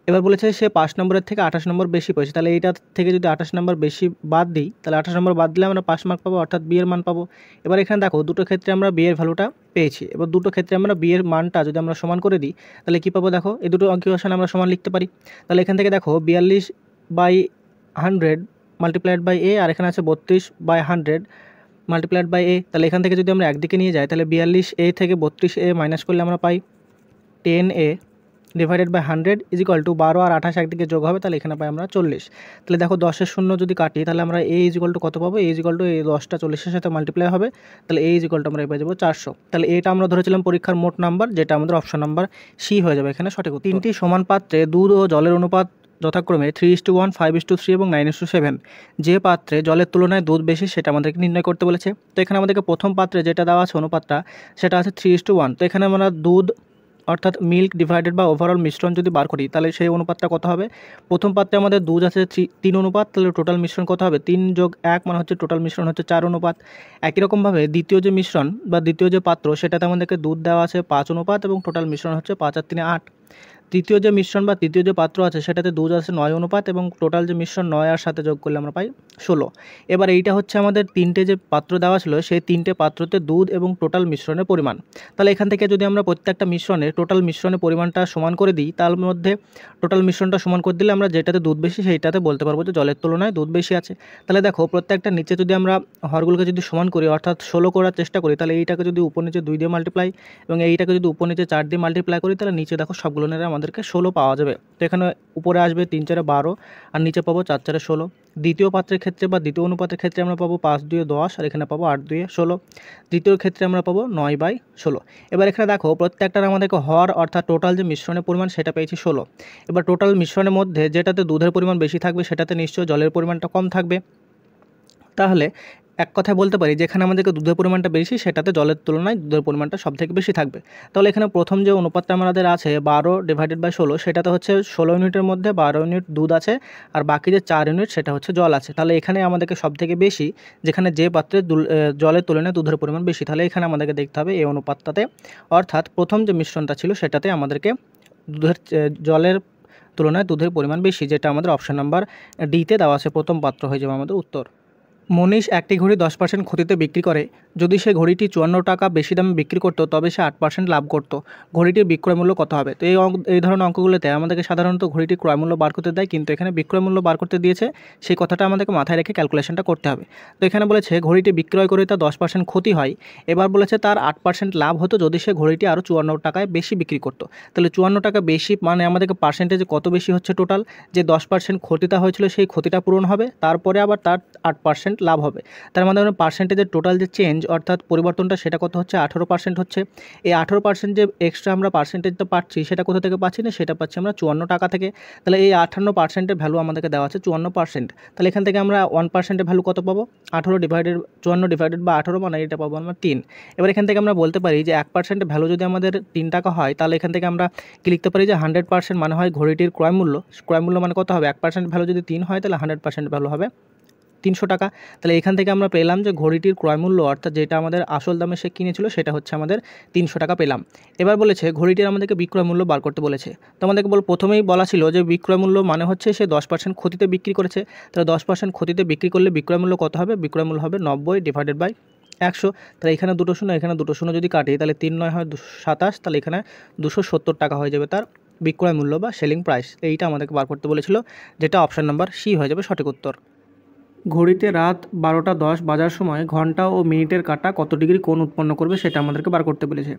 S2: এবার বলেছে সে 5 নম্বরের থেকে 28 নম্বর বেশি পেয়েছে, তাহলে এইটা থেকে যদি 28 নম্বর বেশি বাদ দিই তাহলে 28 নম্বর বাদ দিলে আমরা পাস মার্ক পাবো অর্থাৎ বি এর মান পাবো। এবার এখানে দেখো দুটো ক্ষেত্রে আমরা বি এর ভ্যালুটা পেয়েছি, এবার দুটো ক্ষেত্রে আমরা বি এর মানটা যদি আমরা সমান করে দিই তাহলে কী পাবো? দেখো এই দুটো ইকুয়েশন আমরা সমান লিখতে পারি। তাহলে এখান থেকে দেখো 42/100 মাল্টিপ্লাইড বাই এ, আর এখানে আছে 32/100 মাল্টিপ্লাইড বাই এ। তাহলে এখান থেকে যদি আমরা একদিকে নিয়ে যাই তাহলে 42a থেকে 32a মাইনাস করলে আমরা পাই 10a divided by 100 is equal to 12 আর 28 একদিকে যোগ হবে, তাহলে এখানে পাই আমরা 40। তাহলে দেখো 10-এর শূন্য যদি কাটি তাহলে আমরা এ ইজিক্যাল টু কত পাবো? এ ইজিক্যাল টু এই 10টা 40-এর সাথে মাল্টিপ্লাই হবে, তাহলে এ ইজিক্যাল টু আমরা পেয়ে যাবো 400। তাহলে এটা আমরা ধরেছিলাম পরীক্ষার মোট নাম্বার, যেটা আমাদের অপশন নাম্বার সি হয়ে যাবে এখানে সঠিক উত্তর। 3টি সমান পাত্রে দুধ ও জলের অনুপাত যথাক্রমে 3:1, 5:3 এবং 9:7। যে পাত্রে জলের তুলনায় দুধ বেশি সেটা আমাদেরকে নির্ণয় করতে বলেছে। তো এখানে আমাদেরকে প্রথম পাত্রে যেটা দেওয়া আছে অনুপাতটা সেটা আছে 3:1। তো এখানে আমরা দুধ অর্থাৎ মিল্ক ডিভাইডেড বা ওভারঅল মিশ্রণ যদি বার করি তাহলে সেই অনুপাতটা কত হবে? প্রথম পাত্রে আমাদের দুধ আছে 3 অনুপাত, তাহলে টোটাল মিশ্রণ কত হবে? 3 + 1 মানে হচ্ছে টোটাল মিশ্রণ হচ্ছে 4 অনুপাত। একই রকমভাবে দ্বিতীয় যে মিশ্রণ বা দ্বিতীয় যে পাত্র সেটাতে আমাদেরকে দুধ দেওয়া আছে 5 অনুপাত এবং টোটাল মিশ্রণ হচ্ছে 5 আর 3 8। তৃতীয় যে মিশ্রণ বা তৃতীয় যে পাত্র আছে সেটাতে দুধ আছে 9 অনুপাত এবং টোটাল যে মিশ্রণ 9 আর সাথে যোগ করলে আমরা পাই 16। এবার এইটা হচ্ছে আমাদের 3টে যে পাত্র দেওয়া ছিল সেই 3টে পাত্রতে দুধ এবং টোটাল মিশ্রণের পরিমাণ। তাহলে এখান থেকে যদি আমরা প্রত্যেকটা মিশ্রণে টোটাল মিশ্রণের পরিমাণটা সমান করে দিই তার মধ্যে টোটাল মিশ্রণটা সমান করে দিলে আমরা যেটাতে দুধ বেশি সেইটাতে বলতে পারবো যে জলের তুলনায় দুধ বেশি আছে। তাহলে দেখো প্রত্যেকটা নিচে যদি আমরা হরগুলোকে যদি সমান করি অর্থাৎ 16 করার চেষ্টা করি তাহলে এইটাকে যদি উপর নিচে 2 দিয়ে মাল্টিপ্লাই এবং এইটাকে যদি উপর নিচে 4 দিয়ে মাল্টিপ্লাই করি তাহলে নিচে দেখো সবগুলো নিয়ে আমাদেরকে 16 পাওয়া যাবে। তো এখানে উপরে আসবে 3 4 12 আর নিচে পাবো 4 4 16। দ্বিতীয় পাত্রের ক্ষেত্রে বা দ্বিতীয় অনুপাতের ক্ষেত্রে আমরা পাবো 5 2 10 আর এখানে পাবো 8 2 16। তৃতীয় ক্ষেত্রে আমরা পাবো 9/16। এবার এখানে দেখো প্রত্যেকটার আমাদেরকে হর অর্থাৎ টোটাল যে মিশ্রণের পরিমাণ সেটা পেয়েছি 16। এবার টোটাল মিশ্রণের মধ্যে যেটাতে দুধের পরিমাণ বেশি থাকবে সেটাতে নিশ্চয়ই জলের পরিমাণটা কম থাকবে। তাহলে এক কথায় বলতে পারি যেখানে আমাদেরকে দুধের পরিমাণটা বেশি সেটাতে জলের তুলনায় দুধের পরিমাণটা সবথেকে বেশি থাকবে। তাহলে এখানে প্রথম যে অনুপাতটা আমাদের আছে 12/16 সেটাতে হচ্ছে 16 ইউনিটের মধ্যে 12 ইউনিট দুধ আছে আর বাকি যে 4 ইউনিট সেটা হচ্ছে জল আছে। তাহলে এখানে আমাদেরকে সবথেকে বেশি যেখানে যে পাত্রে জলের তুলনায় দুধের পরিমাণ বেশি, তাহলে এখানে আমাদেরকে দেখতে হবে এই অনুপাতটাতে অর্থাৎ প্রথম যে মিশ্রণটা ছিল সেটাতে আমাদেরকে জলের তুলনায় দুধের পরিমাণ বেশি, যেটা আমাদের অপশন নাম্বার ডিতে দেওয়া আছে প্রথম পাত্র হয়ে যাবে আমাদের উত্তর। মনীষ একটি ঘড়ি 10% ক্ষতিতে বিক্রি করে। যদি সে ঘড়িটি 54 টাকা বেশি দামে বিক্রি করত তবে সে 8% লাভ করত। ঘড়িটির বিক্রয় মূল্য কত হবে? তো এই ধরনের অঙ্কগুলোতে আমাদেরকে সাধারণত ঘড়িটির ক্রয় মূল্য বার করতে দেয়, কিন্তু এখানে বিক্রয় মূল্য বার করতে দিয়েছে সেই কথাটা আমাদেরকে মাথায় রেখে ক্যালকুলেশনটা করতে হবে। তো এখানে বলেছে ঘড়িটি বিক্রয় করে তার 10% ক্ষতি হয়। এবার বলেছে তার 8% লাভ হতো যদি সে ঘড়িটি আরও 54 টাকায় বেশি বিক্রি করত। তাহলে 54 টাকা বেশি মানে আমাদেরকে পার্সেন্টেজে কত বেশি হচ্ছে টোটাল যে 10% ক্ষতিটা হয়েছিল সেই ক্ষতিটা পূরণ হবে, তারপরে আবার তার 8% লাভ হবে। তার মানে আমরা পার্সেন্টেজের টোটাল যে চেঞ্জ অর্থাৎ পরিবর্তনটা সেটা কত হচ্ছে? 18% হচ্ছে। এই 18% যে এক্সট্রা আমরা পার্সেন্টেজটা পাচ্ছি সেটা কোথা থেকে পাচ্ছি না, সেটা পাচ্ছি আমরা 54 টাকা থেকে। তাহলে এই 58%-এর ভ্যালু আমাদেরকে দেওয়া আছে 54%। তাহলে এখান থেকে আমরা 1%-এর ভ্যালু কত পাবো? 54 ডিভাইডেড বা 18 মানে এটা পাবো আমরা 3। এবার এখান থেকে আমরা বলতে পারি যে 1%-এর ভ্যালু যদি আমাদের 3 টাকা হয় তাহলে এখান থেকে আমরা কি লিখতে পারি যে 100% মানে হয় ঘড়িটির ক্রয় মূল্য মানে কত হবে? 1% ভ্যালু যদি 3 হয় তাহলে 100% ভ্যালু হবে
S1: 300 টাকা। তাহলে এখান থেকে আমরা পেলাম যে ঘড়িটির ক্রয়মূল্য অর্থাৎ যেটা আমাদের আসল দামে সে কিনেছিল সেটা হচ্ছে আমাদের 300 টাকা পেলাম। এবার বলেছে ঘড়িটির আমাদেরকে বিক্রয় মূল্য বার করতে বলেছে। তো আমাদেরকে প্রথমেই বলা ছিল যে বিক্রয় মূল্য মানে হচ্ছে সে 10% ক্ষতিতে বিক্রি করেছে। তাহলে 10% ক্ষতিতে বিক্রি করলে বিক্রয় মূল্য কত হবে? বিক্রয় মূল্য হবে 90 ডিভাইডেড বাই 100। তাহলে এখানে দুটো শূন্য এখানে দুটো শূন্য যদি কাটি তাহলে 3 9 হয় 27, তাহলে এখানে 270 টাকা হয়ে যাবে তার বিক্রয় মূল্য বা সেলিং প্রাইস। এইটা আমাদেরকে বার করতে বলেছিল, যেটা অপশান নাম্বার সি হয়ে যাবে সঠিক উত্তর। ঘড়িতে রাত 12:10 বাজার সময় ঘন্টা ও মিনিটের কাঁটা কত ডিগ্রি কোণ উৎপন্ন করবে সেটা আমাদেরকে বার করতে বলেছে।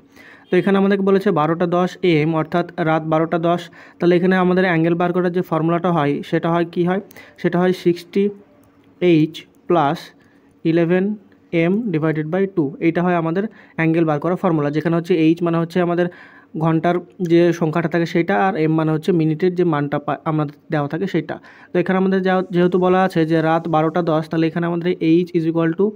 S1: তো এখানে আমাদেরকে বলেছে 12:10 AM অর্থাৎ রাত 12:10। তাহলে এখানে আমাদের অ্যাঙ্গেল বার করার যে ফর্মুলাটা হয় সেটা হয় কি হয়? সেটা হয় 60H plus 11M divided by 2। এইটা হয় আমাদের অ্যাঙ্গেল বার করার ফর্মুলা, যেখানে হচ্ছে H মানে হচ্ছে আমাদের ঘন্টার যে সংখ্যাটা থাকে সেটা, আর M মানে হচ্ছে মিনিটের যে মানটা আমাদের দেওয়া থাকে সেটা। তো এখানে আমাদের যেহেতু বলা আছে যে রাত 12:10, তাহলে এখানে আমাদের H ইজ ইকুয়াল টু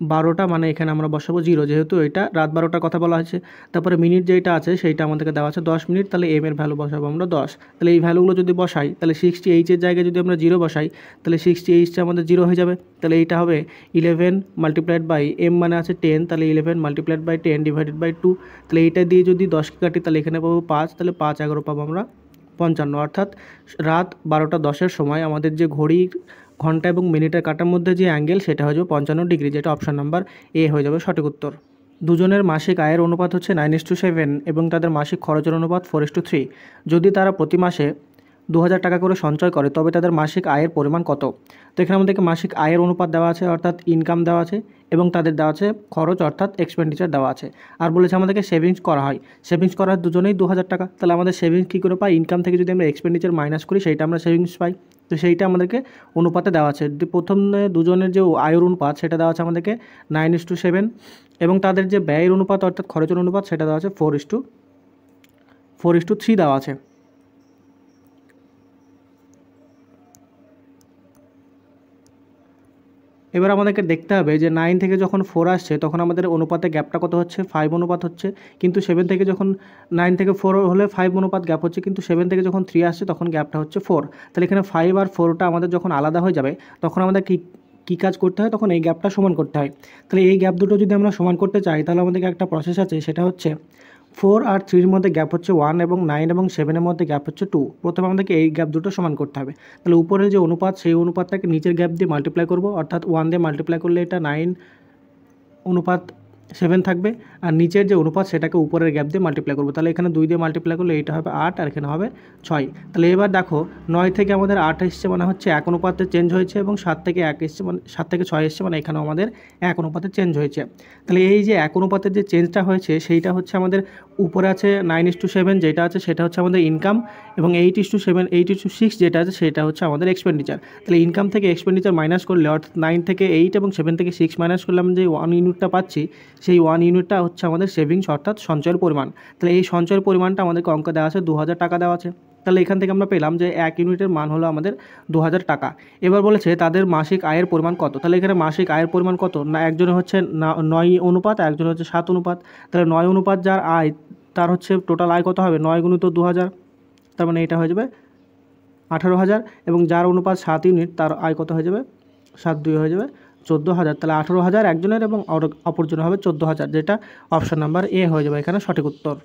S1: 12টা, মানে এখানে আমরা বসাবো 0, যেহেতু এটা রাত 12টার কথা বলা হয়েছে। তারপরে মিনিট যেটা আছে সেইটা আমাদেরকে দেওয়া আছে 10 মিনিট, তাহলে M এর ভ্যালু বসাবো আমরা 10। তাহলে এই ভ্যালুগুলো যদি বসাই তাহলে 60H এর জায়গায় যদি আমরা 0 বসাই তাহলে 60H আমাদের 0 হয়ে যাবে। তাহলে এইটা হবে 11 মাল্টিপ্লাইড বাই M মানে আছে 10, তাহলে 11 মাল্টিপ্লাইড বাই 10 ডিভাইডেড বাই 2। তাহলে এইটা দিয়ে যদি 10কে কাটি তাহলে এখানে পাবো 5, তাহলে 5 11 পাবো আমরা 55। অর্থাৎ রাত 12:10 সময় আমাদের যে ঘড়ির ঘন্টা এবং মিনিটের কাটার মধ্যে যে অ্যাঙ্গেল সেটা হয়ে যাবে 55 ডিগ্রি, যেটা অপশান নাম্বার এ হয়ে যাবে সঠিক উত্তর। দুজনের মাসিক আয়ের অনুপাত হচ্ছে 9:7 এবং তাদের মাসিক খরচের অনুপাত 4:3। যদি তারা প্রতি মাসে 2000 টাকা করে সঞ্চয় করে তবে তাদের মাসিক আয়ের পরিমাণ কত? তো এখানে আমাদেরকে মাসিক আয়ের অনুপাত দেওয়া আছে অর্থাৎ ইনকাম দেওয়া আছে, এবং তাদের দেওয়া আছে খরচ অর্থাৎ এক্সপেন্ডিচার দেওয়া আছে। আর বলেছে আমাদেরকে সেভিংস করা হয়, সেভিংস করার দুজনেই 2000 টাকা। তাহলে আমাদের সেভিংস কী করে পাই? ইনকাম থেকে যদি আমরা এক্সপেন্ডিচার মাইনাস করি সেইটা আমরা সেভিংস পাই। তো সেইটা আমাদেরকে অনুপাতে দেওয়া আছে। প্রথমে দুজনের যে আয়ের অনুপাত সেটা দেওয়া আছে আমাদেরকে 9:7, এবং তাদের যে ব্যয়ের অনুপাত অর্থাৎ খরচের অনুপাত সেটা দেওয়া আছে 4:3 দেওয়া আছে। এবার আমাদেরকে দেখতে হবে যে 9 থেকে যখন 4 আসছে তখন আমাদের অনুপাতে গ্যাপটা কত হচ্ছে? 5 অনুপাত হচ্ছে। কিন্তু 7 থেকে যখন 9 থেকে 4 হলে 5 অনুপাত গ্যাপ হচ্ছে, কিন্তু 7 থেকে যখন 3 আসছে তখন গ্যাপটা হচ্ছে 4। তাহলে এখানে 5 আর 4টা আমাদের যখন আলাদা হয়ে যাবে তখন আমাদের কী কাজ করতে হয়? তখন এই গ্যাপটা সমান করতে হয়। তাহলে এই গ্যাপ দুটো যদি আমরা সমান করতে চাই তাহলে আমাদেরকে একটা প্রসেস আছে, সেটা হচ্ছে 4 আর 3-র মধ্যে গ্যাপ হচ্ছে 1 এবং 9 এবং 7-এর মধ্যে গ্যাপ হচ্ছে 2। প্রথমে আমাদেরকে এই গ্যাপ দুটো সমান করতে হবে। তাহলে উপরের যে অনুপাত সেই অনুপাতটাকে নিচের গ্যাপ দিয়ে মাল্টিপ্লাই করব, অর্থাৎ 1 দিয়ে মাল্টিপ্লাই করলে এটা 9:7 থাকবে, আর নিচের যে অনুপাত সেটাকে উপরের গ্যাপ দিয়ে মাল্টিপ্লাই করব। তাহলে এখানে 2 দিয়ে মাল্টিপ্লাই করলে এটা হবে 8 আর এখানে হবে 6। তাহলে এবার দেখো 9 থেকে আমাদের 8 এসছে মানে হচ্ছে 1 অনুপাতে চেঞ্জ হয়েছে, এবং 7 থেকে 1 এসছে মানে 7 থেকে 6 এসছে মানে এখানেও আমাদের 1 অনুপাতে চেঞ্জ হয়েছে। তাহলে এই যে 1 অনুপাতের যে চেঞ্জটা হয়েছে সেইটা হচ্ছে আমাদের উপরে আছে 9:7 যেটা আছে সেটা হচ্ছে আমাদের ইনকাম, এবং 8:6 যেটা আছে সেটা হচ্ছে আমাদের এক্সপেন্ডিচার। তাহলে ইনকাম থেকে এক্সপেন্ডিচার মাইনাস করলে অর্থাৎ 9 থেকে 8 এবং 7 থেকে 6 মাইনাস করলে আমরা যে 1 ইউনিটটা পাচ্ছি সেই 1 ইউনিটটা হচ্ছে আমাদের সেভিংস অর্থাৎ সঞ্চয়ের পরিমাণ। তাহলে এই সঞ্চয়ের পরিমাণটা আমাদেরকে অঙ্ক দেওয়া আছে 2000 টাকা দেওয়া আছে। তাহলে এখান থেকে আমরা পেলাম যে 1 ইউনিটের মান হলো আমাদের 2000 টাকা। এবার বলেছে তাদের মাসিক আয়ের পরিমাণ কত? তাহলে এখানে মাসিক আয়ের পরিমাণ কত? না, একজনের হচ্ছে 9 অনুপাত, একজনের হচ্ছে 7 অনুপাত। তাহলে 9 অনুপাত যার আয় তার হচ্ছে টোটাল আয় কত হবে? 9 গুণিত 2000, তার মানে এটা হয়ে যাবে 18,000, এবং যার অনুপাত 7 ইউনিট তার আয় কত হয়ে যাবে? 7 2 হয়ে যাবে 14,000। তাহলে 18,000 একজনের এবং অপরজনের হবে 14,000, যেটা অপশান নাম্বার এ হয়ে যাবে এখানে সঠিক উত্তর।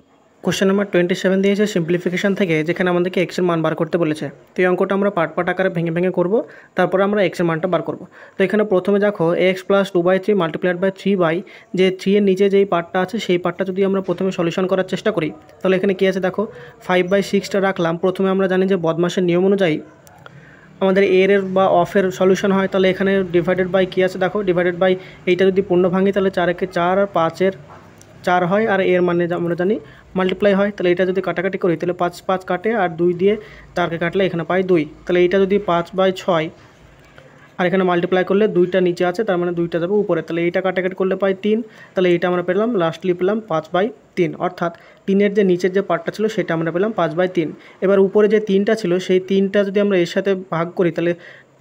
S1: কোশ্চেন নাম্বার 27 দিয়েছে সিম্পলিফিকেশন থেকে, যেখানে আমাদেরকে এক্সের মান বার করতে বলেছে। তো এই অঙ্কটা আমরা পার্ট আকারে ভেঙে ভেঙে করব, তারপরে আমরা এক্সের মানটা বার করব। তো এখানে প্রথমে দেখো x প্লাস 2/3 মাল্টিপ্লাইড বাই 3 যে 3 এর নিচে যেই পার্টটা আছে সেই পার্টটা যদি আমরা প্রথমে সলিউশন করার চেষ্টা করি তাহলে এখানে কী আছে দেখো 5/6টা রাখলাম। প্রথমে আমরা জানি যে বদমাসের নিয়ম অনুযায়ী আমাদের এর বা অফের সলিউশন হয়। তাহলে এখানে ডিভাইডেড বাই কী আছে দেখো, ডিভাইডেড বাই এইটা যদি পূর্ণ ভাঙি তাহলে 4 একে 4 আর 5-এর 4 হয়, আর এর মানে আমরা জানি মাল্টিপ্লাই হয়। তাহলে এটা যদি কাটাকাটি করি তাহলে 5 5 কাটে, আর 2 দিয়ে 4কে কাটলে এখানে পাই 2। তাহলে এইটা যদি 5/6 আর এখানে মাল্টিপ্লাই করলে 2টা নিচে আছে, তার মানে 2টা যাবে উপরে। তাহলে এইটা কাটাকাটি করলে পাই 3। তাহলে এইটা আমরা পেলাম লাস্টলি পেলাম 5/3, অর্থাৎ 3-এর যে নিচের যে পার্টটা ছিল সেটা আমরা পেলাম 5/3। এবার উপরে যে 3টা ছিল সেই 3টা যদি আমরা এর সাথে ভাগ করি তাহলে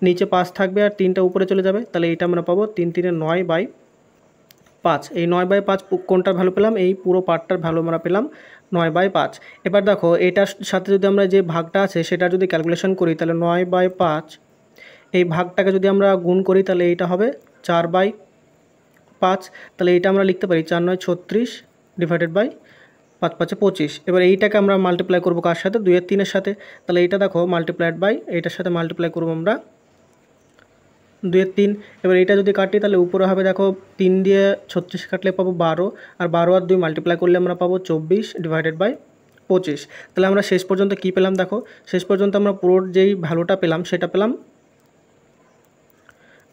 S1: নিচে 5 থাকবে আর 3টা উপরে চলে যাবে। তাহলে এইটা আমরা পাবো 3 3 9/5। এই 9/5 কোনটার ভ্যালু পেলাম? এই পুরো পার্টটার ভ্যালু আমরা পেলাম 9/5। এবার দেখো এটার সাথে যদি আমরা যে ভাগটা আছে সেটা যদি ক্যালকুলেশন করি তাহলে 9/5 এই ভাগটাকে যদি আমরা গুণ করি তাহলে এইটা হবে 4/5। তাহলে এইটা আমরা লিখতে পারি 4 9 36 ডিভাইডেড বাই 5 5 25। এবার এইটাকে আমরা মাল্টিপ্লাই করবো কার সাথে, 2 আর 3-এর সাথে। তাহলে এইটা দেখো মাল্টিপ্লাইড বাই এইটার সাথে মাল্টিপ্লাই করবো আমরা 2 আর 3। এবার এইটা যদি কাটি তাহলে উপরে হবে দেখো 3 দিয়ে 36 কাটলে পাবো 12, আর 12 আর 2 মাল্টিপ্লাই করলে আমরা পাবো 24 ডিভাইডেড বাই 25। তাহলে আমরা শেষ পর্যন্ত কী পেলাম দেখো, শেষ পর্যন্ত আমরা পুরোর যেই ভ্যালুটা পেলাম সেটা পেলাম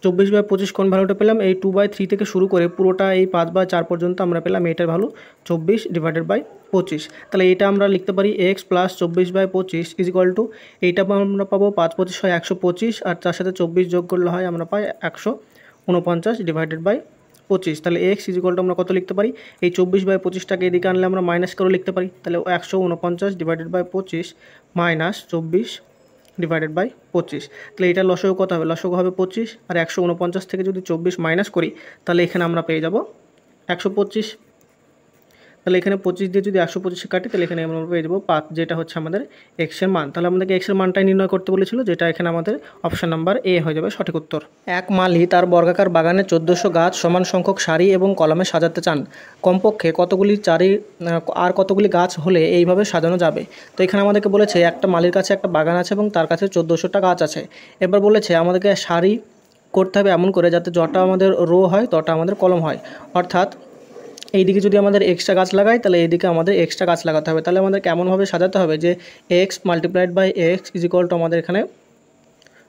S1: 24/25। কোন ভ্যালুটা পেলাম, এই 2/3 থেকে শুরু করে পুরোটা এই 5/4 পর্যন্ত আমরা পেলাম এইটার ভ্যালু 24 ডিভাইডেড বাই 25। তাহলে এইটা আমরা লিখতে পারি x plus 24/25 is equal two, এইটা আমরা পাবো 5 25 হয় 125, আর তার সাথে 24 যোগ করলে হয় আমরা পাই 149 ডিভাইডেড বাই 25। তাহলে x ইজ ইকুয়াল টু আমরা কত লিখতে পারি, এই 24/25টাকে এদিকে আনলে আমরা মাইনাস করে লিখতে পারি। তাহলে 149 divided by 25 minus 24 divided by 25। তাহলে এটা লসগু কত হবে, লসগু হবে 25, আর 149 থেকে যদি 24 মাইনাস করি তাহলে এখানে আমরা পেয়ে যাব 125। তাহলে এখানে 25 দিয়ে যদি 125 কাটি তাহলে এখানে আমরা পেয়ে যাবো 5, যেটা হচ্ছে আমাদের এক্সের মান। তাহলে আমাদেরকে এক্সের মানটাই নির্ণয় করতে বলেছিল, যেটা এখানে আমাদের অপশান নাম্বার এ হয়ে যাবে সঠিক উত্তর। এক মালি তার বর্গাকার বাগানে 1400 গাছ সমান সংখ্যক সারি এবং কলমে সাজাতে চান। কমপক্ষে কতগুলি আর কতগুলি গাছ হলে এইভাবে সাজানো যাবে। তো এখানে আমাদেরকে বলেছে একটা মালির কাছে একটা বাগান আছে এবং তার কাছে 1400টা গাছ আছে। এবার বলেছে আমাদেরকে সারি করতে হবে এমন করে যাতে যটা আমাদের রো হয় তটা আমাদের কলম হয়। অর্থাৎ এইদিকে যদি আমাদের এক্সট্রা গাছ লাগাই তাহলে এইদিকে আমাদের এক্সট্রা গাছ লাগাতে হবে। তাহলে আমাদের কেমনভাবে সাজাতে হবে যে X multiplied by X is equal to আমাদের এখানে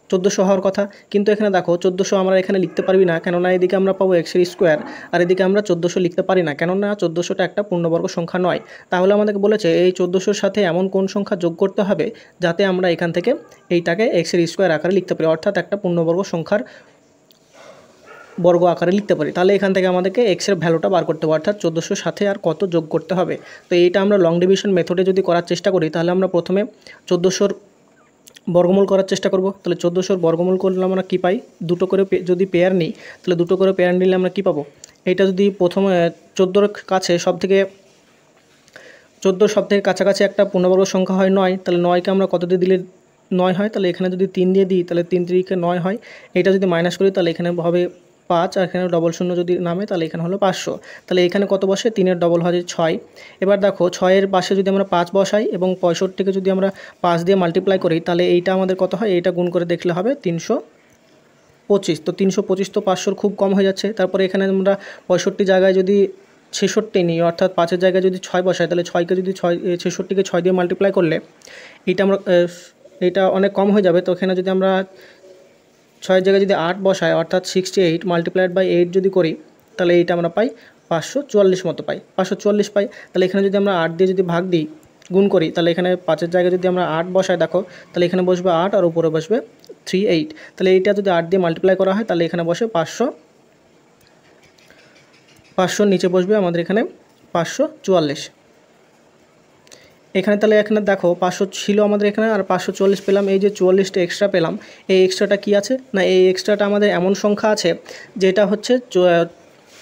S1: 1400 হওয়ার কথা। কিন্তু এখানে দেখো 1400 আমরা এখানে লিখতে পারবি না, কেননা এদিকে আমরা পাবো এক্সের স্কোয়ার, আর এদিকে আমরা 1400 লিখতে পারি না, কেননা 1400টা একটা পূর্ণবর্গ সংখ্যা নয়। তাহলে আমাদেরকে বলেছে এই 1400-র সাথে এমন কোন সংখ্যা যোগ করতে হবে যাতে আমরা এখান থেকে এইটাকে এক্সের স্কোয়ার আকারে লিখতে পারি, অর্থাৎ একটা পূর্ণবর্গ সংখ্যার বর্গ আকারে লিখতে পারি। তাহলে এখান থেকে আমাদেরকে এক্সের ভ্যালুটা বার করতে হবে, অর্থাৎ 1400-র সাথে আর কত যোগ করতে হবে। তো এইটা আমরা লং ডিভিশন মেথডে যদি করার চেষ্টা করি তাহলে আমরা প্রথমে 1400-র বর্গমূল করার চেষ্টা করব। তাহলে 1400-র বর্গমূল করলে আমরা কী পাই, দুটো করে যদি পেয়ার নিই তাহলে দুটো করে পেয়ার নিলে আমরা কী পাবো, এইটা যদি প্রথমে 14-র কাছে সবথেকে কাছাকাছি একটা পূর্ণবর্গ সংখ্যা হয় 9, তাহলে 9কে আমরা কত দিয়ে দিলে 9 হয়, তাহলে এখানে যদি 3 দিয়ে দিই তাহলে 3 3-কে 9 হয়। এটা যদি মাইনাস করি তাহলে এখানে হবে 5, আর এখানে ডবল শূন্য যদি নামে তাহলে এখানে হলো 500। তাহলে এখানে কত বসে, 3-এর ডবল হয় 6। এবার দেখো 6-এর পাশে যদি আমরা 5 বসাই এবং 65-কে যদি আমরা 5 দিয়ে মাল্টিপ্লাই করি তাহলে এইটা আমাদের কত হয়, এইটা গুণ করে দেখলে হবে 325। তো 325 তো 500-র খুব কম হয়ে যাচ্ছে। তারপরে এখানে আমরা 65 জায়গায় যদি 66 নিই, অর্থাৎ 5-এর জায়গায় যদি 6 বসাই তাহলে 6কে যদি 66কে 6 দিয়ে মাল্টিপ্লাই করলে এইটা অনেক কম হয়ে যাবে। তো এখানে যদি আমরা 6-এর জায়গায় যদি 8 বসাই, অর্থাৎ 68 মাল্টিপ্লাইড বাই 8 যদি করি তাহলে এইটা আমরা পাই 544 মতো পাই, 544 পাই। তাহলে এখানে যদি আমরা 8 দিয়ে যদি ভাগ দিই, গুণ করি, তাহলে এখানে 5-এর জায়গায় যদি আমরা 8 বসাই দেখো তাহলে এখানে বসবে 8 আর উপরে বসবে 38। তাহলে এইটা যদি 8 দিয়ে মাল্টিপ্লাই করা হয় তাহলে এখানে বসে 500 নিচে বসবে আমাদের এখানে 544। এখানে তাহলে এখানে দেখো 500 ছিল আমাদের এখানে, আর 544 পেলাম। এই যে 44টা এক্সট্রা পেলাম, এই এক্সট্রাটা কি আছে না, এই এক্সট্রাটা আমাদের এমন সংখ্যা আছে যেটা হচ্ছে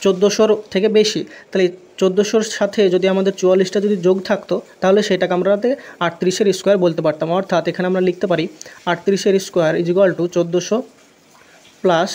S1: 1400-র থেকে বেশি। তাহলে 1400-র সাথে যদি আমাদের 44টা যদি যোগ থাকতো তাহলে সেটাকে আমরা 38-এর স্কোয়ার বলতে পারতাম। অর্থাৎ এখানে আমরা লিখতে পারি 38-এর square is equal to 1400 plus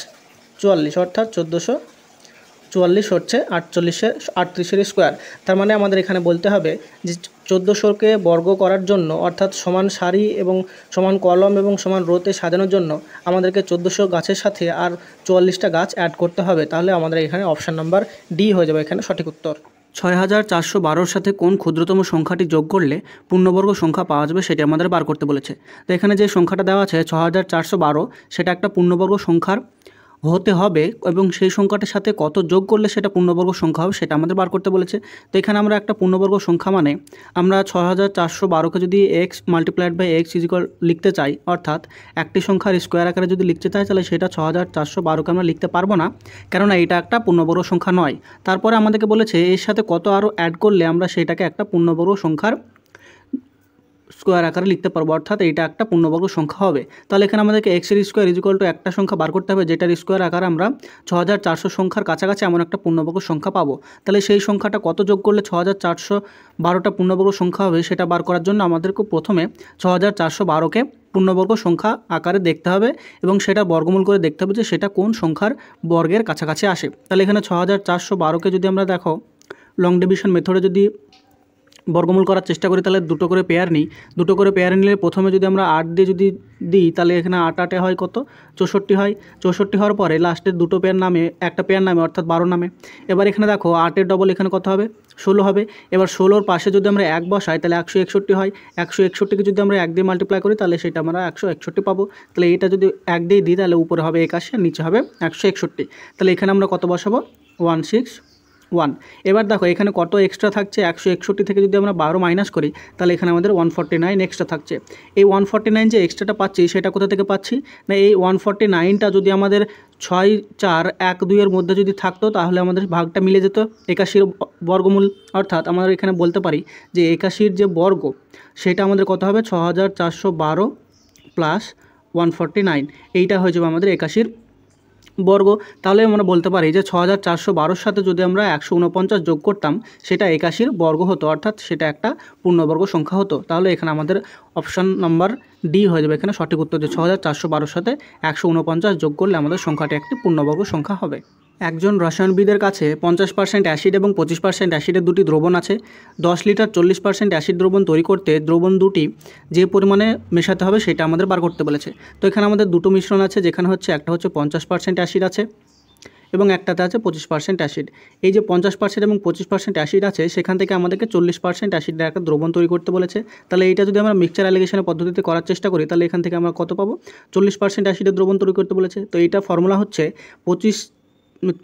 S1: 44, অর্থাৎ 1444 হচ্ছে 38-এর স্কোয়ার। তার মানে আমাদের এখানে বলতে হবে যে 1400-কে বর্গ করার জন্য, অর্থাৎ সমান সারি এবং সমান কলম এবং সমান রোতে সাজানোর জন্য আমাদেরকে 1400 গাছের সাথে আর 44টা গাছ অ্যাড করতে হবে। তাহলে আমাদের এখানে অপশান নাম্বার ডি হয়ে যাবে এখানে সঠিক উত্তর। 6412-র সাথে কোন ক্ষুদ্রতম সংখ্যাটি যোগ করলে পূর্ণবর্গ সংখ্যা পাওয়া যাবে সেটি আমাদের বার করতে বলেছে। তো এখানে যে সংখ্যাটা দেওয়া আছে 6412, সেটা একটা পূর্ণবর্গ সংখ্যার হতে হবে এবং সেই সংখ্যাটার সাথে কত যোগ করলে সেটা পূর্ণবর্গ সংখ্যা হবে সেটা আমাদের বার করতে বলেছে। তো এখানে আমরা একটা পূর্ণবর্গ সংখ্যা মানে আমরা 6412-কে যদি X multiplied by X is equal লিখতে চাই, অর্থাৎ একটি সংখ্যার স্কোয়ার আকারে যদি লিখতে চাই তাহলে সেটা 6412-কে আমরা লিখতে পারবো না, কেননা এটা একটা পূর্ণবর্গ সংখ্যা নয়। তারপরে আমাদেরকে বলেছে এর সাথে কত আরও অ্যাড করলে আমরা সেটাকে একটা পূর্ণবর্গ সংখ্যার স্কোয়ার আকারে লিখতে পারবো, অর্থাৎ এইটা একটা পূর্ণবর্গ সংখ্যা হবে। তাহলে এখানে আমাদেরকে এক্সের স্কোয়ার ইকুয়াল টু একটা সংখ্যা বার করতে হবে, যেটার স্কোয়ার আকারে আমরা 6400 সংখ্যার কাছাকাছি এমন একটা পূর্ণবর্গ সংখ্যা পাবো। তাহলে সেই সংখ্যাটা কত যোগ করলে 6412টা পূর্ণবর্গ সংখ্যা হবে, সেটা বার করার জন্য আমাদেরকে প্রথমে 6412কে পূর্ণবর্গ সংখ্যা আকারে দেখতে হবে এবং সেটা বর্গমূল করে দেখতে হবে যে সেটা কোন সংখ্যার বর্গের কাছাকাছি আসে। তাহলে এখানে 6412কে যদি আমরা দেখো লং ডিভিশন মেথডে যদি বর্গমূল করার চেষ্টা করি, তাহলে দুটো করে পেয়ার নিই। দুটো করে পেয়ার নিলে প্রথমে যদি আমরা 8 দিয়ে যদি দিই, তাহলে এখানে 8 8 হয় কত, 64 হয়। 64 হওয়ার পরে লাস্টের দুটো পেয়ার নামে একটা পেয়ার নামে, অর্থাৎ 12 নামে। এবার এখানে দেখো 8-এর ডবল এখানে কত হবে, 16 হবে। এবার 16-র পাশে যদি আমরা 1 বসাই, তাহলে 161 হয়। 161কে যদি আমরা 1 দিয়ে মাল্টিপ্লাই করি, তাহলে সেটা আমরা 161 পাবো। তাহলে এটা যদি 1 দিয়ে দিই, তাহলে উপরে হবে 81 আর নিচে হবে 161। তাহলে এখানে আমরা কত বসাবো, 161। এবার দেখো এখানে কত এক্সট্রা থাকছে, 161 থেকে যদি আমরা 12 মাইনাস করি, তাহলে এখানে আমাদের 149 এক্সট্রা থাকছে। এই 149 যে এক্সট্রাটা পাচ্ছি, সেটা কোথা থেকে পাচ্ছি না, এই 149টা যদি আমাদের 6 4 1 2 এর মধ্যে যদি থাকতো, তাহলে আমাদের ভাগটা মিলে যেত 81-র বর্গমূল। অর্থাৎ আমরা এখানে বলতে পারি যে 81-র যে বর্গ, সেটা আমাদের কত হবে, 6412 প্লাস 149, এইটা হয়ে যাবে আমাদের 81-র বর্গ। তাহলে আমরা বলতে পারি যে 6412-র সাথে যদি আমরা 149 যোগ করতাম, সেটা 81-র বর্গ হতো, অর্থাৎ সেটা একটা পূর্ণবর্গ সংখ্যা হতো। তাহলে এখানে আমাদের অপশান নাম্বার ডি হয়ে যাবে এখানে সঠিক উত্তর, যে 6412-র সাথে 149 যোগ করলে আমাদের সংখ্যাটি একটি পূর্ণবর্গ সংখ্যা হবে। একজন রসায়নবিদের কাছে 50% অ্যাসিড এবং 25% অ্যাসিডের দুটি দ্রবণ আছে। 10 লিটার 40% অ্যাসিড দ্রবণ তৈরি করতে দ্রবণ দুটি যে পরিমাণে মেশাতে হবে, সেটা আমাদের বার করতে বলেছে। তো এখানে আমাদের দুটো মিশ্রণ আছে, যেখানে হচ্ছে একটা হচ্ছে 50% অ্যাসিড আছে এবং একটাতে আছে 25% অ্যাসিড। এই যে 50% এবং 25% অ্যাসিড আছে, সেখান থেকে আমাদেরকে 40% অ্যাসিডের একটা দ্রবণ তৈরি করতে বলেছে। তাহলে এইটা যদি আমরা মিক্সচার অ্যালিগেশনের পদ্ধতিতে করার চেষ্টা করি, তাহলে এখান থেকে আমরা কত পাবো, 40% অ্যাসিডের দ্রবণ তৈরি করতে বলেছে। তো এইটা ফর্মুলা হচ্ছে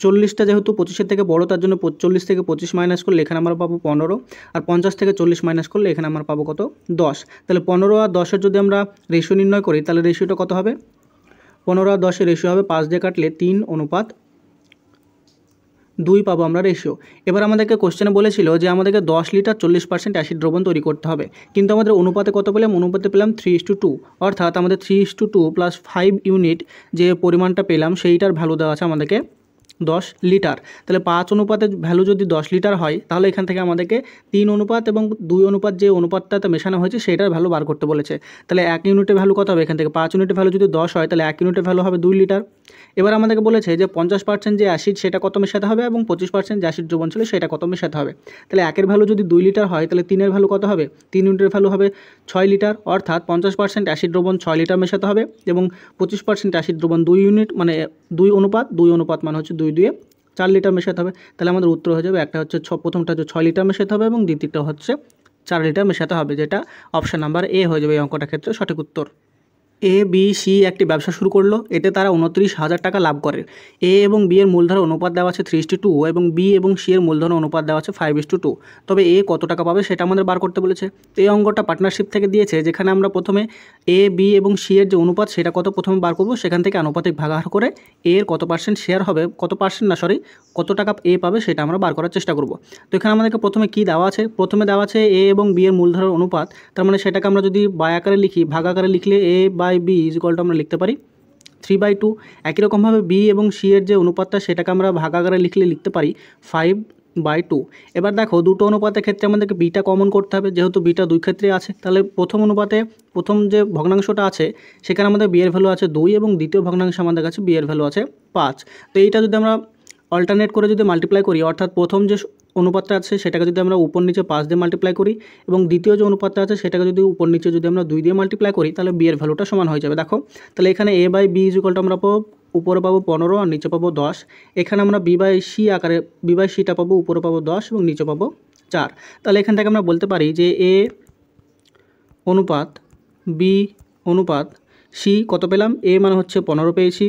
S1: 40টা যেহেতু 25-এর থেকে বড়, তার জন্য 40 থেকে 25 মাইনাস করলে এখানে আমরা পাবো 15, আর 50 থেকে 40 মাইনাস করলে এখানে আমরা পাবো কত, 10। তাহলে 15 আর 10-এর যদি আমরা রেশিও নির্ণয় করি, তাহলে রেশিওটা কত হবে, 15 আর 10-এর রেশিও হবে 5 দিয়ে কাটলে 3:2 পাবো আমরা রেশিও। এবার আমাদেরকে কোশ্চেনে বলেছিল যে আমাদেরকে 10 লিটার 40% অ্যাসিড দ্রবণ তৈরি করতে হবে, কিন্তু আমাদের অনুপাতে কত পেলাম, অনুপাতে পেলাম 3:2, অর্থাৎ আমাদের 3:2 প্লাস 5 ইউনিট যে পরিমাণটা পেলাম, সেইটার ভ্যালু দেওয়া আছে আমাদেরকে 10 লিটার। তাহলে 5 অনুপাতের ভ্যালু যদি 10 লিটার হয়, তাহলে এখান থেকে আমাদেরকে 3 অনুপাত এবং 2 অনুপাত যে অনুপাতটাতে মেশানো হয়েছে, সেটার ভ্যালু বার করতে বলেছে। তাহলে 1 ইউনিটের ভ্যালু কত হবে, এখান থেকে 5 ইউনিটের ভ্যালু যদি 10 হয়, তাহলে 1 ইউনিটের ভ্যালু হবে 2 লিটার। এবার আমাদেরকে বলেছে যে 50% যে অ্যাসিড, সেটা কত মেশাতে হবে এবং 25% যে অ্যাসিড দ্রবণ ছিল, সেটা কত মেশাতে হবে। তাহলে 1-এর ভ্যালু যদি 2 লিটার হয়, তাহলে 3-এর ভ্যালু কত হবে, 3 ইউনিটের ভ্যালু হবে 6 লিটার, অর্থাৎ 50% অ্যাসিড দ্রবণ 6 লিটার মেশাতে হবে এবং 25% অ্যাসিড দ্রবণ 2 ইউনিট, মানে 2 অনুপাত মানে হচ্ছে 2 দিয়ে 4 লিটার মেশাতে হবে। তাহলে আমাদের উত্তর হয়ে যাবে, একটা হচ্ছে প্রথমটা হচ্ছে 6 লিটার মেশাতে হবে এবং দ্বিতীয়টা হচ্ছে 4 লিটার মেশাতে হবে, যেটা অপশান নাম্বার এ হয়ে যাবে এই অঙ্কটার ক্ষেত্রে সঠিক উত্তর। এ বি সি একটি ব্যবসা শুরু করলো, এতে তারা 29,000 টাকা লাভ করে। এ এবং বি এর মূলধন অনুপাত দেওয়া আছে 3:2 এবং বি এবং সি এর মূলধন অনুপাত দেওয়া আছে 5:2। তবে এ কত টাকা পাবে, সেটা আমাদের বার করতে বলেছে। তো এই অঙ্কটা পার্টনারশিপ থেকে দিয়েছে, যেখানে আমরা প্রথমে এ বি এবং সি এর যে অনুপাত, সেটা কত প্রথমে বার করবো, সেখান থেকে আনুপাতিক ভাগাহার করে এর কত পার্সেন্ট শেয়ার হবে, কত টাকা এ পাবে, সেটা আমরা বার করার চেষ্টা করব। তো এখানে আমাদেরকে প্রথমে কি দেওয়া আছে, প্রথমে দেওয়া আছে এ এবং বি এর মূলধনের অনুপাত। তার মানে সেটাকে আমরা যদি বাই আকারে লিখি, ভাগ আকারে লিখলে এ বাই বি ইকুয়াল টু আমরা লিখতে পারি 3/2। একই রকমভাবে বি এবং সি এর যে অনুপাতটা, সেটাকে আমরা ভাগ আকারে লিখতে পারি 5/2। এবার দেখো দুটো অনুপাতের ক্ষেত্রে আমাদেরকে বিটা কমন করতে হবে, যেহেতু বিটা দুই ক্ষেত্রে আছে। তাহলে প্রথম অনুপাতে প্রথম যে ভগ্নাংশটা আছে, সেখানে আমাদের বি এর ভ্যালু আছে 2 এবং দ্বিতীয় ভগ্নাংশে আমাদের কাছে বি এর ভ্যালু আছে 5। তো এইটা যদি আমরা অল্টারনেট করে যদি মাল্টিপ্লাই করি, অর্থাৎ প্রথম যে অনুপাতটা আছে, সেটাকে যদি আমরা উপর নিচে 5 দিয়ে মাল্টিপ্লাই করি এবং দ্বিতীয় যে অনুপাতটা আছে, সেটাকে যদি উপর নিচে যদি আমরা 2 দিয়ে মাল্টিপ্লাই করি, তাহলে বি এর ভ্যালুটা সমান হয়ে যাবে। দেখো তাহলে এখানে এ বাই বি ইকুয়াল টু আমরা পাবো, উপরে পাবো 15 আর নিচে পাবো 10। এখানে আমরা বি বাই সিটা পাবো, উপরে পাবো 10 এবং নিচে পাবো 4। তাহলে এখান থেকে আমরা বলতে পারি যে এ অনুপাত বি অনুপাত সি কত পেলাম, এ মানে হচ্ছে 15 পেয়েছি,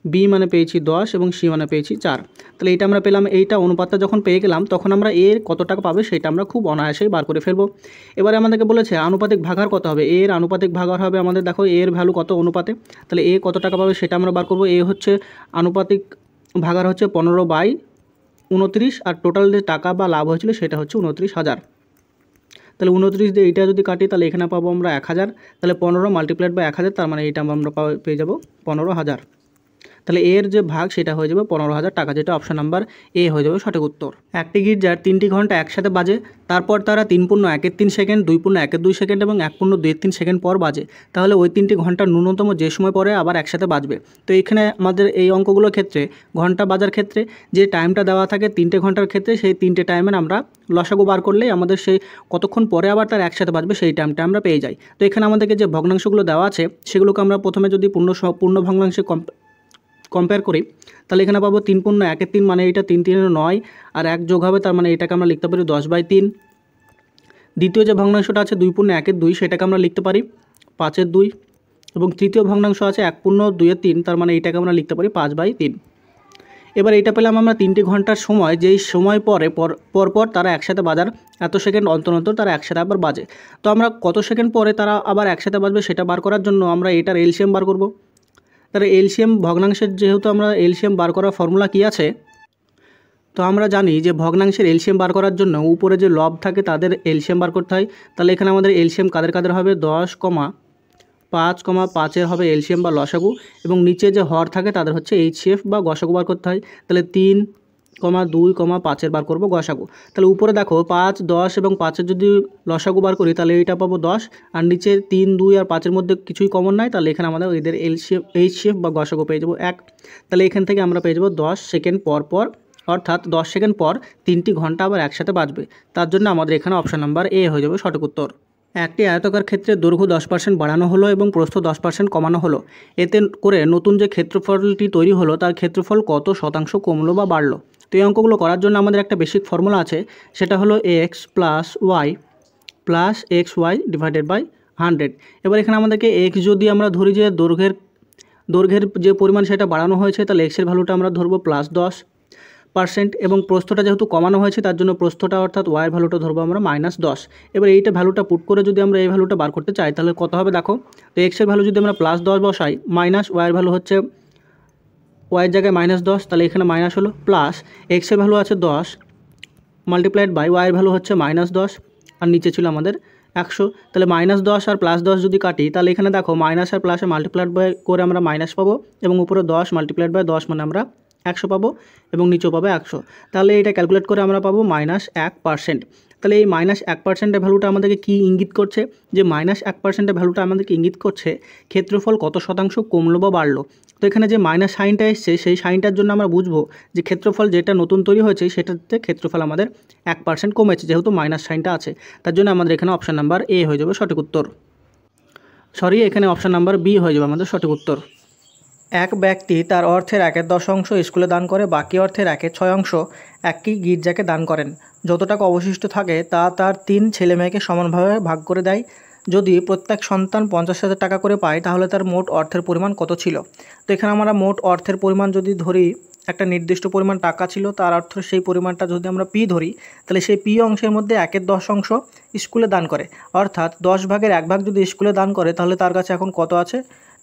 S1: বি মানে পেয়েছি 10 এবং সি মানে পেয়েছি 4। তাহলে এইটা আমরা পেলাম। এইটা অনুপাতটা যখন পেয়ে গেলাম, তখন আমরা এর কত টাকা পাবে, সেটা আমরা খুব অনায়াসেই বার করে ফেলবো। এবারে আমাদেরকে বলেছে আনুপাতিক ভাগাহার কত হবে, এর আনুপাতিক ভাগাহার হবে আমাদের, দেখো এর ভ্যালু কত অনুপাতে, তাহলে এ কত টাকা পাবে সেটা আমরা বার করবো। এ হচ্ছে আনুপাতিক ভাগাহার হচ্ছে 15/29, আর টোটাল যে টাকা বা লাভ হয়েছিল সেটা হচ্ছে 29,000। তাহলে 29 দিয়ে এইটা যদি কাটি তাহলে এখানে পাবো আমরা 1000, তাহলে 15 মাল্টিপ্লাইড বাই 1000, তার মানে এইটা আমরা পেয়ে যাবো 15,000। তাহলে এর যে ভাগ সেটা হয়ে যাবে 15,000 টাকা, যেটা অপশন নাম্বার এ হয়ে যাবে সঠিক উত্তর। একটি গির্জার 3টি ঘন্টা একসাথে বাজে, তারপর তারা 3.1 সেকেন্ড, 2.1 সেকেন্ড এবং 1.2 সেকেন্ড পর বাজে, তাহলে ওই 3টি ঘন্টা ন্যূনতম যে সময় পরে আবার একসাথে বাজবে। তো এখানে আমাদের এই অঙ্কগুলোর ক্ষেত্রে ঘন্টা বাজার ক্ষেত্রে যে টাইমটা দেওয়া থাকে 3টে ঘন্টার ক্ষেত্রে, সেই 3টে টাইমের আমরা লসাগু বার করলেই আমাদের সেই কতক্ষণ পরে আবার তার একসাথে বাজবে সেই টাইমটা আমরা পেয়ে যাই। তো এখানে আমাদেরকে যে ভগ্নাংশগুলো দেওয়া আছে সেগুলোকে আমরা প্রথমে যদি পূর্ণ ভগ্নাংশে কম্পেয়ার করি তাহলে এখানে পাবো 3.1 মানে এটা 3 3 9 আর 1 যোগ হবে, তার মানে এটাকে আমরা লিখতে পারি 10/3। দ্বিতীয় যে ভগ্নাংশটা আছে 2.1 সেটাকে আমরা লিখতে পারি 5/2 এবং তৃতীয় ভগ্নাংশ আছে 1.2 তার মানে এটাকে আমরা লিখতে পারি 5/3। এবার এটা পেলাম আমরা 3টি ঘন্টার সময়, যেই সময় পর তারা একসাথে বাজার এত সেকেন্ড অন্তর তারা একসাথে আবার বাজে। তো আমরা কত সেকেন্ড পরে তারা আবার একসাথে বাজবে সেটা বার করার জন্য আমরা এটার এলসিএম বার করব। তাহলে এলসিএম ভগ্নাংশের যেহেতু আমরা এলসিএম বার করার ফর্মুলা কি আছে, তো আমরা জানি যে ভগ্নাংশের এলসিএম বার করার জন্য উপরে যে লব থাকে তাদের এলসিএম বার করতে হয়। তাহলে এখানে আমাদের এলসিএম কাদের হবে 10,5,5 হবে এলসিএম বা লসাগু, এবং নিচে যে হর থাকে তাদের হচ্ছে এইচসিএফ বা গসাগু বার করতে হয়। তাহলে 3,2,5 বার করবো গসাগু। তাহলে উপরে দেখো 5, 10 এবং 5-এর যদি লসাগু বার করি তাহলে এইটা পাবো 10, আর নিচে 3, 2 আর 5-এর মধ্যে কিছুই কমন নাই, তাহলে এখানে আমাদের এদের এইচসিএফ বা গসাগু পেয়ে যাবো 1। তাহলে এখান থেকে আমরা পেয়ে যাবো 10 সেকেন্ড পর, অর্থাৎ 10 সেকেন্ড পর 3টি ঘন্টা আবার একসাথে বাজবে। তার জন্য আমাদের এখানে অপশন নাম্বার এ হয়ে যাবে সঠিক উত্তর। একটি আয়তাকার ক্ষেত্রে দৈর্ঘ্য 10% বাড়ানো হলো এবং প্রস্থ 10% কমানো হলো, এতে করে নতুন যে ক্ষেত্রফলটি তৈরি হলো তার ক্ষেত্রফল কত শতাংশ কমলো বা বাড়লো। তো এই অঙ্কগুলো করার জন্য আমাদের একটা বেসিক ফর্মুলা আছে, সেটা হলো x plus xy divided by 100। এবার এখানে আমাদেরকে x যদি আমরা ধরি যে দৈর্ঘ্যের যে পরিমাণ সেটা বাড়ানো হয়েছে, তাহলে x এর ভ্যালুটা আমরা ধরবো +10%, এবং প্রস্থটা যেহেতু কমানো হয়েছে তার জন্য প্রস্থটা অর্থাৎ y এর ভ্যালুটা ধরবো আমরা -10। এবার এইটা ভ্যালুটা পুট করে যদি আমরা এই ভ্যালুটা বার করতে চাই তাহলে কত হবে দেখো। তো x এর ভ্যালু যদি আমরা +10 বসাই, মাইনাস y এর ভ্যালু হচ্ছে y এর জায়গায় -10, তাহলে এখানে মাইনাস হলো, প্লাস x এর ভ্যালু আছে 10 মাল্টিপ্লাইড বাই y এর ভ্যালু হচ্ছে -10 আর নিচে ছিল আমাদের 100। তাহলে -10 আর +10 যদি কাটি তাহলে এখানে দেখো মাইনাস আর প্লাসে মাল্টিপ্লাইড বাই করে আমরা মাইনাস পাবো, এবং উপরে 10 মাল্টিপ্লাইড বাই 10 মানে আমরা 100 পাবো, এবং নিচেও পাবো 100। তাহলে এটা ক্যালকুলেট করে আমরা পাবো -1%। তাহলে এই -1%-এর ভ্যালুটা আমাদেরকে কী ইঙ্গিত করছে, যে -1%-এর ভ্যালুটা আমাদেরকে ইঙ্গিত করছে ক্ষেত্রফল কত শতাংশ কমলো বা বাড়লো। তো এখানে যে মাইনাস সাইনটা এসছে সেই সাইনটার জন্য আমরা বুঝবো যে ক্ষেত্রফল যেটা নতুন তৈরি হয়েছে সেটাতে ক্ষেত্রফল আমাদের 1% কমেছে, যেহেতু মাইনাস সাইনটা আছে। তার জন্য আমাদের এখানে অপশান নাম্বার এ হয়ে যাবে সঠিক উত্তর। এখানে অপশান নাম্বার বি হয়ে যাবে আমাদের সঠিক উত্তর। এক ব্যক্তি তার অর্থের 1/10 স্কুলে দান করে, বাকি অর্থের 1/6 একটি গির্জাকে দান করেন। যত টাকা অবশিষ্ট থাকে তা তার 3 ছেলেমেয়েকে সমানভাবে ভাগ করে দেয়। যদি প্রত্যেক সন্তান 50,000 টাকা করে পায় তাহলে তার মোট অর্থের পরিমাণ কত ছিল। তো এখানে আমরা মোট অর্থের পরিমাণ যদি ধরি, একটা নির্দিষ্ট পরিমাণ টাকা ছিল, তার অর্থ সেই পরিমাণটা যদি আমরা পি ধরি, তাহলে সেই পি অংশের মধ্যে 1/10 স্কুলে দান করে, অর্থাৎ 10 ভাগের 1 ভাগ যদি স্কুলে দান করে তাহলে তার কাছে এখন কত আছে,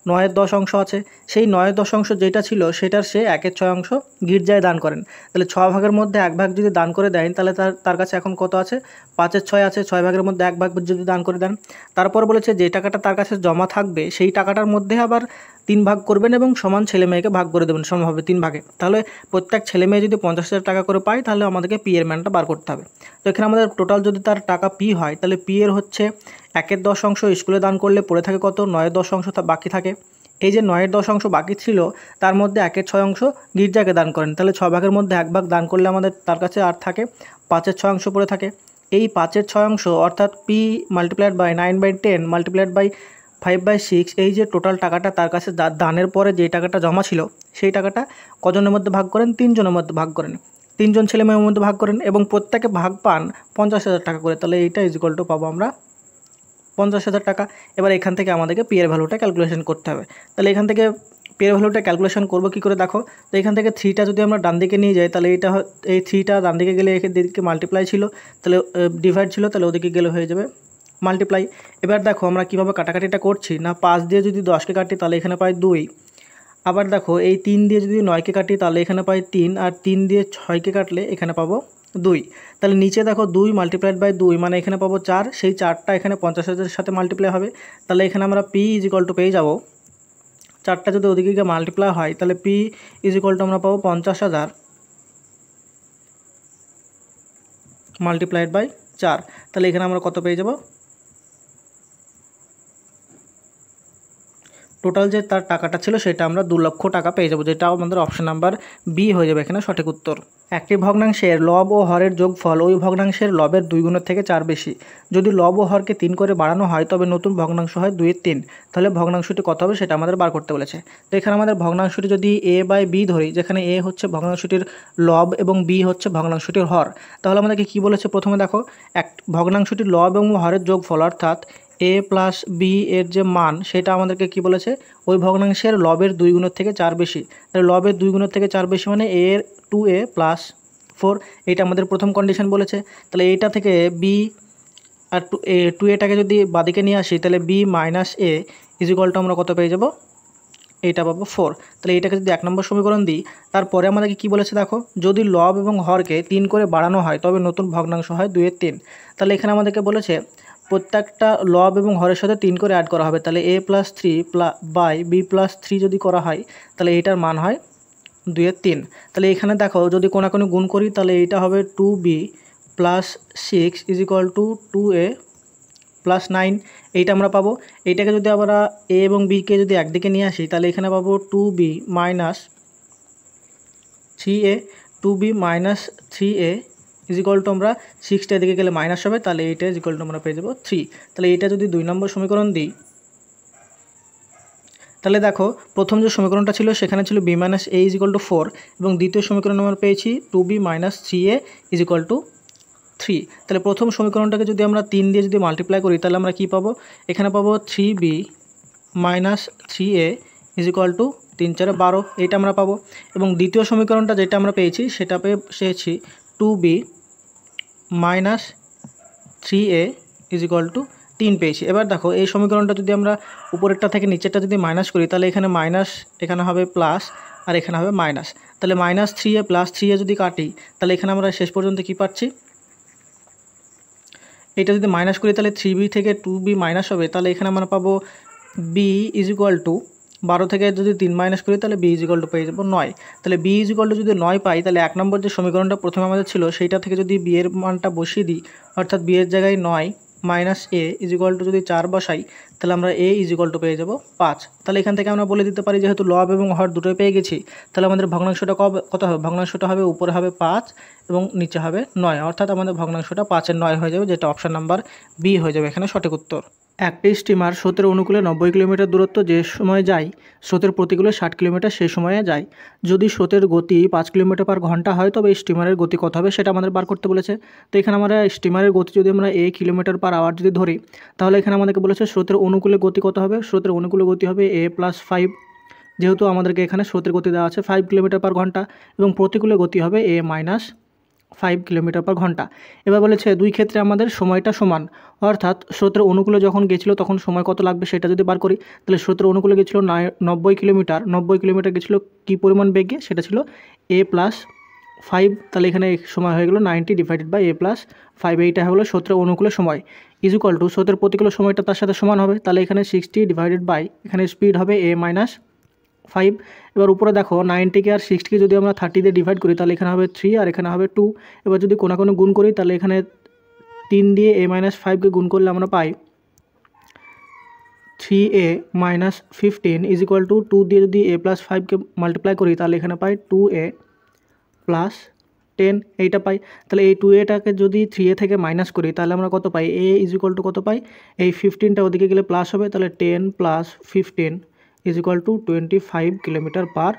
S1: 9/10 আছে। সেই 9/10 যেটা ছিল সেটার সে 1/6 গির্জায় দান করেন। তাহলে 6 ভাগের মধ্যে 1 ভাগ যদি দান করে দেন তাহলে তার কাছে এখন কত আছে, 5/6 আছে। 6 ভাগের মধ্যে 1 ভাগ যদি দান করে দেন, তারপর বলেছে যে টাকাটা তার কাছে জমা থাকবে সেই টাকাটার মধ্যে আবার 3 ভাগ করবেন এবং সমান ছেলে মেয়েকে ভাগ করে দেবেন সমানভাবে 3 ভাগে। তাহলে প্রত্যেক ছেলে মেয়ে যদি 50,000 টাকা করে পায় তাহলে আমাদেরকে পি এর মানটা বার করতে হবে। তো এখানে আমাদের টোটাল যদি তার টাকা পি হয় তাহলে পি এর হচ্ছে 1/10 স্কুলে দান করলে পড়ে থাকে কত, 9/10 বাকি থাকে। এই যে 9/10 বাকি ছিল তার মধ্যে 1/6 গির্জাকে দান করেন, তাহলে 6 ভাগের মধ্যে 1 ভাগ দান করলে আমাদের তার কাছে আর থাকে 5/6 পড়ে থাকে। এই 5/6 অর্থাৎ P multiplied by 9/10 multiplied by 5/6, এই যে টোটাল টাকাটা তার কাছে দানের পরে যে টাকাটা জমা ছিল সেই টাকাটা কজনের মধ্যে ভাগ করেন, 3 জনের মধ্যে ভাগ করেন, 3 জন ছেলে মেয়ের মধ্যে ভাগ করেন এবং প্রত্যেকে ভাগ পান 50,000 টাকা করে। তাহলে এইটা ইকুয়াল টু পাবো আমরা 50,000 টাকা। এবার এখান থেকে আমাদেরকে পি এর ভ্যালুটা ক্যালকুলেশন করতে হবে। তাহলে এখান থেকে পি এর ভ্যালুটা ক্যালকুলেশন করবো কী করে দেখো। তো এখান থেকে 3টা যদি আমরা ডান দিকে নিয়ে যাই তাহলে এই 3টা ডান দিকে গেলে এদিকে মাল্টিপ্লাই ছিল, তাহলে ডিভাইড ছিল, তাহলে ওদিকে গেলে হয়ে যাবে মাল্টিপ্লাই। এবার দেখো আমরা কীভাবে কাটাকাটিটা করছি না, 5 দিয়ে যদি 10কে কাটি তাহলে এখানে পাই 2। আবার দেখো এই 3 দিয়ে যদি 9কে কাটি তাহলে এখানে পাই 3, আর 3 দিয়ে 6কে কাটলে এখানে পাবো 2। তাহলে নিচে দেখো 2 মাল্টিপ্লাইড বাই 2 মানে এখানে পাবো 4, সেই 4টা এখানে 50,000-এর সাথে মাল্টিপ্লাই হবে। তাহলে এখানে আমরা পি ইজ ইকুয়াল টু পেয়ে যাব, 4টা যদি ওদিকে গিয়ে মাল্টিপ্লাই হয় তাহলে পি ইজ ইকুয়াল টু আমরা পাবো 50,000 মাল্টিপ্লাইড বাই 4। তাহলে এখানে আমরা কত পেয়ে যাব, টোটাল যে তার টাকাটা ছিল সেটা আমরা 2 লক্ষ টাকা পেয়ে যাব, যেটা আমাদের অপশন নাম্বার বি হয়ে যাবে এখানে সঠিক উত্তর। একটি ভগ্নাংশের লব ও হরের যোগফল ওই ভগ্নাংশের লবের 2 গুণের থেকে 4 বেশি। যদি লব ও হরকে 3 করে বাড়ানো হয় তবে নতুন ভগ্নাংশ হয় 2/3। তাহলে ভগ্নাংশটি কত হবে সেটা আমাদের বার করতে বলেছে। তো এখানে আমাদের ভগ্নাংশটি যদি এ বাই বি ধরি, যেখানে এ হচ্ছে ভগ্নাংশটির লব এবং বি হচ্ছে ভগ্নাংশটির হর, তাহলে আমাদেরকে কী বলেছে, প্রথমে দেখো ভগ্নাংশটির লব এবং হরের যোগফল অর্থাৎ এ প্লাস বি এর যে মান সেটা আমাদেরকে কি বলেছে, ওই ভগ্নাংশের লবের 2 গুণের থেকে 4 বেশি। তাহলে লবের 2 গুণের থেকে 4 বেশি মানে এর 2a প্লাস 4, এটা আমাদের প্রথম কন্ডিশন বলেছে। তাহলে এইটা থেকে বি আর 2aটাকে যদি বাদিকে নিয়ে আসি তাহলে B minus A is equal to আমরা কত পেয়ে যাব, এইটা পাবো 4। তাহলে এইটাকে যদি 1 নম্বর সমীকরণ দিই, তারপরে আমাদেরকে কী বলেছে দেখো, যদি লব এবং হরকে 3 করে বাড়ানো হয় তবে নতুন ভগ্নাংশ হয় 2/3। তাহলে এখানে আমাদেরকে বলেছে প্রত্যেকটা লব এবং হরের সাথে 3 করে অ্যাড করা হবে। তাহলে a plus 3 by B plus 3 যদি করা হয় তাহলে এইটার মান হয় 2/3। তাহলে এখানে দেখো যদি কোনাকুনি গুণ করি তাহলে এইটা হবে 2b plus 6 is equal two 2a plus 9, এইটা আমরা পাবো। এইটাকে যদি আমরা এ এবং বিকে যদি একদিকে নিয়ে আসি তাহলে এখানে পাবো 2b minus 3a, 2b minus 3a is equal to আমরা 6টা এদিকে গেলে মাইনাস হবে, তাহলে এইটা ইজ ইকুয়াল টু আমরা পেয়ে যাবো 3। তাহলে এইটা যদি 2 নম্বর সমীকরণ দিই, তাহলে দেখো প্রথম যে সমীকরণটা ছিল সেখানে ছিল B minus A is equal to 4 এবং দ্বিতীয় সমীকরণ আমরা পেয়েছি 2b minus 3a is equal two 3। তাহলে প্রথম সমীকরণটাকে যদি আমরা 3 দিয়ে যদি মাল্টিপ্লাই করি তাহলে আমরা কি পাবো, এখানে পাবো 3b minus 3a is equal two 3 4 12, এইটা আমরা পাবো। এবং দ্বিতীয় সমীকরণটা যেটা আমরা পেয়েছি সেটা পেয়েছি 2b minus 3a is equal two 3 পেয়েছি। এবার দেখো এই সমীকরণটা যদি আমরা উপরেরটা থেকে নিচেরটা যদি মাইনাস করি তাহলে এখানে মাইনাস, এখানে হবে প্লাস আর এখানে হবে মাইনাস। তাহলে মাইনাস 3a প্লাস 3a যদি কাটি তাহলে এখানে আমরা শেষ পর্যন্ত কি পাচ্ছি, এটা যদি মাইনাস করি তাহলে 3b থেকে 2b মাইনাস হবে, তাহলে এখানে আমরা পাবো b ইজ ইকুয়াল টু 12 থেকে যদি 3 মাইনাস করি তাহলে b ইজ ইকুয়াল টু পেয়ে যাবো 9। তাহলে b ইজ ইকুয়াল টু যদি 9 পাই তাহলে 1 নম্বর যে সমীকরণটা প্রথমে আমাদের ছিল সেইটা থেকে যদি b এর মানটা বসিয়ে দিই, অর্থাৎ b এর জায়গায় 9 minus a is equal two যদি 4 বসাই তাহলে আমরা a ইজ ইকুয়াল টু পেয়ে যাবো 5। তাহলে এখান থেকে আমরা বলে দিতে পারি যেহেতু লব এবং হর দুটোই পেয়ে গেছি তাহলে আমাদের ভগ্নাংশটা কত হবে, ভগ্নাংশটা হবে উপরে হবে 5 এবং নিচে হবে 9, অর্থাৎ আমাদের ভগ্নাংশটা 5-এর 9 হয়ে যাবে, যেটা অপশন নাম্বার বি হয়ে যাবে এখানে সঠিক উত্তর। একটি স্টিমার স্রোতের অনুকূলে 90 কিলোমিটার দূরত্ব যে সময় যায়, স্রোতের প্রতিকূলে 60 কিলোমিটার সেই সময়ে যায়। যদি স্রোতের গতি 5 কিলোমিটার পার ঘন্টা হয় তবে স্টিমারের গতি কত হবে সেটা আমাদের বার করতে বলেছে। তো এখানে আমরা স্টিমারের গতি যদি আমরা a কিলোমিটার পার আওয়ার যদি ধরি তাহলে এখানে আমাদেরকে বলেছে স্রোতের অনুকূলে গতি কত হবে, স্রোতের অনুকূলে গতি হবে a প্লাস 5, যেহেতু আমাদেরকে এখানে স্রোতের গতি দেওয়া আছে 5 কিলোমিটার পার ঘন্টা, এবং প্রতিকূলে গতি হবে a মাইনাস 5 কিলোমিটার পার ঘন্টা। এবার বলেছে দুই ক্ষেত্রে আমাদের সময়টা সমান, অর্থাৎ স্রোতের অনুকূলে যখন গেছিলো তখন সময় কত লাগবে সেটা যদি বার করি তাহলে স্রোতের অনুকূলে গেছিলো 90 কিলোমিটার গেছিলো কী পরিমাণ বেগে, সেটা ছিল a প্লাস 5, তাহলে এখানে সময় হয়ে গেলো 90 ডিভাইডেড বাই a প্লাস 5, এইটা হলো স্রোতের অনুকূলে সময় ইজ ইকুয়াল টু স্রোতের প্রতিকূলে সময়টা তার সাথে সমান হবে, তাহলে এখানে 60 ডিভাইডেড বাই এখানে স্পিড হবে a মাইনাস 5। এবার উপরে দেখো 90কে আর 60কে যদি আমরা 30 দিয়ে ডিভাইড করি তাহলে এখানে হবে 3 আর এখানে হবে 2। এবার যদি কোনাকুনি গুণ করি তাহলে এখানে 3 দিয়ে a মাইনাস 5কে গুণ করলে আমরা পাই 3a minus 15 is equal to 2 দিয়ে যদি a প্লাস 5কে মাল্টিপ্লাই করি তাহলে এখানে পাই 2a প্লাস 10, এইটা পাই। তাহলে এই 2aটাকে যদি 3a থেকে মাইনাস করি তাহলে আমরা কত পাই, a ইজ ইকুয়াল টু কত পাই, এই 15টা ওদিকে গেলে প্লাস হবে, তাহলে 10 plus 15 is equal to 25 kilometre per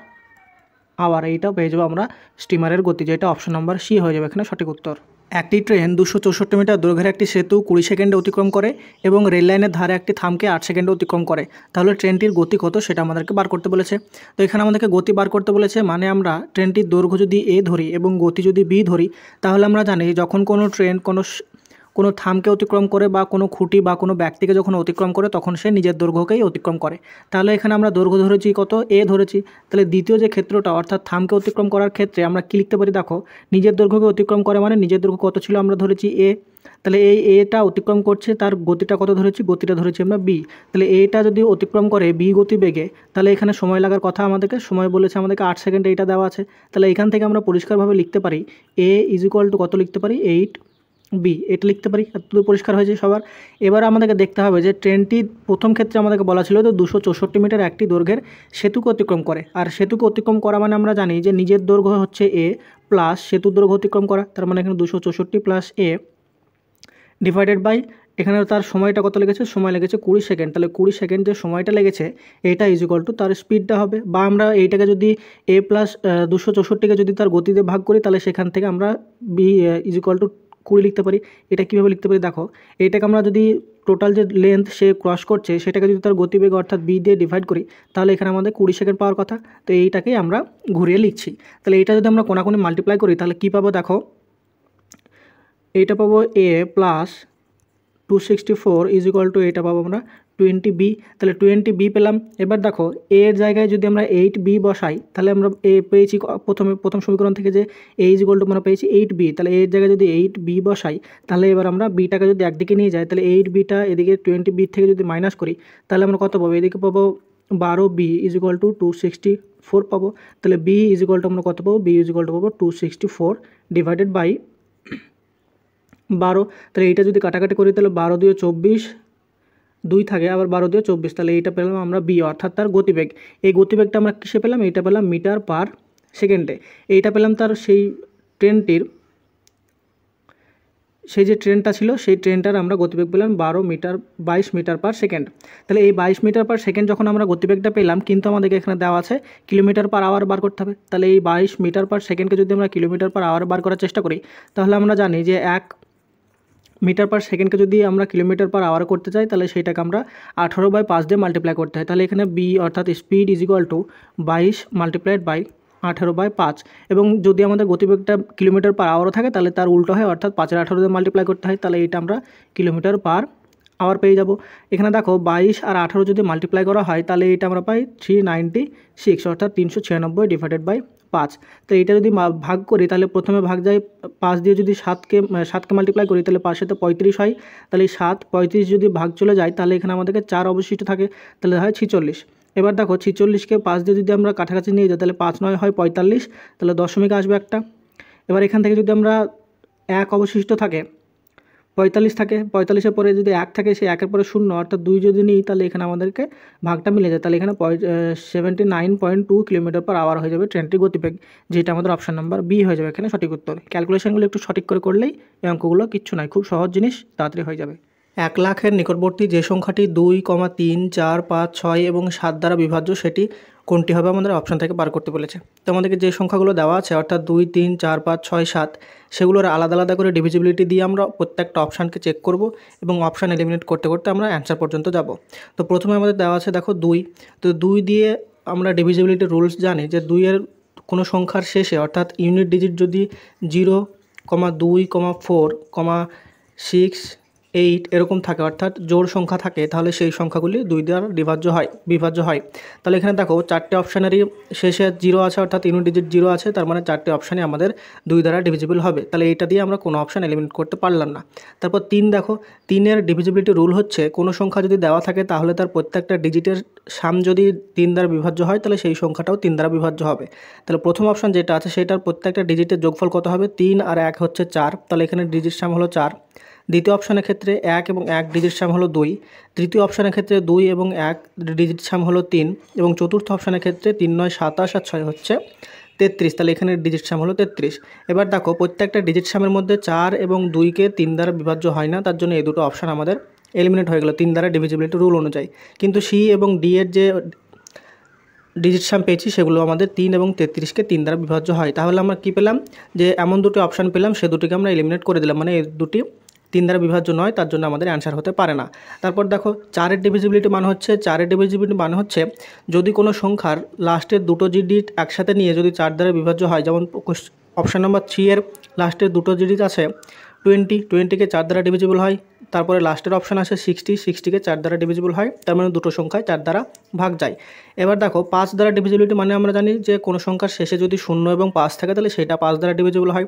S1: hour, এইটা পেয়ে যাবো আমরা স্টিমারের গতি, যেটা অপশন নাম্বার সি হয়ে যাবে এখানে সঠিক উত্তর। একটি ট্রেন 264 মিটার দৈর্ঘ্যের একটি সেতু 20 সেকেন্ডে অতিক্রম করে এবং রেল লাইনের ধারে একটি থামকে 8 সেকেন্ডে অতিক্রম করে, তাহলে ট্রেনটির গতি কত সেটা আমাদেরকে বার করতে বলেছে। তো এখানে আমাদেরকে গতি বার করতে বলেছে, মানে আমরা ট্রেনটির দৈর্ঘ্য যদি a ধরি এবং গতি যদি b ধরি তাহলে আমরা জানি যখন কোনো ট্রেন কোনো কোনো থামকে অতিক্রম করে বা কোনো খুঁটি বা কোনো ব্যক্তিকে যখন অতিক্রম করে তখন সে নিজের দৈর্ঘ্যকেই অতিক্রম করে। তাহলে এখানে আমরা দৈর্ঘ্য ধরেছি কত, এ ধরেছি। তাহলে দ্বিতীয় যে ক্ষেত্রটা অর্থাৎ থামকে অতিক্রম করার ক্ষেত্রে আমরা কী লিখতে পারি, দেখো নিজের দৈর্ঘ্যকে অতিক্রম করে মানে নিজের দৈর্ঘ্য কত ছিল আমরা ধরেছি এ, তাহলে এই এটা অতিক্রম করছে, তার গতিটা কত ধরেছি, গতিটা ধরেছি আমরা বি। তাহলে এটা যদি অতিক্রম করে বি গতিবেগে তাহলে এখানে সময় লাগার কথা আমাদেরকে, সময় বলেছে আমাদেরকে 8 সেকেন্ড, এইটা দেওয়া আছে। তাহলে এখান থেকে আমরা পরিষ্কারভাবে লিখতে পারি এ ইজ ইকুয়াল টু কত লিখতে পারি 8 বি, এটা লিখতে পারি। এতদূর পরিষ্কার হয়েছে সবার। এবার আমাদেরকে দেখতে হবে যে ট্রেনটি প্রথম ক্ষেত্রে আমাদেরকে বলা ছিল তো 264 মিটার একটি দৈর্ঘ্যের সেতুকে অতিক্রম করে। আর সেতুকে অতিক্রম করা মানে আমরা জানি যে নিজের দৈর্ঘ্য হচ্ছে এ প্লাস সেতুর দৈর্ঘ্য অতিক্রম করা, তার মানে এখানে 264 প্লাস এ ডিভাইডেড বাই এখানে তার সময়টা কত লেগেছে, সময় লেগেছে 20 সেকেন্ড। তাহলে 20 সেকেন্ড যে সময়টা লেগেছে এটা ইজ ইকুয়াল টু তার স্পিডটা হবে, বা আমরা এইটাকে যদি এ প্লাস 264কে যদি তার গতিতে ভাগ করি তাহলে সেখান থেকে আমরা বি ইজ ইকুয়াল টু 20 লিখতে পারি। এটা কীভাবে লিখতে পারি, দেখো এইটাকে আমরা যদি টোটাল যে লেন্থ সে ক্রস করছে সেটাকে যদি তার গতিবেগ অর্থাৎ বি দিয়ে ডিভাইড করি তাহলে এখানে আমাদের 20 সেকেন্ড পাওয়ার কথা। তো এইটাকেই আমরা ঘুরিয়ে লিখছি। তাহলে এইটা যদি আমরা কোনাকুনি মাল্টিপ্লাই করি তাহলে কী পাবো, দেখো এইটা পাবো এ প্লাস 264 ইজ ইকুয়াল টু এটা পাবো আমরা 20 বি। তাহলে 20 বি পেলাম। এবার দেখো এর জায়গায় যদি আমরা 8 বি বসাই তাহলে আমরা এ পেয়েছি প্রথম সমীকরণ থেকে যে এ ইজ ইকুয়াল টু আমরা পেয়েছি 8 বি। তাহলে এর জায়গায় যদি 8 বি বসাই তাহলে এবার আমরা বিটাকে যদি একদিকে নিয়ে যাই তাহলে 8 বিটা এদিকে 20 বি থেকে যদি মাইনাস করি তাহলে আমরা কত পাবো, এদিকে পাবো 12 বি ইজ ইকুয়াল টু 264 পাবো। তাহলে বি ইজ ইকুয়াল টু আমরা কত পাবো, বি ইজ ইকুয়াল টু পাবো 264 ডিভাইডেড বাই 12। তাহলে এইটা যদি কাটাকাটি করি তাহলে 12 দিয়ে 24, 2 থাকে, আবার 12 দিয়ে 24, তাহলে এইটা পেলাম আমরা বি অর্থাৎ তার গতিবেগ। এই গতিবেগটা আমরা কিসে পেলাম, এইটা পেলাম মিটার পার সেকেন্ডে। এইটা পেলাম তার সেই ট্রেনটির, সেই যে ট্রেনটা ছিল সেই ট্রেনটার আমরা গতিবেগ পেলাম 22 মিটার পার সেকেন্ড। তাহলে এই 22 মিটার পার সেকেন্ড যখন আমরা গতিবেগটা পেলাম, কিন্তু আমাদেরকে এখানে দেওয়া আছে কিলোমিটার পার আওয়ার বার করতে হবে। তাহলে এই 22 মিটার পার সেকেন্ডকে যদি আমরা কিলোমিটার পার আওয়ার বার করার চেষ্টা করি তাহলে আমরা জানি যে 1 মিটার পার সেকেন্ডকে যদি আমরা কিলোমিটার পার আওয়ার করতে চাই তাহলে সেইটাকে আমরা 18/5 দিয়ে মাল্টিপ্লাই করতে হয়। তাহলে এখানে বি অর্থাৎ speed is equal to 22 multiplied by 18/5। এবং যদি আমাদের গতিবেগটা কিলোমিটার পার আওয়ারও থাকে তাহলে তার উল্টো হয়, অর্থাৎ 5 18 দিয়ে মাল্টিপ্লাই করতে হয়। তাহলে এটা আমরা কিলোমিটার পার আওয়ার পেয়ে যাব। এখানে দেখো 22 আর 18 যদি মাল্টিপ্লাই করা হয় তাহলে এটা আমরা পাই 396 অর্থাৎ 396 ডিভাইডেড বাই 5। তো এইটা যদি ভাগ করি তাহলে প্রথমে ভাগ যায় 5 দিয়ে, যদি 7কে মাল্টিপ্লাই করি তাহলে 5 সাথে 35 হয়। তাহলে 7 35 যদি ভাগ চলে যায় তাহলে এখানে আমাদেরকে 4 অবশিষ্ট থাকে, তাহলে হয় 46। এবার দেখো 46কে 5 দিয়ে যদি আমরা কাছাকাছি নিয়ে যাই তাহলে 5 9 হয় 45, তাহলে দশমিক আসবে একটা। এবার এখান থেকে যদি আমরা 1 অবশিষ্ট থাকে, 45 থাকে, 45-এর পরে যদি 1 থাকে সেই 1-এর পরে 0 অর্থাৎ 2 যদি নিই তাহলে এখানে আমাদেরকে ভাগটা মিলে যায়। তাহলে এখানে 79.2 কিলোমিটার পার আওয়ার হয়ে যাবে ট্রেনটির গতিবেগ, যেটা আমাদের অপশান নাম্বার বি হয়ে যাবে এখানে সঠিক উত্তর। ক্যালকুলেশনগুলো একটু সঠিক করে করলেই এই অঙ্কগুলো কিচ্ছু নয়, খুব সহজ জিনিস, তাড়াতাড়ি হয়ে যাবে। 1 লাখের নিকটবর্তী যে সংখ্যাটি 2, 3, 4, 5, 6 এবং 7 দ্বারা বিভাজ্য সেটি কোনটি হবে আমাদের অপশান থেকে বার করতে বলেছে। তো আমাদেরকে যে সংখ্যাগুলো দেওয়া আছে অর্থাৎ 2, 3, 4, 5, 6, 7 সেগুলোর আলাদা আলাদা করে ডিভিজিবিলিটি দিয়ে আমরা প্রত্যেকটা অপশানকে চেক করব এবং অপশান এলিমিনেট করতে করতে আমরা অ্যান্সার পর্যন্ত যাব। তো প্রথমে আমাদের দেওয়া আছে দেখো 2, তো 2 দিয়ে আমরা ডিভিজিবিলিটি রুলস জানি যে 2-এর কোনো সংখ্যার শেষে অর্থাৎ ইউনিট ডিজিট যদি 0, 2, 4, 6, 8 এরকম থাকে অর্থাৎ জোড় সংখ্যা থাকে তাহলে সেই সংখ্যাগুলি 2 দ্বারা বিভাজ্য হয়। তাহলে এখানে দেখো 4টে অপশানেরই শেষে 0 আছে অর্থাৎ ইউনিট ডিজিট 0 আছে, তার মানে 4টে অপশানই আমাদের 2 দ্বারা ডিভিজিবল হবে। তাহলে এইটা দিয়ে আমরা কোনো অপশান এলিমিনেট করতে পারলাম না। তারপর 3 দেখো, 3-এর ডিভিজিবিলিটি রুল হচ্ছে কোনো সংখ্যা যদি দেওয়া থাকে তাহলে তার প্রত্যেকটা ডিজিটের সাম যদি 3 দ্বারা বিভাজ্য হয় তাহলে সেই সংখ্যাটাও 3 দ্বারা বিভাজ্য হবে। তাহলে প্রথম অপশান যেটা আছে সেটার প্রত্যেকটা ডিজিটের যোগফল কত হবে, 3 আর 1 হচ্ছে 4, তাহলে এখানে ডিজিট সাম হলো 4। দ্বিতীয় অপশানের ক্ষেত্রে 1 এবং 1 ডিজিট সাম হলো 2, তৃতীয় অপশানের ক্ষেত্রে 2 এবং 1 ডিজিট সাম হলো 3 এবং চতুর্থ অপশানের ক্ষেত্রে 3 9 27 আর 6 হচ্ছে 33, তাহলে এখানে ডিজিট সাম হলো 33। এবার দেখো প্রত্যেকটা ডিজিট সামের মধ্যে 4 এবং 2কে 3 দ্বারা বিভাজ্য হয় না, তার জন্য এই দুটো অপশান আমাদের এলিমিনেট হয়ে গেল 3 দ্বারা ডিভিজিবিলিটি রুল অনুযায়ী। কিন্তু সি এবং ডি এর যে ডিজিট সাম পেয়েছি সেগুলো আমাদের 3 এবং 33কে 3 দ্বারা বিভাজ্য হয়। তাহলে আমরা কী পেলাম, যে এমন দুটি অপশান পেলাম সে দুটিকে আমরা এলিমিনেট করে দিলাম, মানে এই দুটি 3 দ্বারা বিভাজ্য নয়, তার জন্য আমাদের অ্যান্সার হতে পারে না। তারপর দেখো 4-এর ডিভিজিবিলিটি মানে হচ্ছে যদি কোনো সংখ্যার লাস্টের দুটো ডিজিট একসাথে নিয়ে যদি 4 দ্বারা বিভাজ্য হয়, যেমন অপশান নাম্বার 3 এর লাস্টের দুটো ডিজিট আছে 20কে 4 দ্বারা ডিভিজিবল হয়। তারপরে লাস্টের অপশান আসে 60কে 4 দ্বারা ডিভিজিবল হয়, তার মানে দুটো সংখ্যায় 4 দ্বারা ভাগ যায়। এবার দেখো 5 দ্বারা ডিভিজিবিলিটি মানে আমরা জানি যে কোনো সংখ্যার শেষে যদি 0 এবং 5 থাকে তাহলে সেটা 5 দ্বারা ডিভিজিবল হয়।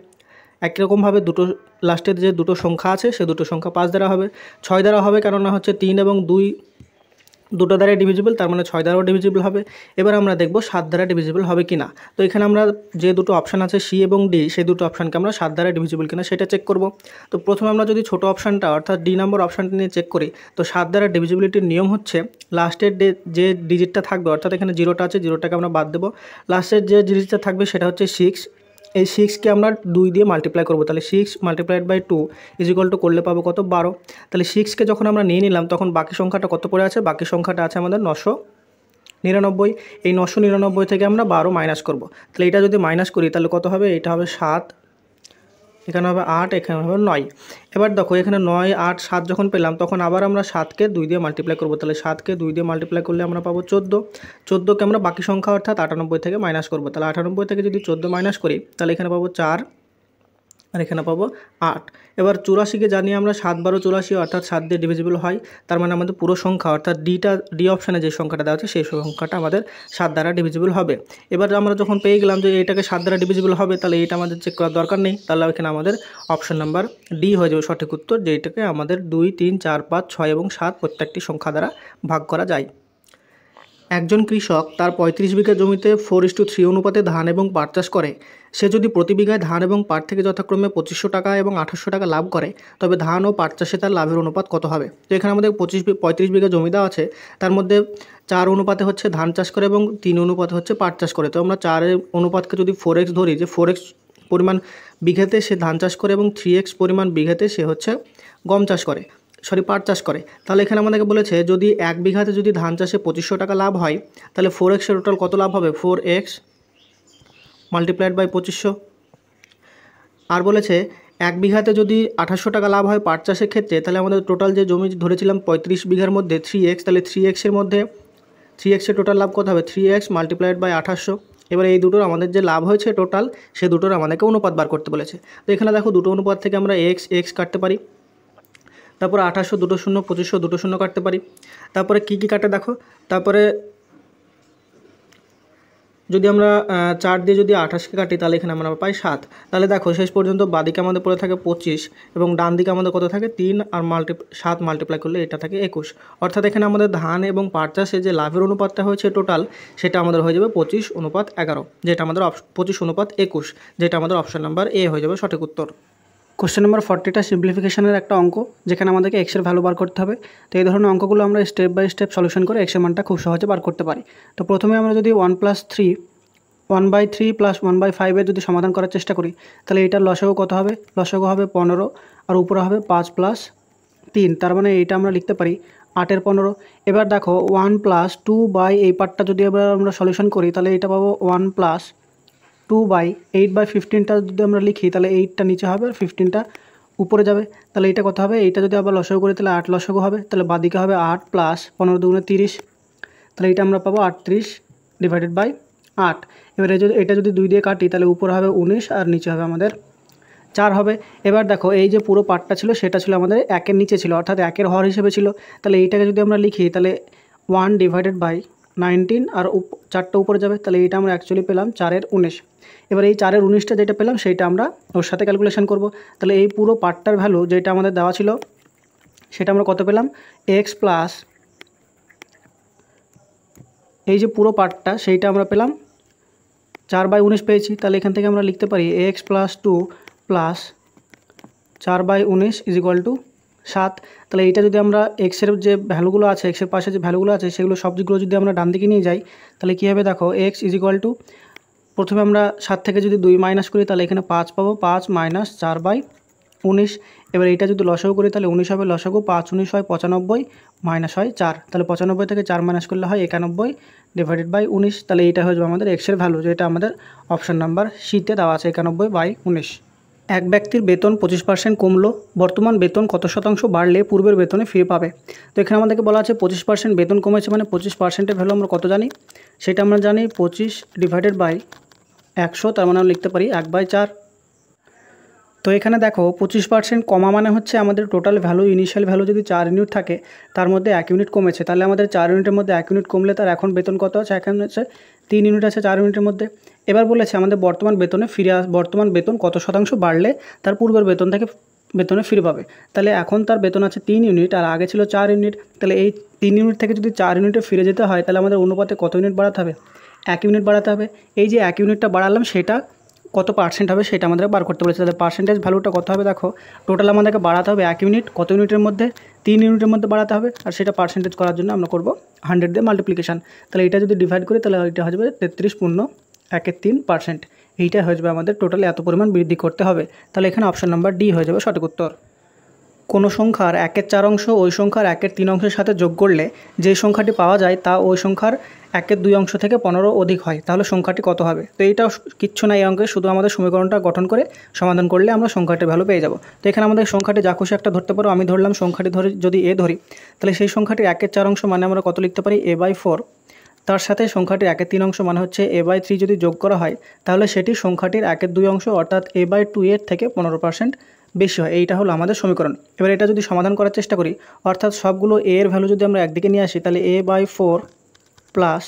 S1: একই রকমভাবে দুটো লাস্টের যে দুটো সংখ্যা আছে সে দুটো সংখ্যা 5 দ্বারা হবে, 6 দ্বারা হবে, কেননা হচ্ছে 3 এবং 2 দুটো দ্বারাই ডিভিজিবল, তার মানে 6 দ্বারাও ডিভিজিবল হবে। এবার আমরা দেখব 7 দ্বারা ডিভিজিবল হবে কিনা। তো এখানে আমরা যে দুটো অপশান আছে সি এবং ডি, সেই দুটো অপশানকে আমরা 7 দ্বারা ডিভিজিবল কিনা সেটা চেক করব। তো প্রথমে আমরা যদি ছোটো অপশানটা অর্থাৎ ডি নম্বর অপশানটা নিয়ে চেক করি, তো 7 দ্বারা ডিভিজিবিলিটির নিয়ম হচ্ছে লাস্টের যে ডিজিটটা থাকবে, অর্থাৎ এখানে 0টা আছে, 0টাকে আমরা বাদ দেবো, লাস্টের যে ডিজিটটা থাকবে সেটা হচ্ছে 6। এই 6কে আমরা 2 দিয়ে মাল্টিপ্লাই করবো, তাহলে 6 মাল্টিপ্লাইড বাই 2 ইজিক্যাল টু করলে পাবো কত, 12। তাহলে 6কে যখন আমরা নিয়ে নিলাম তখন বাকি সংখ্যাটা কত পড়ে আছে, বাকি সংখ্যাটা আছে আমাদের 999। এই 999 থেকে আমরা 12 মাইনাস করব। তাহলে এটা যদি মাইনাস করি তাহলে কত হবে, এটা হবে 7, এখানে হবে 8, এখানে হবে 9। এবার দেখো এখানে 9, 8, 7 যখন পেলাম তখন আবার আমরা 7কে 2 দিয়ে মাল্টিপ্লাই করবো, তাহলে 7কে 2 দিয়ে মাল্টিপ্লাই করলে আমরা পাবো 14। 14কে আমরা বাকি সংখ্যা অর্থাৎ 98 থেকে মাইনাস করবো, তাহলে 98 থেকে যদি 14 মাইনাস করি তাহলে এখানে পাবো 4 আর এখানে পাবো 8। এবার 84কে জানি আমরা 7 12 84 অর্থাৎ 7 দিয়ে ডিভিজিবল হয়, তার মানে আমাদের পুরো সংখ্যা অর্থাৎ ডি অপশানে যে সংখ্যাটা দেওয়া আছে সেই সংখ্যাটা আমাদের 7 দ্বারা ডিভিজিবল হবে। এবার আমরা যখন পেয়ে গেলাম যে এটাকে 7 দ্বারা ডিভিজিবল হবে, তাহলে এটা আমাদের চেক করার দরকার নেই, তাহলে এখানে আমাদের অপশান নাম্বার ডি হয়ে যাবে সঠিক উত্তর, যেটাকে আমাদের 2 3 4 5 6 এবং 7 প্রত্যেকটি সংখ্যা দ্বারা ভাগ করা যায়। একজন কৃষক তার 35 বিঘা জমিতে 4:3 অনুপাতে ধান এবং পাট চাষ করে। সে যদি প্রতি বিঘায় ধান এবং পাট থেকে যথাক্রমে 2500 টাকা এবং 2800 টাকা লাভ করে, তবে ধান ও পাট চাষে তার লাভের অনুপাত কত হবে। তো এখানে আমাদের 35 বিঘা জমি দেওয়া আছে, তার মধ্যে 4 অনুপাতে হচ্ছে ধান চাষ করে এবং 3 অনুপাতে হচ্ছে পাট চাষ করে। তো আমরা 4 অনুপাতকে যদি 4x ধরি, যে 4x পরিমাণ বিঘাতে সে ধান চাষ করে এবং 3x পরিমাণ বিঘাতে সে হচ্ছে পাট চাষ করে, তাহলে এখানে আমাদেরকে বলেছে যদি 1 বিঘাতে যদি ধান চাষে 2500 টাকা লাভ হয়, তাহলে 4x এর টোটাল কত লাভ হবে, 4x মাল্টিপ্লাইড বাই 2500। আর বলেছে 1 বিঘাতে যদি 2800 টাকা লাভ হয় পাট চাষের ক্ষেত্রে, তাহলে আমাদের টোটাল যে জমি ধরেছিলাম 35 বিঘার মধ্যে 3x, তাহলে 3x এর মধ্যে 3x এর টোটাল লাভ কত হবে, 3x মাল্টিপ্লাইড বাই 2800। এবার এই দুটোর আমাদের যে লাভ হয়েছে টোটাল, সে দুটোর আমাদেরকে অনুপাত বার করতে বলেছে। তো এখানে দেখো দুটো অনুপাত থেকে আমরা x কাটতে পারি, তারপরে 2800 দুটো শূন্য, 2500 দুটো শূন্য কাটতে পারি। তারপরে কী কাটে দেখো, তারপরে যদি আমরা 4 দিয়ে যদি 28কে কাটি তাহলে এখানে আমরা পাই 7। তাহলে দেখো শেষ পর্যন্ত বাদিকে আমাদের পড়ে থাকে 25 এবং ডান দিকে আমাদের কত থাকে 3 আর 7 মাল্টিপ্লাই করলে এটা থাকে 21। অর্থাৎ এখানে আমাদের ধান এবং পাট চাষে যে লাভের অনুপাতটা হয়েছে টোটাল, সেটা আমাদের হয়ে যাবে 25:11, যেটা আমাদের 25:21, যেটা আমাদের অপশান নাম্বার এ হয়ে যাবে সঠিক উত্তর। কোশ্চেন নাম্বার 40টা সিম্পলিফিকেশনের একটা অঙ্ক, যেখানে আমাদেরকে এক্সের ভ্যালু বার করতে হবে। তো এই ধরনের অঙ্কগুলো আমরা স্টেপ বাই স্টেপ সলিউশন করে এক্সের মানটা খুব সহজে বার করতে পারি। তো প্রথমে আমরা যদি 1/3 প্লাস 1/5 এর যদি সমাধান করার চেষ্টা করি, তাহলে এটার লসাগু কত হবে, লসাগু হবে 15 আর উপরে হবে 5 প্লাস 3, তার মানে এইটা আমরা লিখতে পারি 8 এর 15। এবার দেখো 1 প্লাস 2 বাই এই পার্টটা যদি এবার আমরা সলিউশন করি, তাহলে এটা পাবো 1 প্লাস 2/8/15টা যদি আমরা লিখি, তাহলে 8টা নিচে হবে আর 15টা উপরে যাবে। তাহলে এটা কত হবে, এইটা যদি আবার লসাগু করি তাহলে 8 লসাগু হবে, তাহলে বাদিকে হবে 8 প্লাস 15 দুগুণে 30, তাহলে এটা আমরা পাবো 38 ডিভাইডেড বাই 8। এবারে এটা যদি 2 দিয়ে কাটি তাহলে উপরে হবে 19 আর নিচে হবে আমাদের 4 হবে। এবার দেখো এই যে পুরো পার্টটা ছিল সেটা ছিল আমাদের 1-এর নিচে ছিল, অর্থাৎ 1-এর হর হিসেবে ছিল। তাহলে এইটাকে যদি আমরা লিখি তাহলে 1 ডিভাইডেড বাই 19 আর 4টা উপরে যাবে, তাহলে এইটা আমরা অ্যাকচুয়ালি পেলাম 4-এর 19। এবার এই 4-এর 19টা যেটা পেলাম সেইটা আমরা ওর সাথে ক্যালকুলেশন করব। তাহলে এই পুরো পার্টটার ভ্যালু যেটা আমাদের দেওয়া ছিল সেটা আমরা কত পেলাম, x প্লাস এই যে পুরো পার্টটা সেইটা আমরা পেলাম 4/19 পেয়েছি। তাহলে এখান থেকে আমরা লিখতে পারি x plus 2 plus 4/19 is equal two 7। তাহলে এইটা যদি আমরা এক্সের যে ভ্যালুগুলো আছে, এক্সের পাশে যে ভ্যালুগুলো আছে সেগুলো সবগুলো যদি আমরা ডান দিকে নিয়ে যাই, তাহলে কী হবে দেখো, x ইজ ইকুয়াল টু প্রথমে আমরা 7 থেকে যদি 2 মাইনাস করি তাহলে এখানে 5 পাবো, 5 মাইনাস 4/19। এবার এইটা যদি লসাগু করি তাহলে 19 হবে, লসাগু 5 19 হয় 95 মাইনাস হয় 4, তাহলে 95 থেকে 4 মাইনাস করলে হয় 91 ডিভাইডেড বাই 19। তাহলে এইটা হয়ে যাবে আমাদের এক্সের ভ্যালু, যেটা আমাদের অপশান নাম্বার সিতে দেওয়া আছে 91/19। এক ব্যক্তির বেতন 25% কমলো, বর্তমান বেতন কত শতাংশ বাড়লে পূর্বের বেতনে ফিরে পাবে। তো এখানে আমাদেরকে বলা আছে 25% বেতন কমেছে, মানে 25%-এর ভ্যালু আমরা কত জানি, সেটা আমরা জানি 25 ডিভাইডেড বাই 100, তার মানে আমরা লিখতে পারি 1/4। তো এখানে দেখো 25% কমা মানে হচ্ছে আমাদের টোটাল ভ্যালু ইনিশিয়াল ভ্যালু যদি 4 ইউনিট থাকে তার মধ্যে 1 ইউনিট কমেছে, তাহলে আমাদের 4 ইউনিটের মধ্যে 1 ইউনিট কমলে তার এখন বেতন কত আছে, এখন হচ্ছে 3 ইউনিট আছে 4 ইউনিটের মধ্যে। এবার বলেছে আমাদের বর্তমান বেতনে বর্তমান বেতন কত শতাংশ বাড়লে তার পূর্বের বেতন থেকে বেতনে ফিরে পাবে। তাহলে এখন তার বেতন আছে 3 ইউনিট আর আগে ছিল 4 ইউনিট, তাহলে এই 3 ইউনিট থেকে যদি 4 ইউনিটে ফিরে যেতে হয় তাহলে আমাদের অনুপাতে কত ইউনিট বাড়াতে হবে, 1 ইউনিট বাড়াতে হবে। এই যে 1 ইউনিটটা বাড়ালাম সেটা কত পার্সেন্ট হবে সেটা আমাদের বার করতে বলেছে। তাহলে পার্সেন্টেজ ভ্যালুটা কত হবে, দেখো টোটাল আমাদেরকে বাড়াতে হবে 1 ইউনিট, কত ইউনিটের মধ্যে 3 ইউনিটের মধ্যে বাড়াতে হবে, আর সেটা পার্সেন্টেজ করার জন্য আমরা করব 100 দিয়ে মাল্টিপ্লিকেশান। তাহলে এটা যদি ডিভাইড করি তাহলে এটা হয়ে যাবে 33.1 এইটা হয়ে যাবে আমাদের টোটাল এত পরিমাণ বৃদ্ধি করতে হবে। তাহলে এখানে অপশন নাম্বার ডি হয়ে যাবে সঠিক উত্তর। কোনো সংখ্যার 1/4 অংশ ওই সংখ্যার 1/3 অংশের সাথে যোগ করলে যে সংখ্যাটি পাওয়া যায় তা ওই সংখ্যার 1/2 অংশ থেকে 15 অধিক হয়, তাহলে সংখ্যাটি কত হবে। তো এইটাও কিচ্ছু না, এই অঙ্কে শুধু আমাদের সমীকরণটা গঠন করে সমাধান করলে আমরা সংখ্যাটির ভ্যালু পেয়ে যাব। তো এখানে আমাদের সংখ্যাটি যা খুশি একটা ধরতে পারো, আমি ধরলাম সংখ্যাটি যদি এ ধরি তাহলে সেই সংখ্যাটির 1/4 অংশ মানে আমরা কত লিখতে পারি a/4, তার সাথে সংখ্যাটির 1/3 অংশ মানে হচ্ছে a/3 যদি যোগ করা হয় তাহলে সেটি সংখ্যাটির 1/2 অংশ অর্থাৎ a/2 এর থেকে 15% বেশি হয়। এইটা হলো আমাদের সমীকরণ। এবার এটা যদি সমাধান করার চেষ্টা করি, অর্থাৎ সবগুলো a এর ভ্যালু যদি আমরা একদিকে নিয়ে আসি তাহলে a/4 plus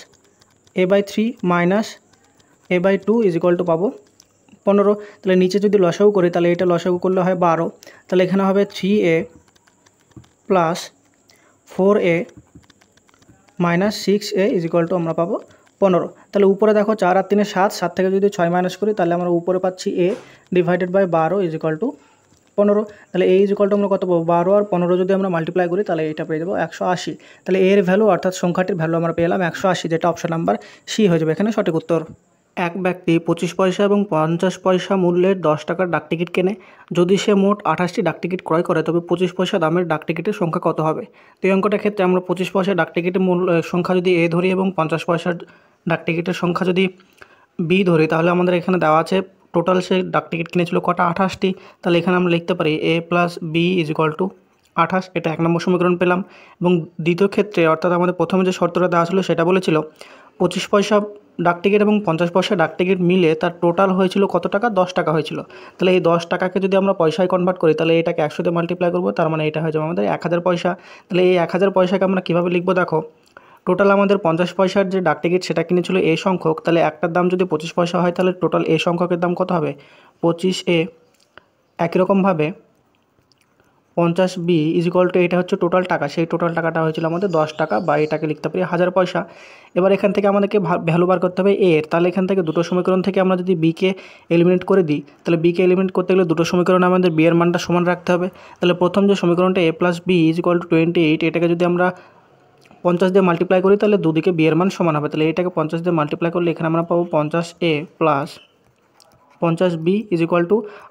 S1: a/3 minus a/2 পাবো 15। তাহলে নিচে যদি লসাগু করি তাহলে এটা লসাগু করলে হয় 12, তাহলে এখানে হবে 3a plus 4a minus 6a আমরা পাবো 15। তাহলে উপরে দেখো 4 আর 3 7 থেকে যদি 6 মাইনাস করি তাহলে আমরা উপরে পাচ্ছি a ডিভাইডেড বাই 12 15। তাহলে a আমরা কত পাবো 12 আর 15 যদি আমরা মাল্টিপ্লাই করি তাহলে এটা পেয়ে যাবো 180। তাহলে এর ভ্যালু অর্থাৎ সংখ্যাটির ভ্যালু আমরা পেলাম 180, যেটা অপশন নাম্বার সি হয়ে যাবে এখানে সঠিক উত্তর। এক ব্যক্তি 25 পয়সা এবং 50 পয়সা মূল্যের 10 টাকার ডাকটিকিট কেনে। যদি সে মোট 28টি ডাকটিকিট ক্রয় করে তবে 25 পয়সা দামের ডাকটিকিটের সংখ্যা কত হবে। তো এই অঙ্কটার ক্ষেত্রে আমরা 25 পয়সা ডাকটিকিটের সংখ্যা যদি এ ধরি এবং 50 পয়সার ডাকটিকিটের সংখ্যা যদি বি ধরি তাহলে আমাদের এখানে দেওয়া আছে টোটাল সে ডাকটিকিট কিনেছিল কটা 28টি। তাহলে এখানে আমরা লিখতে পারি a প্লাস বি = 28, এটা 1 নম্বর সমীকরণ পেলাম। এবং দ্বিতীয় ক্ষেত্রে অর্থাৎ আমাদের প্রথমে যে শর্তটা দেওয়া ছিল সেটা বলেছিল 25 পয়সা ডাকটিকিট এবং 50 পয়সা ডাকটিকিট মিলে তার টোটাল হয়েছিল কত টাকা, 10 টাকা হয়েছিল। তাহলে এই 10 টাকাকে যদি আমরা পয়সায় কনভার্ট করি তাহলে এটাকে 100 দিয়ে মাল্টিপ্লাই করবো, তার মানে এটা হয়ে যাবে আমাদের 1000 পয়সা। তাহলে এই 1000 পয়সাকে আমরা কীভাবে লিখবো, দেখো টোটাল আমাদের 50 পয়সার যে ডাকটিকিট সেটা কিনেছিল এ সংখ্যক, তাহলে একটার দাম যদি 25 পয়সা হয় তাহলে টোটাল এ সংখ্যকের দাম কত হবে 25a। একই রকমভাবে 50b এটা হচ্ছে টোটাল টাকা, সেই টোটাল টাকাটা হয়েছিল আমাদের 10 টাকা, বা এটাকে লিখতে পারি 1000 পয়সা। এবার এখান থেকে আমাদেরকে ভ্যালু বার করতে হবে এর। তাহলে এখান থেকে দুটো সমীকরণ থেকে আমরা যদি বিকে এলিমিনেট করে দিই তাহলে বিকে এলিমিনেট করতে গেলে দুটো সমীকরণে আমাদের বি এর মানটা সমান রাখতে হবে। তাহলে প্রথম যে সমীকরণটা a প্লাস বি = 28, এটাকে যদি আমরা 50 দিয়ে মাল্টিপ্লাই করি তাহলে দুদিকে বি এর মান সমান হবে। তাহলে এটাকে 50 দিয়ে মাল্টিপ্লাই করলে এখানে আমরা পাবো 50a প্লাস 50b =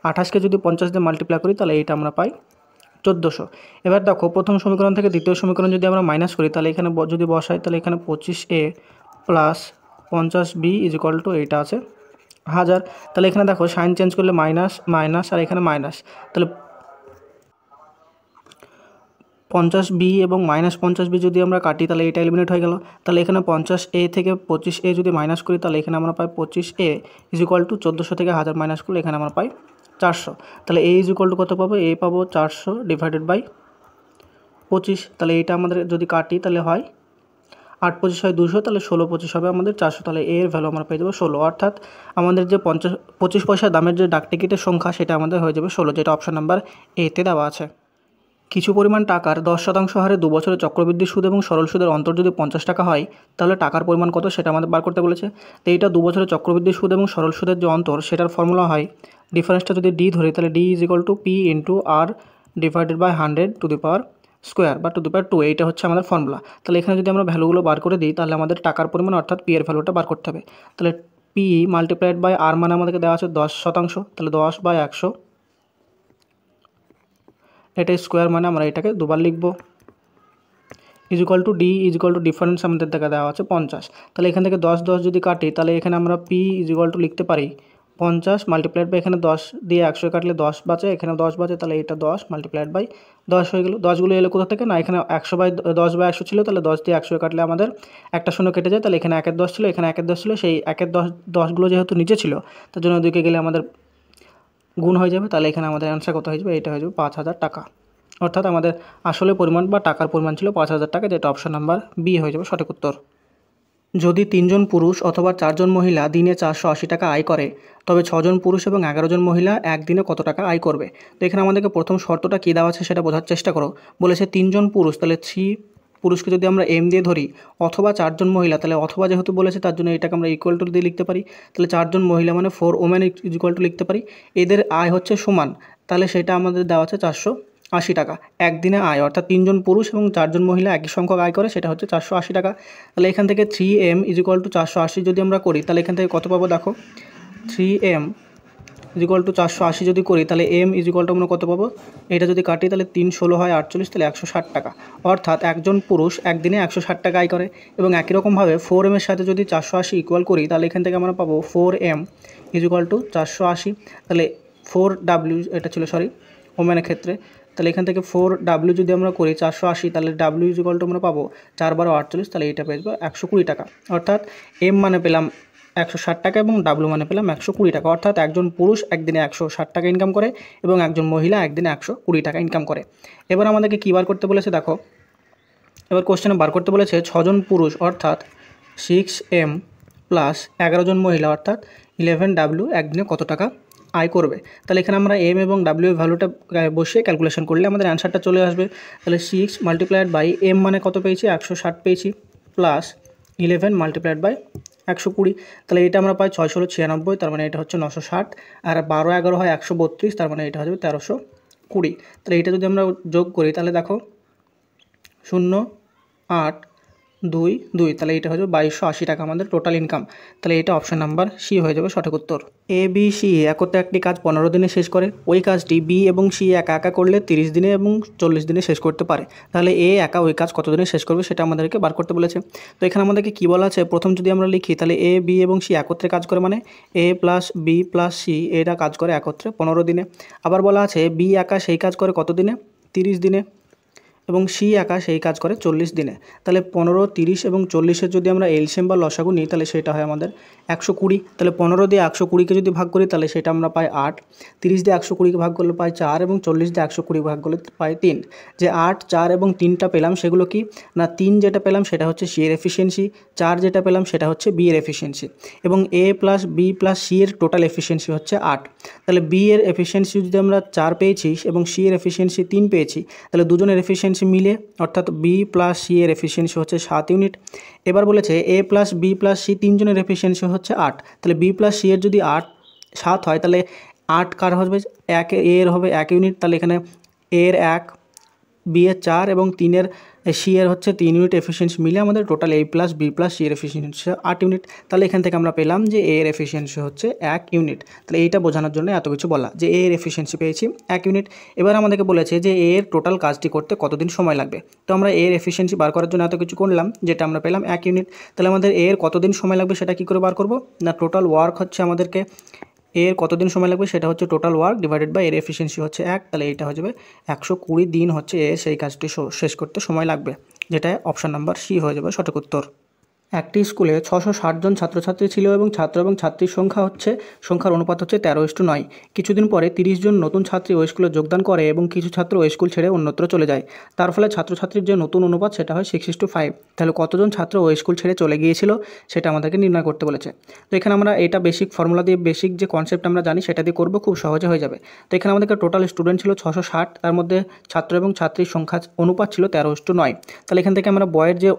S1: 28কে যদি 50 দিয়ে মাল্টিপ্লাই করি তাহলে এইটা আমরা পাই 1400। এবার দেখো প্রথম সমীকরণ থেকে দ্বিতীয় সমীকরণ যদি আমরা মাইনাস করি তাহলে এখানে যদি বসাই তাহলে এখানে 25a প্লাস 50b = এইটা আছে 1000। তাহলে এখানে দেখো সাইন চেঞ্জ করলে মাইনাস মাইনাস আর এখানে মাইনাস, তাহলে 50b এবং -50b যদি আমরা কাটি তাহলে এটা এলিমিনেট হয়ে গেল। তাহলে এখানে 50a থেকে 25a যদি মাইনাস করি তাহলে এখানে আমরা পাই 25a = 1400 থেকে 1000 মাইনাস করলে এখানে আমরা পাই 400। তাহলে a = কত পাবো, a পাবো 400 ডিভাইডেড বাই 25। তাহলে এটা আমাদের যদি কাটি তাহলে হয় 8 25 হয় 200, তাহলে 16 25 হবে আমাদের 400। তাহলে এর ভ্যালু আমরা পেয়ে যাবো 16, অর্থাৎ আমাদের যে 25 পয়সা দামের যে ডাকটিকিটের সংখ্যা সেটা আমাদের হয়ে যাবে 16, যেটা অপশন নাম্বার এতে দেওয়া আছে। কিছু পরিমাণ টাকার 10% হারে 2 বছরের চক্রবৃদ্ধি সুদ এবং সরল সুদের অন্তর যদি 50 টাকা হয় তাহলে টাকার পরিমাণ কত সেটা আমাদের বার করতে বলেছে। তো এইটা 2 বছরের চক্রবৃদ্ধি সুদ এবং সরল সুদের যে অন্তর সেটার ফর্মুলা হয়, ডিফারেন্সটা যদি ডি ধরি তাহলে D = p × r divided by 100 to the power square বা টু দি পাওয়ার 2, এইটা হচ্ছে আমাদের ফর্মুলা। তাহলে এখানে যদি আমরা ভ্যালুগুলো বার করে দিই তাহলে আমাদের টাকার পরিমাণ অর্থাৎ পি এর ভ্যালুটা বার করতে হবে। তাহলে p মাল্টিপ্লাইড বাই r মানে আমাদেরকে দেওয়া আছে 10%, তাহলে 10/100, এটা স্কোয়ার মানে আমরা এটাকে দুবার লিখব, = ডি ডিফারেন্স আমাদের দেখা দেওয়া আছে 50। তাহলে এখান থেকে 10 10 যদি কাটি তাহলে এখানে আমরা পি = লিখতে পারি 50 মাল্টিপ্লাইড বাই এখানে 10 দিয়ে 100 কাটলে 10 বাঁচে, এখানে 10 বাঁচে, তাহলে এটা 10 মাল্টিপ্লাইড বাই 10 হয়ে গেল। 10গুলো এলো কোথা থেকে, না এখানে 100/10/100 ছিল, তাহলে 10 দিয়ে 100 কাটলে আমাদের একটা শূন্য কেটে যায়, তাহলে এখানে 1 এর 10 ছিল, এখানে 1 এর 10 ছিল, সেই 1 এর 10গুলো যেহেতু নিচে ছিল তার জন্য ওদিকে গেলে আমাদের গুণ হয়ে যাবে, তাহলে এখানে আমাদের অ্যান্সার কত হয়ে যাবে, এটা হয়ে যাবে 5,000 টাকা। অর্থাৎ আমাদের আসলে পরিমাণ বা টাকার পরিমাণ ছিল 5,000 টাকা, যেটা অপশন নাম্বার বি হয়ে যাবে সঠিক উত্তর। যদি 3 জন পুরুষ অথবা 4 জন মহিলা দিনে 480 টাকা আয় করে, তবে 6 জন পুরুষ এবং 11 জন মহিলা একদিনে কত টাকা আয় করবে? তো এখানে আমাদেরকে প্রথম শর্তটা কী দেওয়া আছে সেটা বোঝার চেষ্টা করো। বলেছে 3 জন পুরুষ, তাহলে 3 পুরুষকে যদি আমরা এম দিয়ে ধরি, অথবা 4 জন মহিলা, তাহলে অথবা যেহেতু বলেছে তার জন্য এটাকে আমরা ইকুয়াল টু দিয়ে লিখতে পারি। তাহলে 4 জন মহিলা মানে 4 ওমেন ইকুয়াল টু লিখতে পারি। এদের আয় হচ্ছে সমান, তাহলে সেটা আমাদের দেওয়া আছে 480 টাকা একদিনে আয়, অর্থাৎ 3 জন পুরুষ এবং 4 জন মহিলা একই সংখ্যক আয় করে, সেটা হচ্ছে 480 টাকা। তাহলে এখান থেকে 3m ইকুয়াল টু 480 যদি আমরা করি, তাহলে এখান থেকে কত পাবো দেখো, 3m ইকুয়াল টু 480 যদি করি, তাহলে m ইকুয়াল টু আমরা কত পাবো, এটা যদি কাটি তাহলে 3 16 হয় 48, তাহলে 160 টাকা। অর্থাৎ একজন পুরুষ একদিনে 160 টাকা আয় করে। এবং একই রকমভাবে 4m এর সাথে যদি 480 ইকুয়াল করি, তাহলে এখান থেকে আমরা পাবো 4m ইকুয়াল টু 480, তাহলে 4w এটা ছিল ওমেনের ক্ষেত্রে, তাহলে এখান থেকে 4w যদি আমরা করি 480, তাহলে w ইকুয়াল টু আমরা পাবো 4 12 48, তাহলে এটা পেয়ে যাবো 120 টাকা। অর্থাৎ m মানে পেলাম 160 টাকা এবং w মানে পেলাম 120 টাকা। অর্থাৎ একজন পুরুষ একদিনে 160 টাকা ইনকাম করে এবং একজন মহিলা একদিনে 120 টাকা ইনকাম করে। এবার আমাদেরকে কী বার করতে বলেছে দেখো, এবার কোশ্চেনে বার করতে বলেছে 6 জন পুরুষ অর্থাৎ 6m প্লাস 11 জন মহিলা অর্থাৎ 11w একদিনে কত টাকা আয় করবে। তাহলে এখানে আমরা m এবং w এর ভ্যালুটা বসিয়ে ক্যালকুলেশন করলে আমাদের অ্যান্সারটা চলে আসবে। তাহলে 6 মাল্টিপ্লাইড বাই m মানে কত পেয়েছি, 160 পেয়েছি, প্লাস 11 মাল্টিপ্লাইড বাই 120, তাহলে এটা আমরা পাই 6 ষোলো 96, তার মানে এটা হচ্ছে 960, আর 12 11 হয় 132, তার মানে এটা হবে 1320। তাহলে এটা যদি আমরা যোগ করি, তাহলে দেখো 0 8 2 2, তাহলে এটা হয়ে যাবে 2280 টাকা আমাদের টোটাল ইনকাম। তাহলে এটা অপশন নাম্বার সি হয়ে যাবে সঠিক উত্তর। এ বি সি একত্রে একটি কাজ 15 দিনে শেষ করে, ওই কাজটি বি এবং সি একা একা করলে 30 দিনে এবং 40 দিনে শেষ করতে পারে। তাহলে এ একা ওই কাজ কত দিনে শেষ করবে সেটা আমাদেরকে বার করতে বলেছে। তো এখানে আমাদেরকে কী বলা আছে, প্রথম যদি আমরা লিখি, তাহলে এ বি এবং সি একত্রে কাজ করে, মানে এ প্লাস বি প্লাস সি এরা কাজ করে একত্রে 15 দিনে। আবার বলা আছে বি একা সেই কাজ করে কত দিনে, 30 দিনে, এবং সি একা সেই কাজ করে 40 দিনে। তাহলে 15 30 এবং 40-এর যদি আমরা এলসিএম বা লসাগু নিই, তাহলে সেটা হয় আমাদের 120। তাহলে 15 দিয়ে 120কে যদি ভাগ করি, তাহলে সেটা আমরা পাই 8, 30 দিয়ে 120কে ভাগ করলে পাই 4, এবং 40 দিয়ে 120 ভাগ করলে পাই 3। যে 8 4 এবং 3টা পেলাম সেগুলো কি না, 3 যেটা পেলাম সেটা হচ্ছে সি এর এফিসিয়েন্সি, 4 যেটা পেলাম সেটা হচ্ছে বি এর এফিসিয়েন্সি, এবং এ প্লাস বি প্লাস সি এর টোটাল এফিসিয়েন্সি হচ্ছে 8। তাহলে বি এর এফিসিয়েন্সি যদি আমরা 4 পেয়েছি এবং সি এর এফিসিয়েন্সি 3 পেয়েছি, তাহলে দুজনের এফিসিয়েন্সি মিলে অর্থাৎ বি প্লাস সি এর এফিসিয়েন্সি হচ্ছে 7 ইউনিট। এবার বলেছে এ প্লাস বি প্লাস সি তিনজনের এফিসিয়েন্সি হচ্ছে 8, তাহলে বি প্লাস সি এর যদি 7 হয়, তাহলে 8 কার হবে, এ এর হবে 1 ইউনিট, তাহলে এখানে এ এর 1, বি এর 4 এবং 3 সি এর হচ্ছে 3 ইউনিট এফিসিয়েন্সি মিলে আমাদের total A plus B plus C এর এফিসিয়েন্সি 8 ইউনিট। তাহলে এখান থেকে আমরা পেলাম যে এ এর এফিসিয়েন্সি হচ্ছে 1 ইউনিট। তাহলে এইটা বোঝানোর জন্য এত কিছু বলা, যে এ এর এফিসিয়েন্সি পেয়েছি 1 ইউনিট। এবার আমাদেরকে বলেছে যে এ এর টোটাল কাজটি করতে কতদিন সময় লাগবে। তো আমরা এ এর এফিসিয়েন্সি বার করার জন্য এত কিছু করলাম, যেটা আমরা পেলাম 1 ইউনিট। তাহলে আমাদের এ এর কতদিন সময় লাগবে সেটা কী করে বার করব না, টোটাল ওয়ার্ক হচ্ছে আমাদেরকে এর কতদিন সময় লাগবে সেটা হচ্ছে টোটাল ওয়ার্ক ডিভাইডেড বাই এর এফিসিয়েন্সি হচ্ছে 1, তাহলে এইটা হয়ে যাবে 120 দিন হচ্ছে এর সেই কাজটি শেষ করতে সময় লাগবে, যেটা অপশান নাম্বার সি হয়ে যাবে সঠিক উত্তর। একটি স্কুলে 660 জন ছাত্রছাত্রী ছিল এবং ছাত্র এবং ছাত্রীর সংখ্যার অনুপাত হচ্ছে 13:9। কিছুদিন পরে 30 জন নতুন ছাত্রী ওই স্কুলে যোগদান করে এবং কিছু ছাত্র ওই স্কুল ছেড়ে অন্যত্র চলে যায়। তার ফলে ছাত্রছাত্রীর যে নতুন অনুপাত সেটা হয় 6:5। তাহলে কতজন ছাত্র ওই স্কুল ছেড়ে চলে গিয়েছিল সেটা আমাদেরকে নির্ণয় করতে বলেছে। তো এখানে আমরা এটা বেসিক ফর্মুলা দিয়ে, বেসিক যে কনসেপ্ট আমরা জানি সেটা দিয়ে করবো, খুব সহজে হয়ে যাবে। তো এখানে আমাদেরকে টোটাল স্টুডেন্ট ছিল 660, তার মধ্যে ছাত্র এবং ছাত্রীর সংখ্যা অনুপাত ছিল 13:9। তাহলে এখান থেকে আমরা বয়ের যে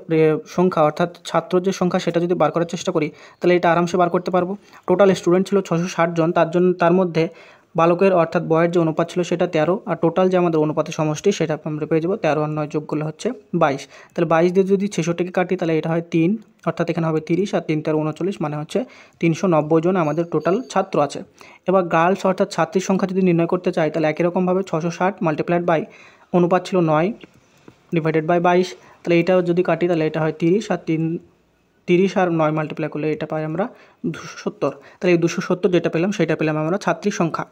S1: সংখ্যা অর্থাৎ ছাত্র যে সংখ্যা সেটা যদি বার করার চেষ্টা করি, তাহলে এটা আরামসে বার করতে পারবো। টোটাল স্টুডেন্ট ছিল 660 জন, তার মধ্যে বালকের অর্থাৎ বয়ের যে অনুপাত ছিল সেটা 13, আর টোটাল যে আমাদের অনুপাতের সমষ্টি সেটা আমরা পেয়ে যাবো 13 আর 9 যোগ করলে হচ্ছে 22। তাহলে 22 দিয়ে যদি 66কে কাটি, তাহলে এটা হয় 3, অর্থাৎ এখানে হবে 30, আর 3 × 39 মানে হচ্ছে 390 জন আমাদের টোটাল ছাত্র আছে। এবার গার্লস অর্থাৎ ছাত্রীর সংখ্যা যদি নির্ণয় করতে চাই, তাহলে একই রকমভাবে 660 মাল্টিপ্লাইড বাই অনুপাত ছিল 9 ডিভাইডেড বাই 22, তাহলে এটাও যদি কাটি তাহলে এটা হয় 30, আর 30 আর 9 মাল্টিপ্লাই করলে এটা পাই আমরা 270। তাহলে এই 270 যেটা পেলাম সেটা পেলাম আমরা ছাত্রীর সংখ্যা।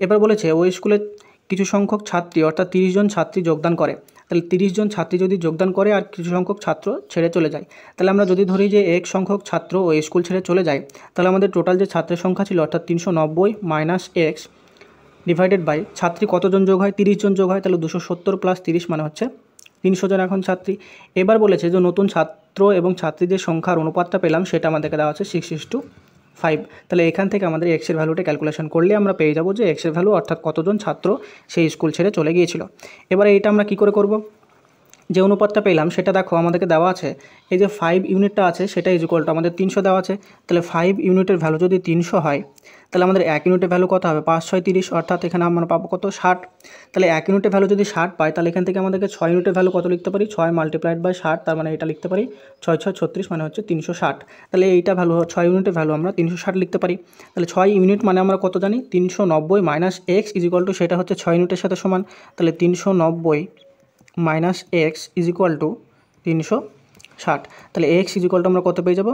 S1: এবার বলেছে ওই স্কুলে কিছু সংখ্যক ছাত্রী অর্থাৎ 30 জন ছাত্রী যোগদান করে। তাহলে 30 জন ছাত্রী যদি যোগদান করে আর কিছু সংখ্যক ছাত্র ছেড়ে চলে যায়, তাহলে আমরা যদি ধরি যে এক সংখ্যক ছাত্র ওই স্কুল ছেড়ে চলে যায়, তাহলে আমাদের টোটাল যে ছাত্রের সংখ্যা ছিল অর্থাৎ 390 - x ডিভাইডেড বাই ছাত্রী কতজন যোগ হয়, 30 জন যোগ হয়, তাহলে 270 + 30 মানে হচ্ছে 300 জন এখন ছাত্রী। এবার বলেছে যে নতুন ছাত্র এবং ছাত্রীদের সংখ্যার অনুপাতটা পেলাম, সেটা আমাদেরকে দেওয়া আছে 6:5। তাহলে এখান থেকে আমাদের এক্সের ভ্যালুটা ক্যালকুলেশন করলে আমরা পেয়ে যাবো যে এক্সের ভ্যালু অর্থাৎ কতজন ছাত্র সেই স্কুল ছেড়ে চলে গিয়েছিল। এবারে এটা আমরা কী করে করব, যে অনুপাতটা পেলাম সেটা দেখো আমাদেরকে দেওয়া আছে, এই যে 5 ইউনিটটা আছে সেটা ইকুয়াল টু আমাদের 300 দেওয়া আছে। তাহলে 5 ইউনিটের ভ্যালু যদি 300 হয় তাহলে আমাদের 1 ইউনিটের ভ্যালু কত হবে, 5 6 30, অর্থাৎ এখানে আমরা পাবো কত, 60। তাহলে 1 ইউনিটের ভ্যালু যদি 60 পাই তাহলে এখান থেকে আমাদেরকে 6 ইউনিটের ভ্যালু কত লিখতে পারি, 6 × 60, তার মানে এটা লিখতে পারি 6 6 36 মানে হচ্ছে 360। তাহলে এইটা ভ্যালু 6 ইউনিটের ভ্যালু আমরা 360 লিখতে পারি। তাহলে 6 ইউনিট মানে আমরা কত জানি, 390 - x ইকুয়াল টু সেটা হচ্ছে 6 ইউনিটের সাথে সমান। তাহলে 390 - x ইকুয়াল টু 360। তাহলে x ইকুয়াল টু আমরা কত পেয়ে যাব,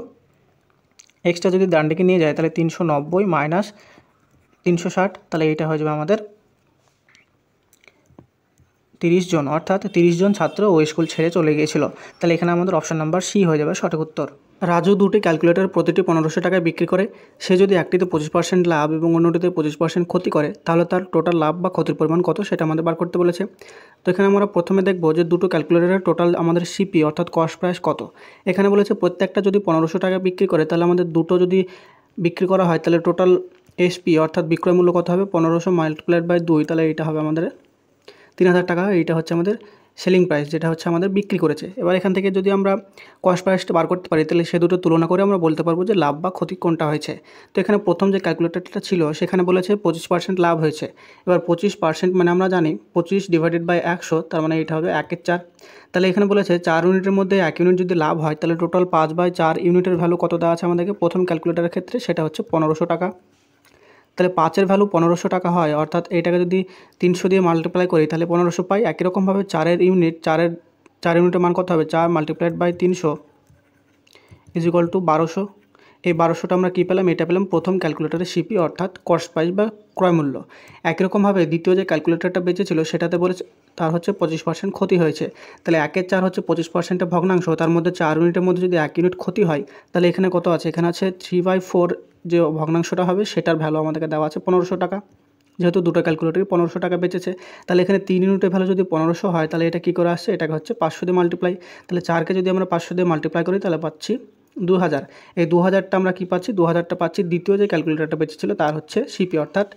S1: এক্সটা যদি ডান দিকে নিয়ে যায় তাহলে 390 - 360, তাহলে এইটা হয়ে যাবে আমাদের 30 জন, অর্থাৎ 30 জন ছাত্র ওই স্কুল ছেড়ে চলে গিয়েছিল। তাহলে এখানে আমাদের অপশান নাম্বার সি হয়ে যাবে সঠিক উত্তর। রাজু দুটি ক্যালকুলেটর প্রতিটি 1500 টাকায় বিক্রি করে। সে যদি একটিতে 25% লাভ এবং অন্যটিতে 25% ক্ষতি করে তাহলে তার টোটাল লাভ বা ক্ষতির পরিমাণ কত সেটা আমাদের বার করতে বলেছে। তো এখানে আমরা প্রথমে দেখব যে দুটো ক্যালকুলেটরের টোটাল আমাদের সিপি অর্থাৎ কস্ট প্রাইস কত। এখানে বলেছে প্রত্যেকটা যদি 1500 টাকা বিক্রি করে তাহলে আমাদের দুটো যদি বিক্রি করা হয় তাহলে টোটাল এসপি অর্থাৎ বিক্রয় মূল্য কত হবে, 1500 × 2, তাহলে এইটা হবে আমাদের 3000 টাকা। এইটা হচ্ছে আমাদের সেলিং প্রাইস, যেটা হচ্ছে আমাদের বিক্রি করেছে। এবার এখান থেকে যদি আমরা কস্ট প্রাইসটা বার করতে পারি তাহলে সে দুটো তুলনা করে আমরা বলতে পারবো যে লাভ বা ক্ষতি কোনটা হয়েছে। তো এখানে প্রথম যে ক্যালকুলেটরটা ছিল সেখানে বলেছে 25% লাভ হয়েছে। এবার 25% মানে আমরা জানি 25 / 100, তার মানে এটা হবে 1/4। তাহলে এখানে বলেছে 4 ইউনিটের মধ্যে 1 ইউনিট যদি লাভ হয় তাহলে টোটাল 5/4 ইউনিটের ভ্যালু কত দেওয়া আছে আমাদেরকে প্রথম ক্যালকুলেটরের ক্ষেত্রে, সেটা হচ্ছে 1500 টাকা। তাহলে 5-এর ভ্যালু 1500 টাকা হয়, অর্থাৎ এইটাকে যদি 300 দিয়ে মাল্টিপ্লাই করি তাহলে 1500 পাই। একই রকমভাবে 4 ইউনিটের মান কত হবে, 4 × 300 ইকুয়াল টু 1200। এই 1200টা আমরা কী পেলাম, এটা পেলাম প্রথম ক্যালকুলেটরের সিপি অর্থাৎ কস্ট প্রাইস বা ক্রয় মূল্য। একই রকমভাবে দ্বিতীয় যে ক্যালকুলেটরটা বেঁচেছিল সেটাতে বলেছে তার হচ্ছে 25% ক্ষতি হয়েছে। তাহলে 1/4 হচ্ছে 25%-এর ভগ্নাংশ, তার মধ্যে 4 ইউনিটের মধ্যে যদি 1 ইউনিট ক্ষতি হয় তাহলে এখানে কত আছে, এখানে আছে 3/4 যে ভগ্নাংশটা হবে সেটার ভ্যালু আমাদেরকে দেওয়া আছে 1500 টাকা। যেহেতু দুটো ক্যালকুলেটরই 1500 টাকা বেঁচেছে তাহলে এখানে 3 ইউনিটের ভ্যালু যদি 1500 হয় তাহলে এটা কী করে আসছে, এটাকে হচ্ছে 500 দিয়ে মাল্টিপ্লাই। তাহলে 4কে যদি আমরা 500 দিয়ে মাল্টিপ্লাই করি তাহলে পাচ্ছি 2000। এই 2000টা আমরা কী পাচ্ছি, 2000টা পাচ্ছি দ্বিতীয় যে ক্যালকুলেটরটা বেঁচেছিল তার হচ্ছে সিপি অর্থাৎ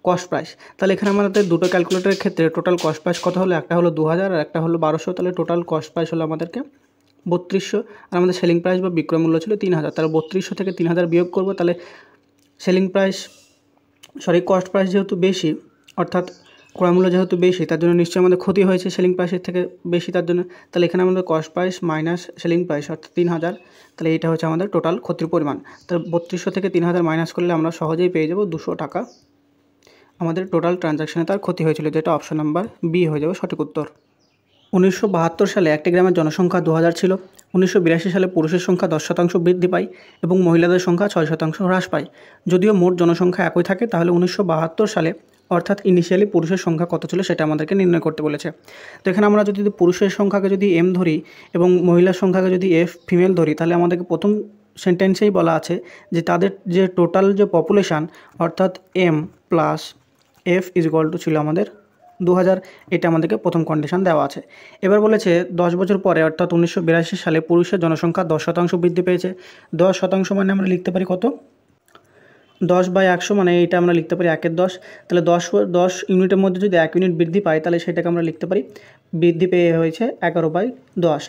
S1: কস্ট প্রাইস। তাহলে এখানে আমাদের দুটো ক্যালকুলেটরের ক্ষেত্রে টোটাল কস্ট প্রাইস কত হলো, একটা হলো 2000 আর একটা হলো 1200। তাহলে টোটাল কস্ট প্রাইস হলো আমাদেরকে 3200, আর আমাদের সেলিং প্রাইস বা বিক্রয় মূল্য ছিল 3000। তাহলে 3200 থেকে 3000 বিয়োগ করবো, তাহলে কস্ট প্রাইস যেহেতু বেশি অর্থাৎ ক্রয় মূল্য যেহেতু বেশি তার জন্য নিশ্চয়ই আমাদের ক্ষতি হয়েছে সেলিং প্রাইসের থেকে বেশি, তার জন্য তাহলে এখানে আমাদের cost price minus selling price অর্থাৎ 3000। তাহলে এইটা হচ্ছে আমাদের টোটাল ক্ষতির পরিমাণ। তাহলে 3200 থেকে 3000 মাইনাস করলে আমরা সহজেই পেয়ে যাব 200 টাকা আমাদের টোটাল ট্রানজ্যাকশানে তার ক্ষতি হয়েছিল, যেটা অপশন নাম্বার বি হয়ে যাবে সঠিক উত্তর। 1972 সালে একটি গ্রামের জনসংখ্যা 2000 ছিল। 1982 সালে পুরুষের সংখ্যা 10% বৃদ্ধি পায় এবং মহিলাদের সংখ্যা 6% হ্রাস পায়। যদিও মোট জনসংখ্যা একই থাকে তাহলে 1972 সালে অর্থাৎ ইনিশিয়ালি পুরুষের সংখ্যা কত ছিল সেটা আমাদেরকে নির্ণয় করতে বলেছে। তো এখানে আমরা যদি পুরুষের সংখ্যাকে যদি এম ধরি এবং মহিলার সংখ্যাকে যদি এফ ফিমেল ধরি তাহলে আমাদেরকে প্রথম সেন্টেন্সেই বলা আছে যে তাদের যে টোটাল যে পপুলেশান অর্থাৎ M plus F equal to ছিল আমাদের 2000। এটা আমাদেরকে প্রথম কন্ডিশন দেওয়া আছে। এবার বলেছে 10 বছর পরে অর্থাৎ 1982 সালে পুরুষের জনসংখ্যা 10% বৃদ্ধি পেয়েছে। 10% মানে আমরা লিখতে পারি কত, 10/100 মানে এটা আমরা লিখতে পারি 1/10। তাহলে 10 ইউনিটের মধ্যে যদি 1 ইউনিট বৃদ্ধি পায় তাহলে সেটাকে আমরা লিখতে পারি বৃদ্ধি পেয়ে হয়েছে 11/10।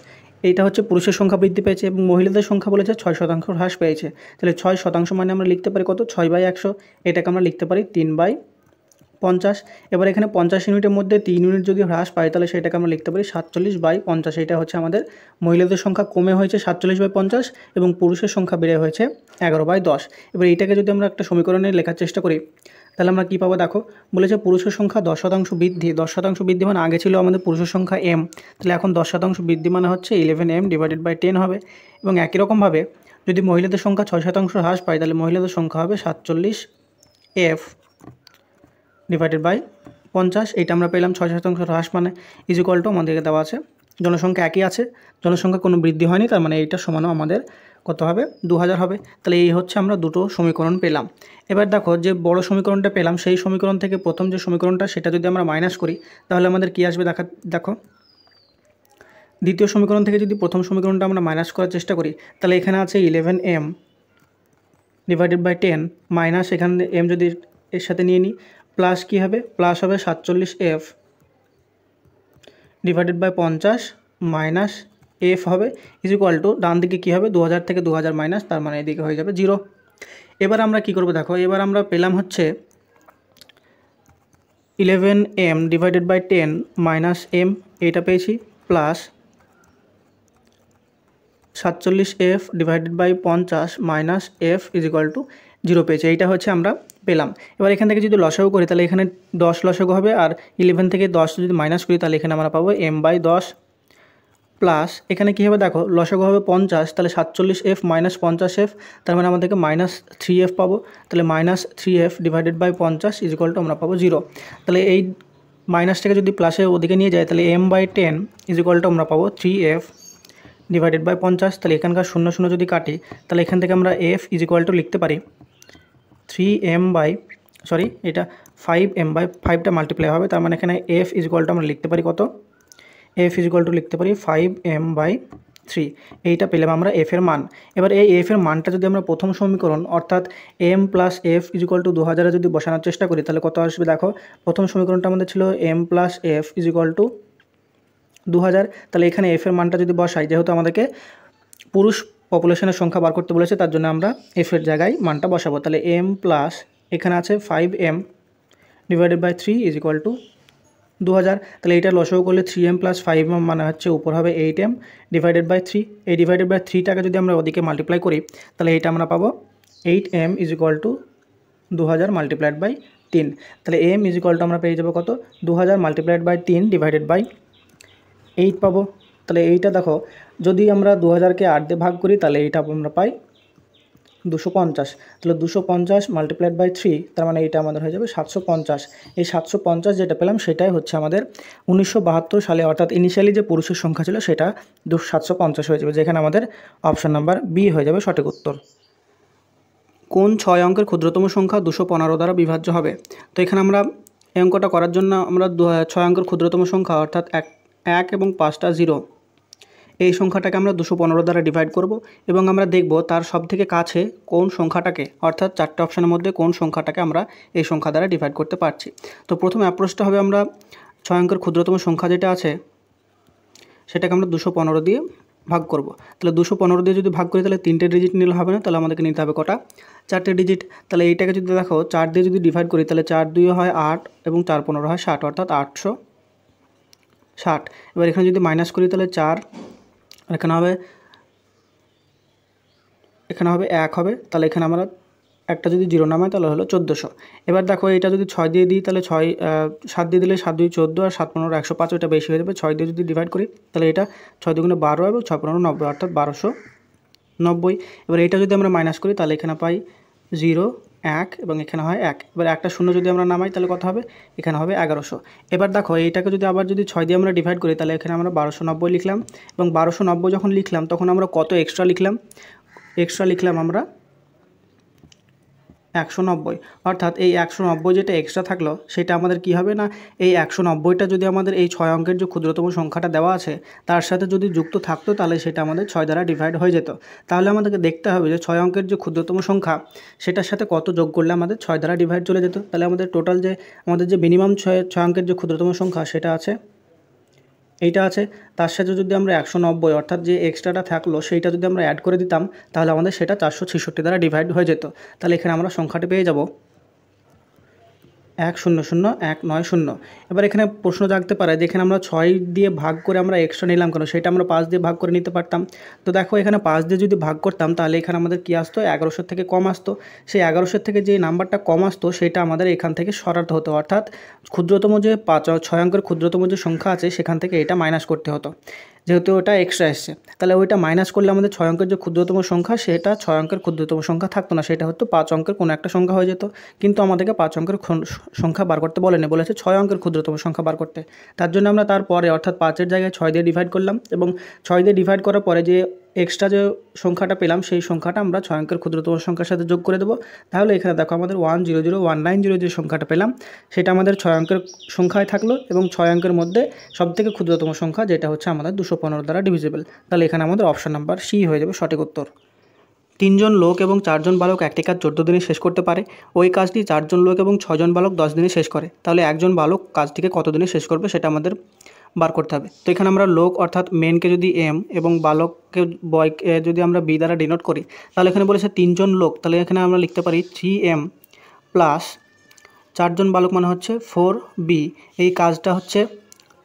S1: এইটা হচ্ছে পুরুষের সংখ্যা বৃদ্ধি পেয়েছে এবং মহিলাদের সংখ্যা বলেছে 6% হ্রাস পেয়েছে। তাহলে 6% মানে আমরা লিখতে পারি কত, 6/100। এটাকে আমরা লিখতে পারি 3/50। এবার এখানে 50 ইউনিটের মধ্যে 3 ইউনিট যদি হ্রাস পায় তাহলে সেটাকে আমরা লিখতে পারি 47/50। এটা হচ্ছে আমাদের মহিলাদের সংখ্যা কমে হয়েছে 47/50 এবং পুরুষের সংখ্যা বেড়ে হয়েছে 11/10। এবার এইটাকে যদি আমরা একটা সমীকরণে লেখার চেষ্টা করি তাহলে আমরা কী পাবো, দেখো বলেছে পুরুষের সংখ্যা 10% বৃদ্ধি। 10% বৃদ্ধি মানে আগে ছিল আমাদের পুরুষের সংখ্যা এম, তাহলে এখন 10% বৃদ্ধি মানে হচ্ছে 11m / 10 হবে। এবং একই রকমভাবে যদি মহিলাদের সংখ্যা 6% হ্রাস পায় তাহলে মহিলাদের সংখ্যা হবে 47f / 50। এইটা আমরা পেলাম 6% হ্রাস মানে ইকুয়াল টু আমাদেরকে দেওয়া আছে জনসংখ্যা একই আছে, জনসংখ্যা কোনো বৃদ্ধি হয়নি, তার মানে এইটা সমানও আমাদের কত হবে 2000 হবে। তাহলে এই হচ্ছে আমরা দুটো সমীকরণ পেলাম। এবার দেখো যে বড় সমীকরণটা পেলাম সেই সমীকরণ থেকে প্রথম যে সমীকরণটা সেটা যদি আমরা মাইনাস করি তাহলে আমাদের কী আসবে দেখো দ্বিতীয় সমীকরণ থেকে যদি প্রথম সমীকরণটা আমরা মাইনাস করার চেষ্টা করি তাহলে এখানে আছে 11m ডিভাইডেড বাই 10 মাইনাস এখানে m যদি এর সাথে নিয়ে নিই প্লাস কী হবে প্লাস হবে 47f divided by 50 minus F হবে ইজ ইকুয়াল টু ডান দিকে কী হবে 2000 থেকে 2000 মাইনাস, তার মানে এদিকে হয়ে যাবে 0। এবার আমরা কী করবো দেখো, এবার আমরা পেলাম হচ্ছে 11m divided by 10 minus m এইটা পেয়েছি plus 47f divided by 50 minus F is equal to 0 পেয়েছি। এইটা হচ্ছে আমরা পেলাম। এবার এখান থেকে যদি লসাগু করি তাহলে এখানে 10 লসাগু হবে, আর 11 থেকে 10 যদি মাইনাস করি তাহলে এখানে আমরা পাবো m বাই 10 প্লাস এখানে কী হবে দেখো লসাগু হবে 50, তাহলে 47f মাইনাস 50f, তার মানে আমাদেরকে মাইনাস 3f পাবো। তাহলে minus 3f divided by 50 is equal to আমরা পাবো 0। তাহলে এই মাইনাসটাকে যদি প্লাসে ওদিকে নিয়ে যায় তাহলে m by 10 is equal to আমরা পাবো 3f ডিভাইডেড বাই 50। তাহলে এখানকার 0 0 যদি কাটি তাহলে এখান থেকে আমরা f ইজ ইকুয়াল টু লিখতে পারি 3m বাই এটা 5m বাই 5টা মাল্টিপ্লাই হবে, তার মানে এখানে f ইজ ইকুয়াল টু আমরা লিখতে পারি কত, f ইজ ইকুয়াল টু লিখতে পারি 5m বাই 3। এইটা পেলাম আমরা f এর মান। এবার এই f এর মানটা যদি আমরা প্রথম সমীকরণ অর্থাৎ m plus f is equal to 2000 যদি বসানোর চেষ্টা করি তাহলে কত আসবে দেখো, প্রথম সমীকরণটা আমাদের ছিল m plus f is equal to 2000। তাহলে এখানে f এর মানটা যদি বসাই, যেহেতু আমাদেরকে পুরুষ পপুলেশনের সংখ্যা বার করতে বলেছে তার জন্য আমরা f এর জায়গায় মানটা বসাবো। তাহলে m প্লাস এখানে আছে 5m divided by 3 is equal to 2000। তাহলে এইটা লসাগু করলে 3m প্লাস 5m মানে হচ্ছে উপর হবে 8m ডিভাইডেড বাই 3। এই ডিভাইডেড বাই 3টাকে যদি আমরা ওদিকে মাল্টিপ্লাই করি তাহলে এইটা আমরা পাবো 8m is equal to 2000 multiplied by 3। তাহলে m ইজ ইকুয়াল টু আমরা পেয়ে যাবো কত 2000 মাল্টিপ্লাইড বাই 3 ডিভাইডেড বাই 8 পাবো। তাহলে এইটা দেখো যদি আমরা 2000কে 8 দিয়ে ভাগ করি তাহলে এইটা আমরা পাই 250। তাহলে 250 মাল্টিপ্লাইড বাই 3, তার মানে এইটা আমাদের হয়ে যাবে 750। এই 750 যেটা পেলাম সেটাই হচ্ছে আমাদের 1972 সালে অর্থাৎ ইনিশিয়ালি যে পুরুষের সংখ্যা ছিল সেটা 750 হয়ে যাবে, যেখানে আমাদের অপশান নাম্বার বি হয়ে যাবে সঠিক উত্তর। কোন 6 অঙ্কের ক্ষুদ্রতম সংখ্যা 215 দ্বারা বিভাজ্য হবে? তো এখানে আমরা এই অঙ্কটা করার জন্য আমরা 6 অঙ্কের ক্ষুদ্রতম সংখ্যা অর্থাৎ 1 এবং 5টা 0 এই সংখ্যাটাকে আমরা 215 দ্বারা ডিভাইড করব এবং আমরা দেখব তার সবথেকে কাছে কোন সংখ্যাটাকে অর্থাৎ 4টে অপশানের মধ্যে কোন সংখ্যাটাকে আমরা এই সংখ্যা দ্বারা ডিভাইড করতে পারছি। তো প্রথম অ্যাপ্রোচটা হবে আমরা 6 অঙ্কের ক্ষুদ্রতম সংখ্যা যেটা আছে সেটাকে আমরা 215 দিয়ে ভাগ করব। তাহলে 215 দিয়ে যদি ভাগ করি তাহলে 3টে ডিজিট নিলে হবে না, তাহলে আমাদেরকে নিতে হবে কটা 4টে ডিজিট। তাহলে এইটাকে যদি দেখো 4 দিয়ে যদি ডিভাইড করি তাহলে 4 2 হয় 8 এবং 4 15 হয় 60 অর্থাৎ 860। এবার এখানে যদি মাইনাস করি তাহলে 4 এখানে হবে 1 হবে, তাহলে এখানে আমরা একটা যদি 0 নামাই তাহলে হলো 1400। এবার দেখো এটা যদি 6 দিয়ে দিই তাহলে 7 দিয়ে দিলে 7 2 14 আর 7 15 105, ওইটা বেশি হয়ে যাবে। 6 দিয়ে যদি ডিভাইড করি তাহলে এটা 6 2 12 এবং 6 15 90 অর্থাৎ 1290। এবার এটা যদি আমরা মাইনাস করি তাহলে এখানে পাই 0 1 এবং এখানে হয় 1। এবার একটা শূন্য যদি আমরা নামাই তাহলে কত হবে, এখানে হবে 1100। এবার দেখো এইটাকে যদি আবার যদি 6 দিয়ে আমরা ডিভাইড করি তাহলে এখানে আমরা 1290 লিখলাম এবং 1290 যখন লিখলাম তখন আমরা কত এক্সট্রা লিখলাম আমরা 190, অর্থাৎ এই 190 যেটা এক্সট্রা থাকলো সেটা আমাদের কি হবে না, এই 190টা যদি আমাদের এই 6 অঙ্কের যে ক্ষুদ্রতম সংখ্যাটা দেওয়া আছে তার সাথে যদি যুক্ত থাকতো তাহলে সেটা আমাদের 6 দ্বারা ডিভাইড হয়ে যেত। তাহলে আমাদেরকে দেখতে হবে যে 6 অঙ্কের যে ক্ষুদ্রতম সংখ্যা সেটার সাথে কত যোগ করলে আমাদের 6 দ্বারা ডিভাইড চলে যেত। তাহলে আমাদের টোটাল যে আমাদের যে মিনিমাম 6 অঙ্কের যে ক্ষুদ্রতম সংখ্যা সেটা আছে, এইটা আছে, তার সাথে যদি আমরা 190 অর্থাৎ যে এক্সট্রাটা থাকলো সেইটা যদি আমরা অ্যাড করে দিতাম তাহলে আমাদের সেটা 466 দ্বারা ডিভাইড হয়ে যেত। তাহলে এখানে আমরা সংখ্যাটি পেয়ে যাব 100190। এবার এখানে প্রশ্ন জাগতে পারে যে এখানে আমরা 6 দিয়ে ভাগ করে আমরা এক্সট্রা নিলাম কেন, সেটা আমরা 5 দিয়ে ভাগ করে নিতে পারতাম। তো দেখো এখানে 5 দিয়ে যদি ভাগ করতাম তাহলে এখানে আমাদের কী আসতো, 1100 থেকে কম আসতো। সেই 1100 থেকে যে নাম্বারটা কম আসতো সেটা আমাদের এখান থেকে সরাতে হতো, অর্থাৎ ক্ষুদ্রতম যে 6 অঙ্কের ক্ষুদ্রতম যে সংখ্যা আছে সেখান থেকে এটা মাইনাস করতে হতো, যেহেতু ওটা এক্সট্রা এসছে। তাহলে ওইটা মাইনাস করলে আমাদের 6 অঙ্কের যে ক্ষুদ্রতম সংখ্যা সেটা 6 অঙ্কের ক্ষুদ্রতম সংখ্যা থাকতো না, সেটা হতো 5 অঙ্কের কোনো একটা সংখ্যা হয়ে যেত। কিন্তু আমাদেরকে 5 অঙ্কের সংখ্যা বার করতে বলেছে 6 অঙ্কের ক্ষুদ্রতম সংখ্যা বার করতে। তার জন্য আমরা তারপরে অর্থাৎ 5-এর জায়গায় 6 দিয়ে ডিভাইড করলাম এবং 6 দিয়ে ডিভাইড করার পরে যে এক্সট্রা যে সংখ্যাটা পেলাম সেই সংখ্যাটা আমরা 6 অঙ্কের ক্ষুদ্রতম সংখ্যার সাথে যোগ করে দেবো। তাহলে এখানে দেখো আমাদের 1001900 যে সংখ্যাটা পেলাম সেটা আমাদের 6 অঙ্কের সংখ্যায় থাকলো এবং 6 অঙ্কের মধ্যে সবথেকে ক্ষুদ্রতম সংখ্যা যেটা হচ্ছে আমাদের 215 দ্বারা ডিভিজিবল। তাহলে এখানে আমাদের অপশন নাম্বার সি হয়ে যাবে সঠিক উত্তর। 3 জন লোক এবং 4 জন বালক একটি কাজ 14 দিনে শেষ করতে পারে। ওই কাজটি 4 জন লোক এবং 6 জন বালক 10 দিনে শেষ করে। তাহলে একজন বালক কাজটিকে কত দিনে শেষ করবে সেটা আমাদের বার করতে হবে। তো এখানে আমরা লোক অর্থাৎ মেনকে যদি এম এবং বালককে বয়কে যদি আমরা বি দ্বারা ডিনোট করি, তাহলে এখানে বলেছে 3 জন লোক, তাহলে এখানে আমরা লিখতে পারি 3m প্লাস 4 জন বালক মানে হচ্ছে 4b। এই কাজটা হচ্ছে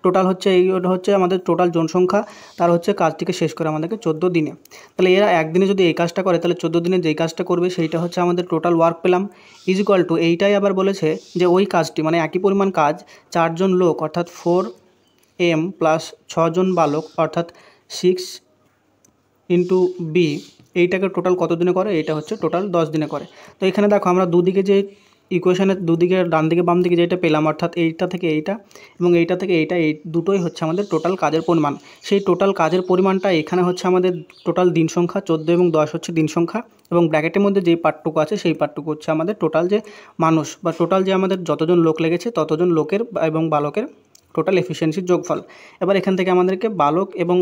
S1: টোটাল হচ্ছে এইটা হচ্ছে আমাদের টোটাল জনসংখ্যা, তার হচ্ছে কাজটিকে শেষ করে আমাদেরকে 14 দিনে। তাহলে এরা একদিনে যদি এই কাজটা করে তাহলে 14 দিনে যেই কাজটা করবে সেইটা হচ্ছে আমাদের টোটাল ওয়ার্ক পেলাম ইজ ইকুয়াল টু, এইটাই আবার বলেছে যে ওই কাজটি মানে একই পরিমাণ কাজ 4 জন লোক অর্থাৎ 4m প্লাস 6 জন বালক অর্থাৎ 6 ইন্টু বি এইটাকে টোটাল কত দিনে করে, এটা হচ্ছে টোটাল 10 দিনে করে। তো এখানে দেখো আমরা দুদিকে যে ইকুয়েশনের দুদিকে ডান দিকে বাম দিকে যেটা পেলাম অর্থাৎ এইটা থেকে এইটা এবং এইটা থেকে এইটা, এই দুটোই হচ্ছে আমাদের টোটাল কাজের পরিমাণ। সেই টোটাল কাজের পরিমাণটা এখানে হচ্ছে আমাদের টোটাল দিন সংখ্যা, 14 এবং 10 হচ্ছে দিন সংখ্যা এবং ব্র্যাকেটের মধ্যে যেই পার্টটুকু আছে সেই পার্টটুকু হচ্ছে আমাদের টোটাল যে মানুষ বা টোটাল যে আমাদের যতজন লোক লেগেছে ততজন লোকের এবং বালকের টোটাল এফিসিয়েন্সির যোগফল। এবার এখান থেকে আমাদেরকে বালক এবং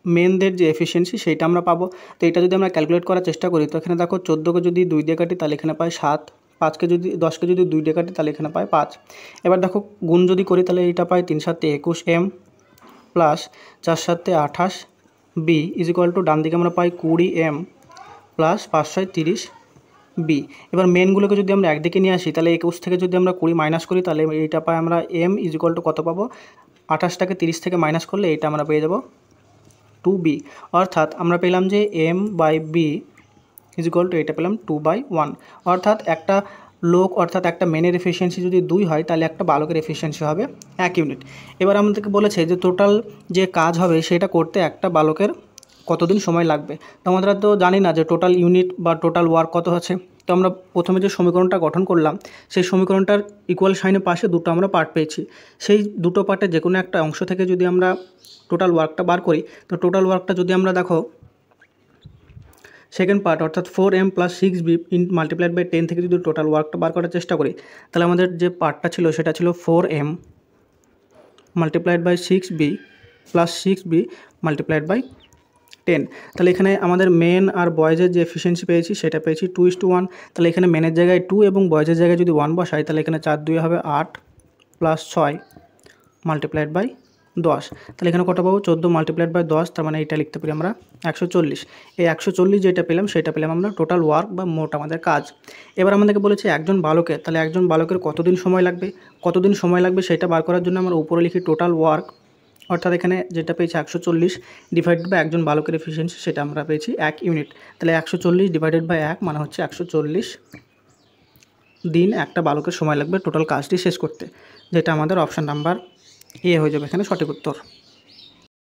S1: মেনদের যে এফিসিয়েন্সি সেইটা আমরা পাবো। তো এটা যদি আমরা ক্যালকুলেট করার চেষ্টা করি তো এখানে দেখো 14কে যদি 2 দিয়ে কাটি তাহলে এখানে পাই 7, 5কে যদি 10কে যদি 2 দিয়ে কাটি তাহলে এখানে পাই 5। এবার দেখো গুণ যদি করি তাহলে এইটা পাই 3 7 21m plus 4 7 28 B is equal to ডান দিকে আমরা পাই 20m প্লাস 5 6 30 বি। এবার মেনগুলোকে যদি আমরা একদিকে নিয়ে আসি তাহলে 21 থেকে যদি আমরা 20 মাইনাস করি তাহলে এইটা পাই আমরা m ইজ ইকুয়াল টু কত পাবো, 28টাকে 30 থেকে মাইনাস করলে এইটা আমরা পেয়ে যাবো 2b। অর্থাৎ আমরা পেলাম যে m/b ইজ ইকুয়াল টু এটা পেলাম 2/1। অর্থাৎ একটা লোক অর্থাৎ একটা মেনের এফিসিয়েন্সি যদি 2 হয় তাহলে একটা বালকের এফিসিয়েন্সি হবে 1 ইউনিট। এবার আমাদেরকে বলেছে যে টোটাল যে কাজ হবে সেটা করতে একটা বালকের কতদিন সময় লাগবে। তো আমরা তো জানি না যে টোটাল ইউনিট বা টোটাল ওয়ার্ক কত আছে। তো আমরা প্রথমে যে সমীকরণটা গঠন করলাম সেই সমীকরণটার ইকুয়াল সাইনের পাশে দুটো আমরা পার্ট পেয়েছি। সেই দুটো পার্টে যে কোনো একটা অংশ থেকে যদি আমরা টোটাল ওয়ার্কটা বার করি তো টোটাল ওয়ার্কটা যদি আমরা দেখো সেকেন্ড পার্ট অর্থাৎ 4m plus 6b multiplied by 10 থেকে যদি টোটাল ওয়ার্কটা বার করার চেষ্টা করি তাহলে আমাদের যে পার্টটা ছিল সেটা ছিল 4m multiplied by 6b plus 6b multiplied by 10। তাহলে এখানে আমাদের মেন আর বয়েজের যে এফিসিয়েন্সি পেয়েছি সেটা পেয়েছি 2:1। তাহলে এখানে মেনের জায়গায় 2 এবং বয়েজের জায়গায় যদি 1 বসাই তাহলে এখানে 4 2 হবে 8 প্লাস 6 মাল্টিপ্লাইড বাই 10। তাহলে এখানে কত পাবো 14 মাল্টিপ্লাইড বাই 10, তার মানে এটা লিখতে পারি আমরা 140। এই 140 যেটা পেলাম সেটা পেলাম আমরা টোটাল ওয়ার্ক বা মোট আমাদের কাজ। এবার আমাদেরকে বলেছে একজন বালকের, তাহলে একজন বালকের কতদিন সময় লাগবে, কতদিন সময় লাগবে সেটা বার করার জন্য আমরা উপরে লিখি টোটাল ওয়ার্ক অর্থাৎ এখানে যেটা পেয়েছি 140 ডিভাইডেড বাই একজন বালকের এফিসিয়েন্সি সেটা আমরা পেয়েছি 1 ইউনিট। তাহলে 140 ডিভাইডেড বাই 1 মানে হচ্ছে 140 দিন একটা বালকের সময় লাগবে টোটাল কাজটি শেষ করতে, যেটা আমাদের অপশান নাম্বার এ হয়ে যাবে এখানে সঠিক উত্তর।